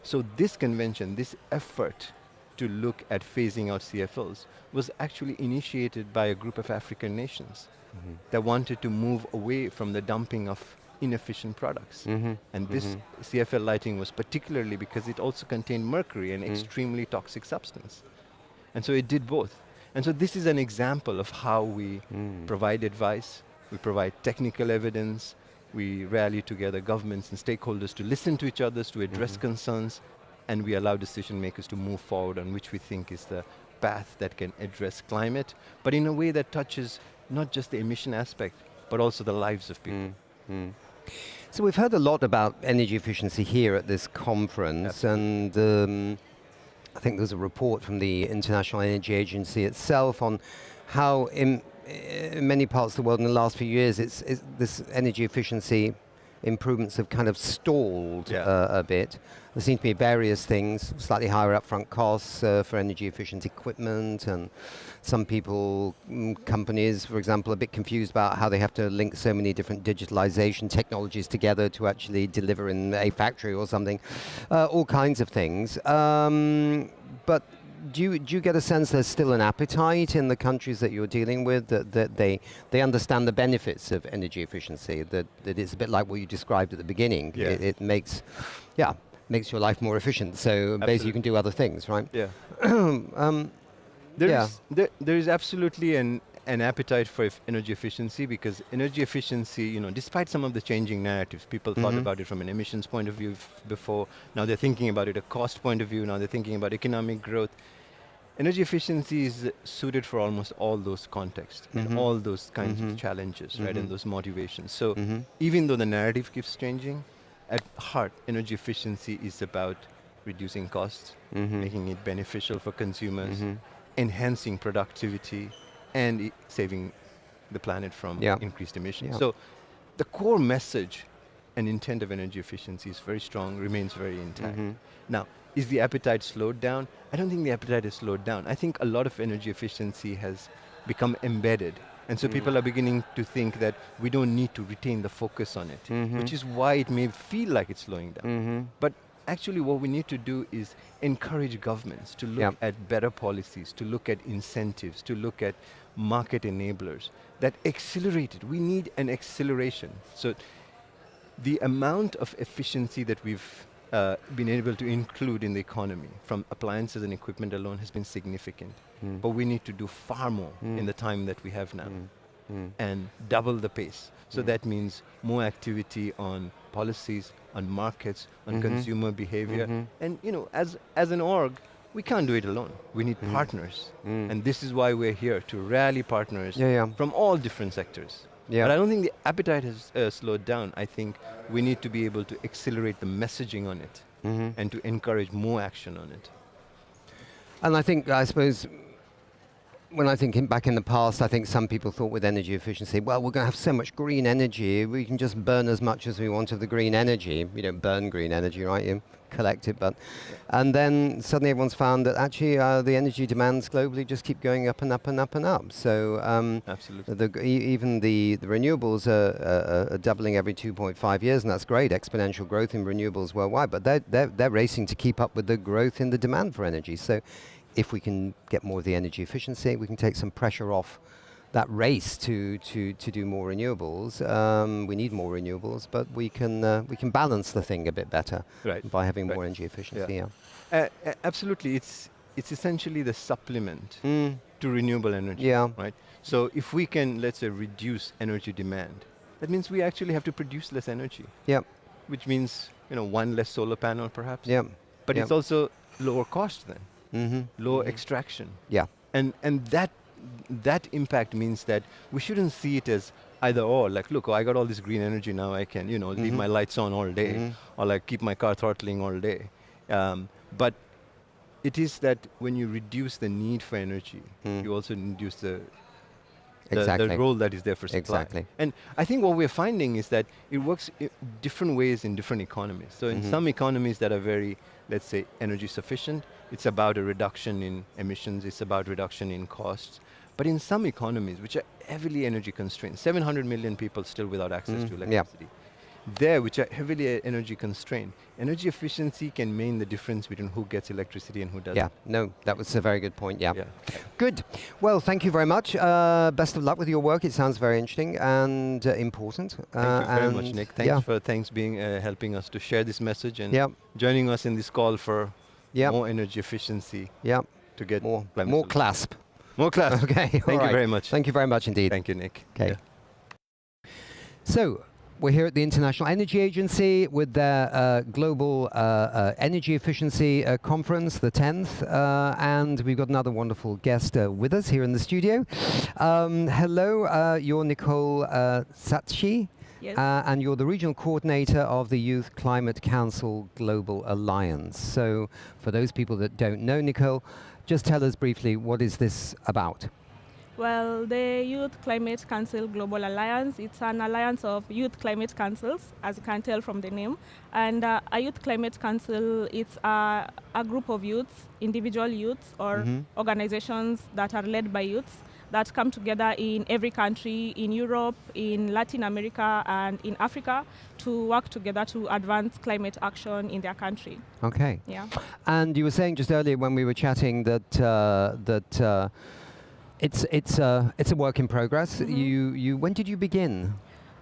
So this convention, this effort to look at phasing out CFLs was actually initiated by a group of African nations that wanted to move away from the dumping of inefficient products. And this CFL lighting was particularly because it also contained mercury, an extremely toxic substance. And so it did both. And so this is an example of how we provide advice, we provide technical evidence, we rally together governments and stakeholders to listen to each other, to address concerns, and we allow decision makers to move forward on which we think is the path that can address climate, but in a way that touches not just the emission aspect, but also the lives of people. So we've heard a lot about energy efficiency here at this conference, and I think there's a report from the International Energy Agency itself on how in many parts of the world in the last few years this energy efficiency improvements have kind of stalled a bit. There seem to be various things, slightly higher upfront costs for energy efficient equipment, and some people, companies, for example, are a bit confused about how they have to link so many different digitalization technologies together to actually deliver in a factory or something. All kinds of things. But do you get a sense there's still an appetite in the countries that you're dealing with, that they understand the benefits of energy efficiency, that it's a bit like what you described at the beginning? Yeah. It makes your life more efficient, so basically you can do other things, right? Yeah. Yeah. There is absolutely an appetite for energy efficiency, because energy efficiency, you know, despite some of the changing narratives, people thought about it from an emissions point of view before. Now they're thinking about it a cost point of view. Now they're thinking about economic growth. Energy efficiency is suited for almost all those contexts and all those kinds of challenges, right, and those motivations. So even though the narrative keeps changing, at heart, energy efficiency is about reducing costs, making it beneficial for consumers, enhancing productivity, and saving the planet from increased emissions. So the core message and intent of energy efficiency is very strong, remains very intact. Now, is the appetite slowed down? I don't think the appetite has slowed down. I think a lot of energy efficiency has become embedded. And so people are beginning to think that we don't need to retain the focus on it, which is why it may feel like it's slowing down. But actually what we need to do is encourage governments to look at better policies, to look at incentives, to look at market enablers that accelerate it. We need an acceleration. So the amount of efficiency that we've been able to include in the economy from appliances and equipment alone has been significant. But we need to do far more in the time that we have now and double the pace. So that means more activity on policies, on markets, on consumer behavior. And you know, as an org, we can't do it alone. We need partners. And this is why we're here, to rally partners from all different sectors. But I don't think the appetite has slowed down. I think we need to be able to accelerate the messaging on it and to encourage more action on it. And I suppose, when I think back in the past, I think some people thought with energy efficiency, well, we're going to have so much green energy, we can just burn as much as we want of the green energy. We don't burn green energy, right? You collect it, but... And then suddenly everyone's found that actually the energy demands globally just keep going up and up and up and up. So absolutely. Even the renewables are doubling every 2.5 years, and that's great, exponential growth in renewables worldwide, but they're racing to keep up with the growth in the demand for energy. So if we can get more of the energy efficiency, we can take some pressure off that race to do more renewables. We need more renewables, but we can balance the thing a bit better by having more energy efficiency. Absolutely, it's essentially the supplement to renewable energy. Right. So if we can, let's say, reduce energy demand, that means we actually have to produce less energy. Which means, you know, one less solar panel perhaps. But it's also lower cost then. Lower extraction. And that impact means that we shouldn't see it as either or, like, look, I got all this green energy, now I can, you know, leave my lights on all day, or like keep my car throttling all day. But it is that when you reduce the need for energy, you also reduce the role that is there for supply. And I think what we're finding is that it works different ways in different economies. So in some economies that are very, let's say, energy sufficient, it's about a reduction in emissions, it's about reduction in costs. But in some economies which are heavily energy constrained, 700 million people still without access to electricity, there, which are heavily energy constrained, energy efficiency can mean the difference between who gets electricity and who doesn't. No, that was a very good point, Good. Well, thank you very much. Best of luck with your work. It sounds very interesting and important. Thank you very much, Nick. Thanks being helping us to share this message and joining us in this call for more energy efficiency to get more clasp. More clasp. Okay. Thank you very much. Thank you very much indeed. Thank you, Nick. Okay. So, we're here at the International Energy Agency with their Global Energy Efficiency Conference, the 10th, and we've got another wonderful guest with us here in the studio. Hello, you're Nicole Satchi, and you're the Regional Coordinator of the Youth Climate Council Global Alliance. So, for those people that don't know Nicole, just tell us briefly, what is this about? Well, the Youth Climate Council Global Alliance, it's an alliance of youth climate councils, as you can tell from the name. And a youth climate council, it's a group of youths, individual youths, or organizations that are led by youths that come together in every country, in Europe, in Latin America, and in Africa to work together to advance climate action in their country. Okay. Yeah. And you were saying just earlier when we were chatting that it's a work in progress. When did you begin?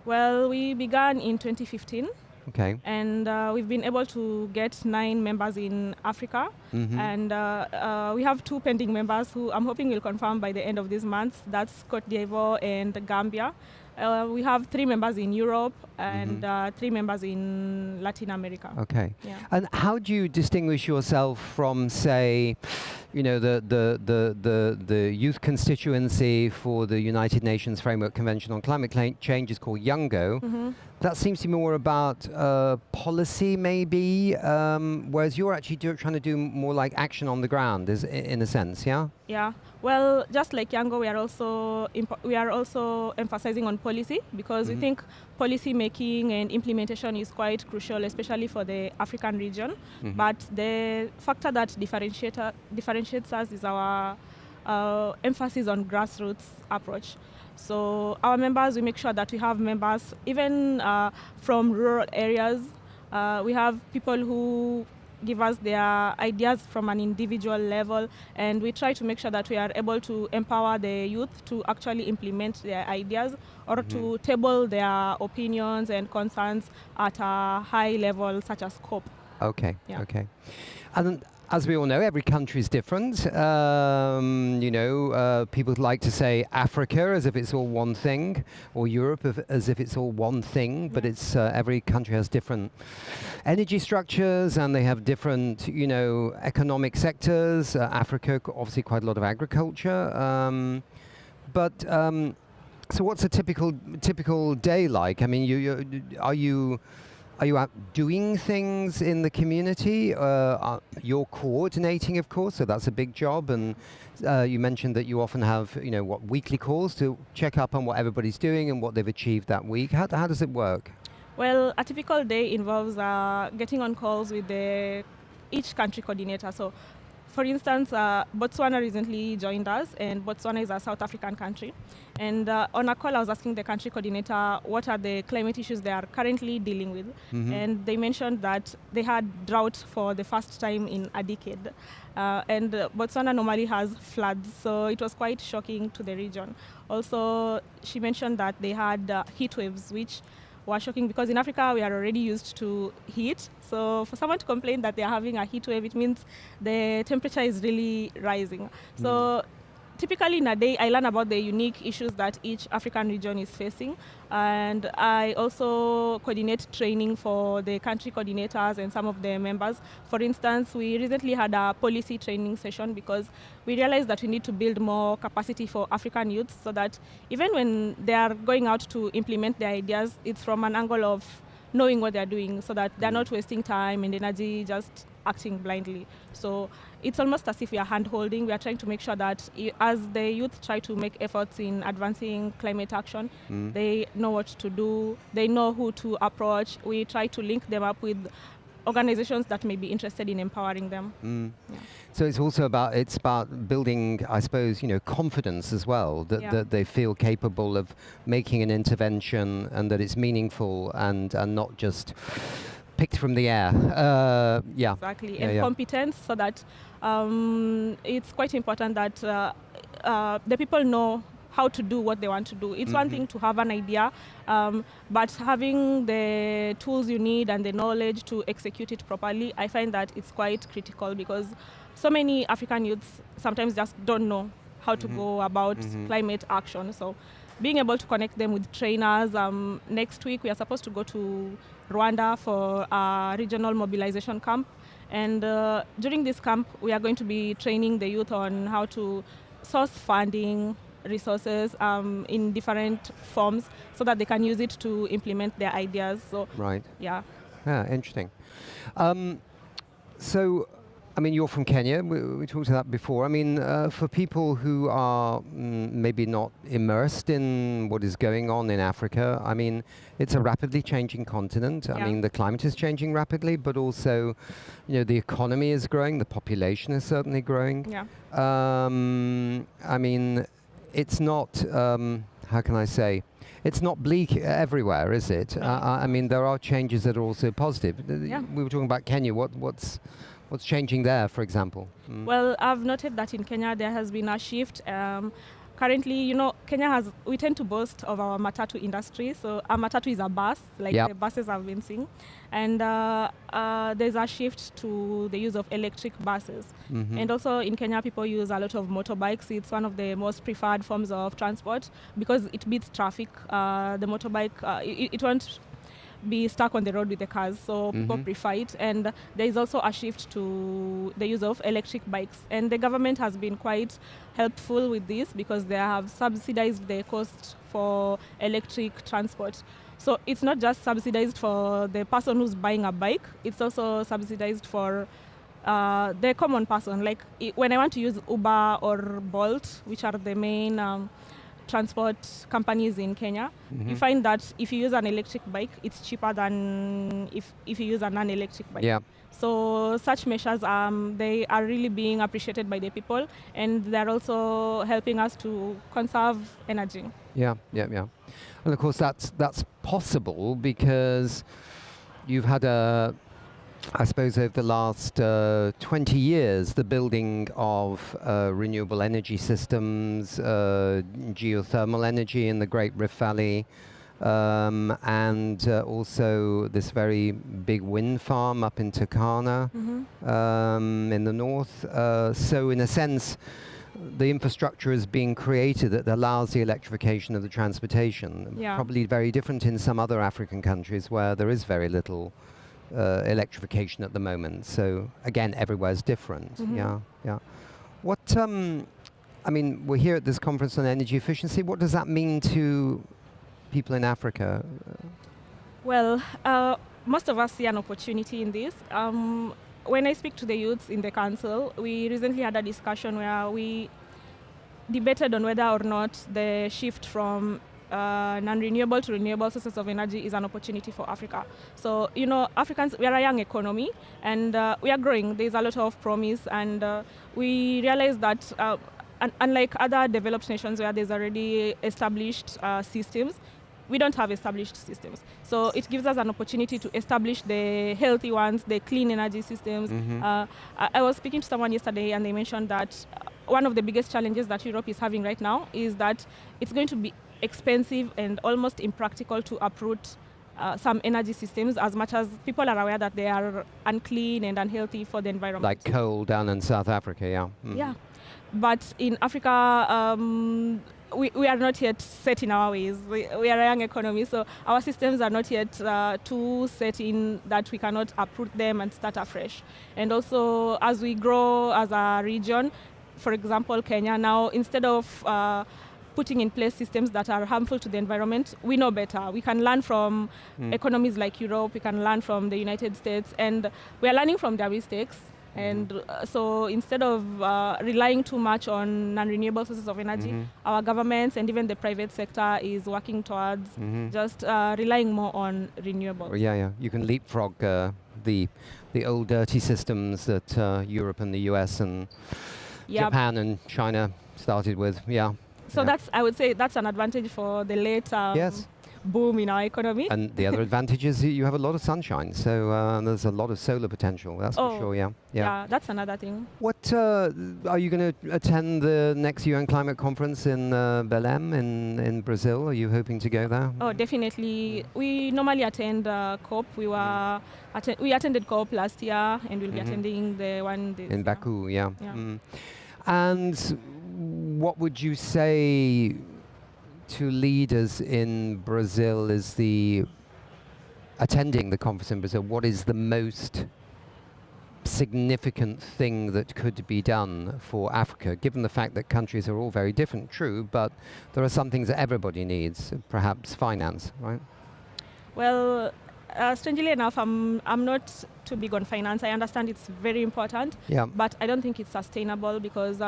Well, we began in 2015. Okay. And we've been able to get 9 members in Africa. And we have 2 pending members who I'm hoping will confirm by the end of this month. That's Cote d'Ivoire and Gambia. We have 3 members in Europe and 3 members in Latin America. Okay. Yeah. And how do you distinguish yourself from, say, you know, the youth constituency for the United Nations Framework Convention on Climate Change is called YOUNGO. That seems to be more about policy, maybe, whereas you're actually trying to do more like action on the ground, in a sense, yeah? Yeah. Well, just like YOUNGO, we are also emphasizing on policy because we think policy making and implementation is quite crucial, especially for the African region. But the factor that differentiates us is our emphasis on grassroots approach. So our members, we make sure that we have members even from rural areas. We have people who give us their ideas from an individual level, and we try to make sure that we are able to empower the youth to actually implement their ideas or to table their opinions and concerns at a high level, such as COP. Okay, Yeah. okay. And as we all know, every country is different. You know, people like to say Africa as if it's all one thing, or Europe as if it's all one thing, but it's every country has different energy structures and they have different, you know, economic sectors. Africa, obviously quite a lot of agriculture. So what's a typical day like? I mean, are you out doing things in the community? You're coordinating, of course, so that's a big job. And you mentioned that you often have, you know, weekly calls to check up on what everybody's doing and what they've achieved that week. How does it work? Well, a typical day involves getting on calls with each country coordinator. So, for instance, Botswana recently joined us, and Botswana is a South African country. And on a call, I was asking the country coordinator what are the climate issues they are currently dealing with. And they mentioned that they had drought for the first time in a decade. And Botswana normally has floods, so it was quite shocking to the region. Also, she mentioned that they had heat waves, which were shocking because in Africa we are already used to heat. So for someone to complain that they are having a heat wave, it means the temperature is really rising. So typically in a day, I learn about the unique issues that each African region is facing. And I also coordinate training for the country coordinators and some of the members. For instance, we recently had a policy training session because we realized that we need to build more capacity for African youths so that even when they are going out to implement their ideas, it's from an angle of knowing what they're doing so that they're not wasting time and energy just acting blindly. So it's almost as if we are hand-holding. We are trying to make sure that as the youth try to make efforts in advancing climate action, they know what to do, they know who to approach. We try to link them up with organizations that may be interested in empowering them. Yeah. So it's also about building, I suppose, you know, confidence as well, that they feel capable of making an intervention and that it's meaningful and not just picked from the air. Yeah. Exactly, and competence, so that it's quite important that the people know how to do what they want to do. It's one thing to have an idea, but having the tools you need and the knowledge to execute it properly, I find that it's quite critical because so many African youths sometimes just don't know how to go about climate action. So being able to connect them with trainers. Next week we are supposed to go to Rwanda for a regional mobilization camp. And during this camp, we are going to be training the youth on how to source funding, resources in different forms so that they can use it to implement their ideas. So, right. Yeah. Yeah, interesting. So I mean, you're from Kenya. We talked about that before. I mean, for people who are maybe not immersed in what is going on in Africa, I mean, it's a rapidly changing continent. I mean, the climate is changing rapidly, but also, the economy is growing, the population is certainly growing. Yeah. I mean, it's not, how can I say, it's not bleak everywhere, is it? I mean, there are changes that are also positive. Yeah. We were talking about Kenya. What's changing there, for example? Well, I've noted that in Kenya there has been a shift. Currently, Kenya we tend to boast of our matatu industry. So a matatu is a bus, like the buses I've been seeing. And there's a shift to the use of electric buses. And also in Kenya, people use a lot of motorbikes. It's one of the most preferred forms of transport because it beats traffic. The motorbike, it won't be stuck on the road with the cars, so people prefer it. And there is also a shift to the use of electric bikes, and the government has been quite helpful with this because they have subsidized the cost for electric transport. So it's not just subsidized for the person who's buying a bike, it's also subsidized for the common person. Like when I want to use Uber or Bolt, which are the main transport companies in Kenya, you find that if you use an electric bike, it's cheaper than if you use a non-electric bike. Yeah. So such measures, they are really being appreciated by the people, and they're also helping us to conserve energy. Yeah. And of course, that's possible because you've had I suppose over the last 20 years, the building of renewable energy systems, geothermal energy in the Great Rift Valley, and also this very big wind farm up in Turkana in the north. So in a sense, the infrastructure is being created that allows the electrification of the transportation. Yeah. Probably very different in some other African countries where there is very little electrification at the moment. So again, everywhere's different. Yeah. What I mean, we're here at this conference on energy efficiency. What does that mean to people in Africa? Well, most of us see an opportunity in this. When I speak to the youths in the council, we recently had a discussion where we debated on whether or not the shift from non-renewable to renewable sources of energy is an opportunity for Africa. So, Africans, we are a young economy and we are growing. There's a lot of promise, and we realize that unlike other developed nations where there's already established systems, we don't have established systems. So it gives us an opportunity to establish the healthy ones, the clean energy systems. I was speaking to someone yesterday and they mentioned that one of the biggest challenges that Europe is having right now is that it's going to be expensive and almost impractical to uproot some energy systems, as much as people are aware that they are unclean and unhealthy for the environment. Like coal down in South Africa, yeah. Yeah. But in Africa, we are not yet set in our ways. We are a young economy, so our systems are not yet too set in that we cannot uproot them and start afresh. And also, as we grow as a region, for example, Kenya now, instead of putting in place systems that are harmful to the environment, we know better. We can learn from economies like Europe, we can learn from the United States, and we are learning from their mistakes. And so instead of relying too much on non-renewable sources of energy, our governments and even the private sector is working towards just relying more on renewables. Yeah. You can leapfrog the old dirty systems that Europe and the US and Japan and China started with. Yeah. So I would say that's an advantage for the late boom in our economy. And the other advantage is you have a lot of sunshine, so there's a lot of solar potential, that's for sure, yeah. Yeah, that's another thing. What, are you going to attend the next UN Climate Conference in Belém in Brazil? Are you hoping to go there? Oh, definitely. We normally attend COP. We attended COP last year, and we'll be attending the one this in Baku, yeah. And what would you say to leaders in Brazil is attending the conference in Brazil? What is the most significant thing that could be done for Africa, given the fact that countries are all very different, true, but there are some things that everybody needs, perhaps finance, right? Well, strangely enough, I'm not too big on finance. I understand it's very important, but I don't think it's sustainable because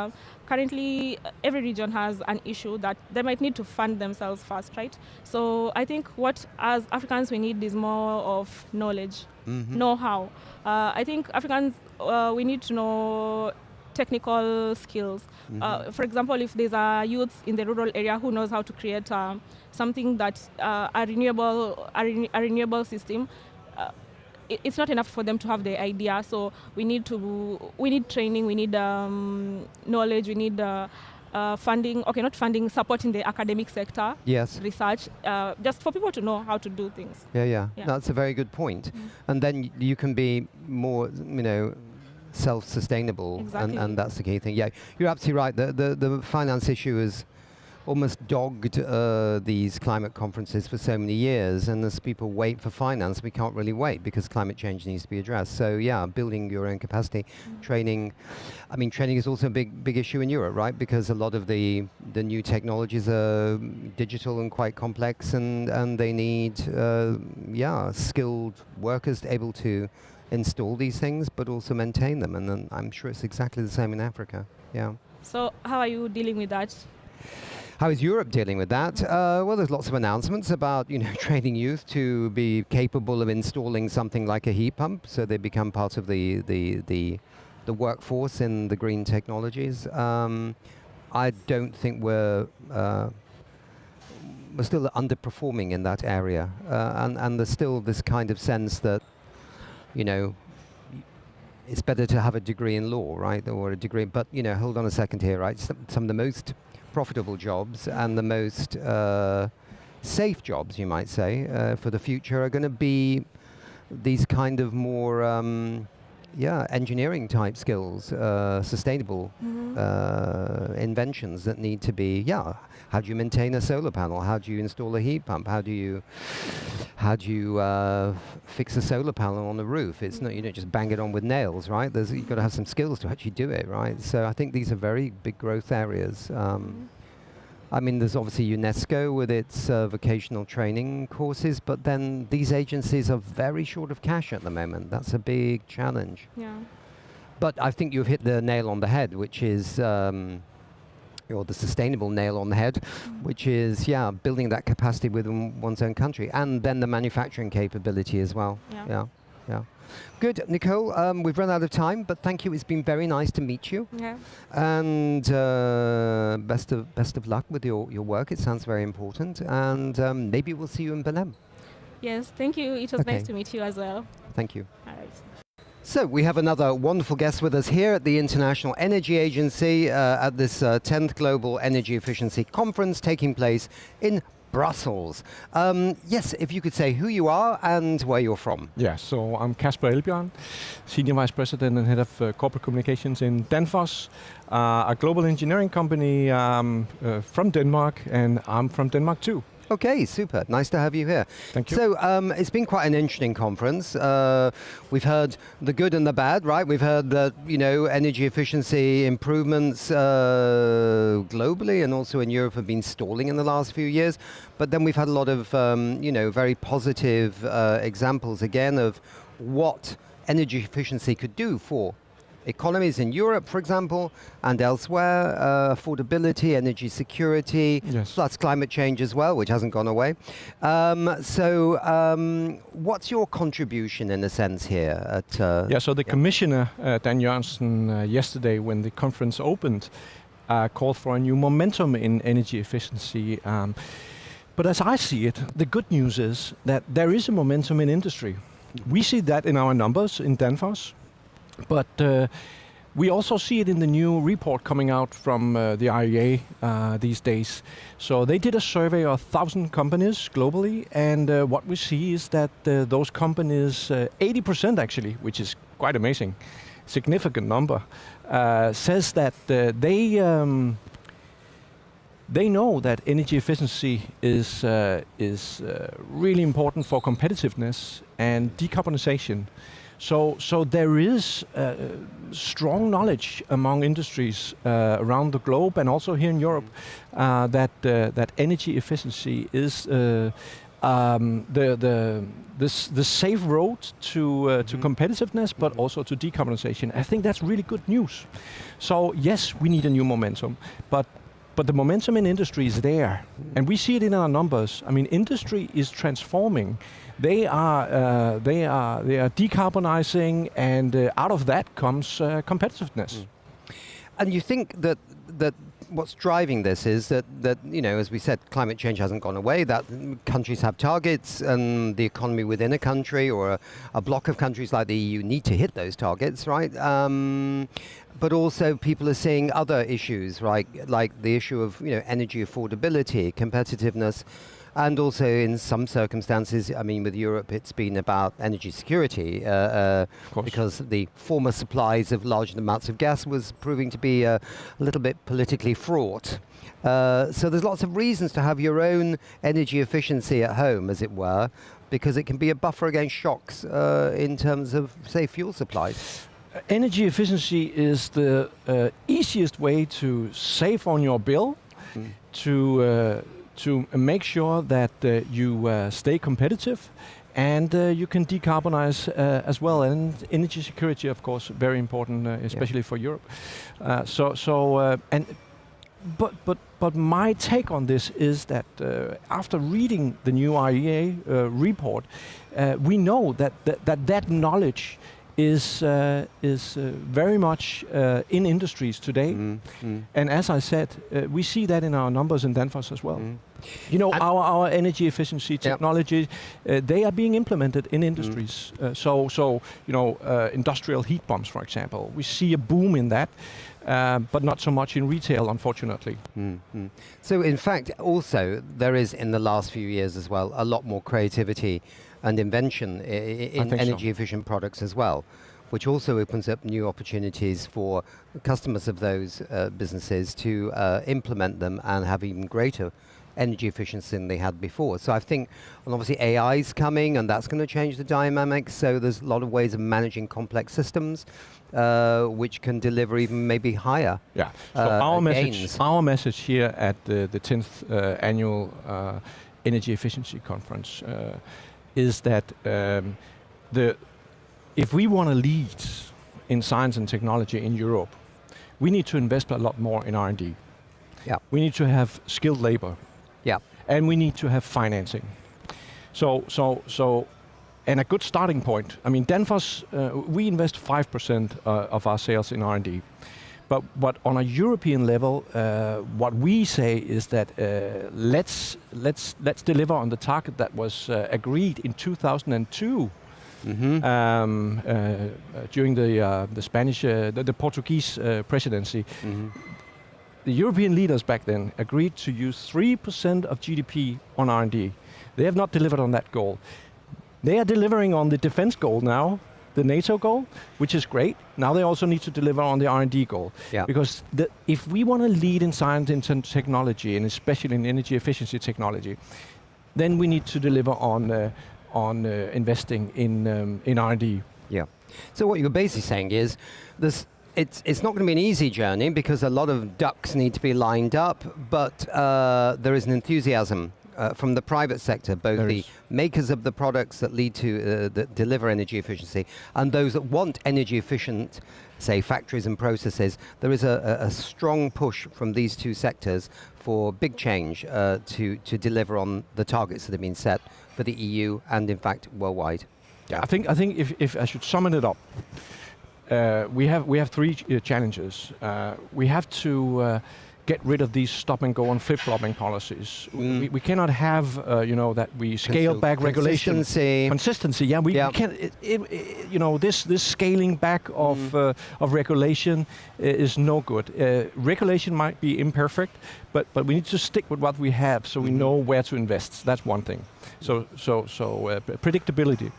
currently every region has an issue that they might need to fund themselves first, right? So I think what as Africans we need is more of knowledge, know-how. I think Africans, we need to know technical skills. For example, if there's a youth in the rural area who knows how to create something that a renewable system, it's not enough for them to have the idea. So we need training, we need knowledge, we need funding. Okay, not funding, supporting the academic sector. Yes. Research, just for people to know how to do things. Yeah. That's a very good point. And then you can be more, self-sustainable, Exactly. and that's the key thing. Yeah, you're absolutely right. The finance issue has almost dogged these climate conferences for so many years, and as people wait for finance, we can't really wait because climate change needs to be addressed. So yeah, building your own capacity, training. I mean, training is also a big issue in Europe, right? Because a lot of the new technologies are digital and quite complex, and they need skilled workers able to install these things, but also maintain them. And then I'm sure it's exactly the same in Africa. Yeah. So how are you dealing with that? How is Europe dealing with that? Well, there's lots of announcements about, training youth to be capable of installing something like a heat pump, so they become part of the workforce in the green technologies. I don't think we're still underperforming in that area, and there's still this kind of sense that, it's better to have a degree in law, right, or a degree. But hold on a second here, right? Some of the most profitable jobs and the most safe jobs, you might say, for the future are going to be these kind of more engineering type skills, sustainable inventions that need to be, how do you maintain a solar panel? How do you install a heat pump? How do you fix a solar panel on the roof? It's not, you don't just bang it on with nails, right? You've got to have some skills to actually do it, right? So I think these are very big growth areas. I mean, there's obviously UNESCO with its vocational training courses, but then these agencies are very short of cash at the moment. That's a big challenge. Yeah. But I think you've hit the nail on the head, which is, or the sustainable nail on the head, which is, building that capacity within one's own country, and then the manufacturing capability as well. Yeah. Good, Nicole, we've run out of time, but thank you. It's been very nice to meet you. Yeah. And best of luck with your work. It sounds very important. And maybe we'll see you in Belém. Yes, thank you. It was nice to meet you as well. Thank you. All right. So we have another wonderful guest with us here at the International Energy Agency at this 10th Global Energy Efficiency Conference taking place in Brussels. Yes, if you could say who you are and where you're from. Yeah, so I'm Kasper Elbjørn, Senior Vice President and Head of Corporate Communications in Danfoss, a global engineering company from Denmark, and I'm from Denmark too. Okay, super. Nice to have you here. Thank you. So it's been quite an interesting conference. We've heard the good and the bad, right? We've heard that, energy efficiency improvements globally and also in Europe have been stalling in the last few years. But then we've had a lot of, very positive examples again of what energy efficiency could do for economies in Europe, for example, and elsewhere, affordability, energy security, plus climate change as well, which hasn't gone away. What's your contribution in a sense here? So the Commissioner, Dan Jørgensen, yesterday when the conference opened, called for a new momentum in energy efficiency. But as I see it, the good news is that there is a momentum in industry. We see that in our numbers in Danfoss. But we also see it in the new report coming out from the IEA these days. So they did a survey of 1,000 companies globally, and what we see is that those companies, 80% actually, which is quite amazing, significant number, says that they know that energy efficiency is really important for competitiveness and decarbonization. So there is strong knowledge among industries around the globe and also here in Europe that energy efficiency is the safe road to competitiveness, but also to decarbonization. I think that's really good news. So yes, we need a new momentum, but the momentum in industry is there, and we see it in our numbers. I mean, industry is transforming. They are decarbonizing, and out of that comes competitiveness. And you think that what's driving this is that as we said, climate change hasn't gone away, that countries have targets, and the economy within a country or a block of countries like the EU need to hit those targets, right? But also people are seeing other issues, right? Like the issue of energy affordability, competitiveness, and also in some circumstances, I mean, with Europe, it's been about energy security, because the former supplies of large amounts of gas was proving to be a little bit politically fraught. So there's lots of reasons to have your own energy efficiency at home, as it were, because it can be a buffer against shocks in terms of, say, fuel supplies. Energy efficiency is the easiest way to save on your bill, to make sure that you stay competitive, and you can decarbonize as well. And energy security, of course, very important, especially for Europe. But my take on this is that after reading the new IEA report, we know that knowledge is very much in industries today. And as I said, we see that in our numbers in Danfoss as well. Our energy efficiency technology, they are being implemented in industries. Industrial heat pumps, for example, we see a boom in that, but not so much in retail, unfortunately. So in fact, also, there is in the last few years as well, a lot more creativity and invention in energy-efficient products as well, which also opens up new opportunities for customers of those businesses to implement them and have even greater energy efficiency than they had before. So I think, and obviously AI is coming, and that's going to change the dynamics. So there's a lot of ways of managing complex systems, which can deliver even maybe higher. Yeah. So our message here at the 10th annual Energy Efficiency Conference is that if we want to lead in science and technology in Europe, we need to invest a lot more in R&D. Yeah. We need to have skilled labor. Yeah. And we need to have financing. And a good starting point. I mean, Danfoss, we invest 5% of our sales in R&D. But on a European level, what we say is that let's deliver on the target that was agreed in 2002 during the Spanish, the Portuguese presidency. The European leaders back then agreed to use 3% of GDP on R&D. They have not delivered on that goal. They are delivering on the defense goal now, the NATO goal, which is great. Now they also need to deliver on the R&D goal. Yeah. Because if we want to lead in science and technology, and especially in energy efficiency technology, then we need to deliver on investing in R&D. Yeah. So what you're basically saying is this. It's not going to be an easy journey because a lot of ducks need to be lined up, but there is an enthusiasm from the private sector, both the makers of the products that lead to that deliver energy efficiency and those that want energy efficient, say, factories and processes. There is a strong push from these two sectors for big change to deliver on the targets that have been set for the EU and, in fact, worldwide. Yeah, I think if I should sum it up, we have three challenges. We have to get rid of these stop and go and flip-flopping policies. We cannot have that we scale back regulation. Consistency. Yeah, we can't. This scaling back of regulation is no good. Regulation might be imperfect, but we need to stick with what we have so we know where to invest. That's one thing. So predictability.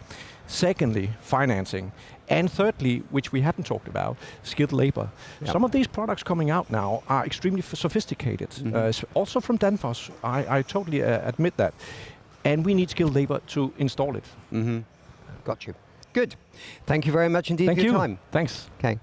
Secondly, financing. And thirdly, which we haven't talked about, skilled labor. Yep. Some of these products coming out now are extremely sophisticated. Also from Danfoss, I totally admit that. And we need skilled labor to install it. Got you. Good. Thank you very much indeed for your time. Thanks. Okay.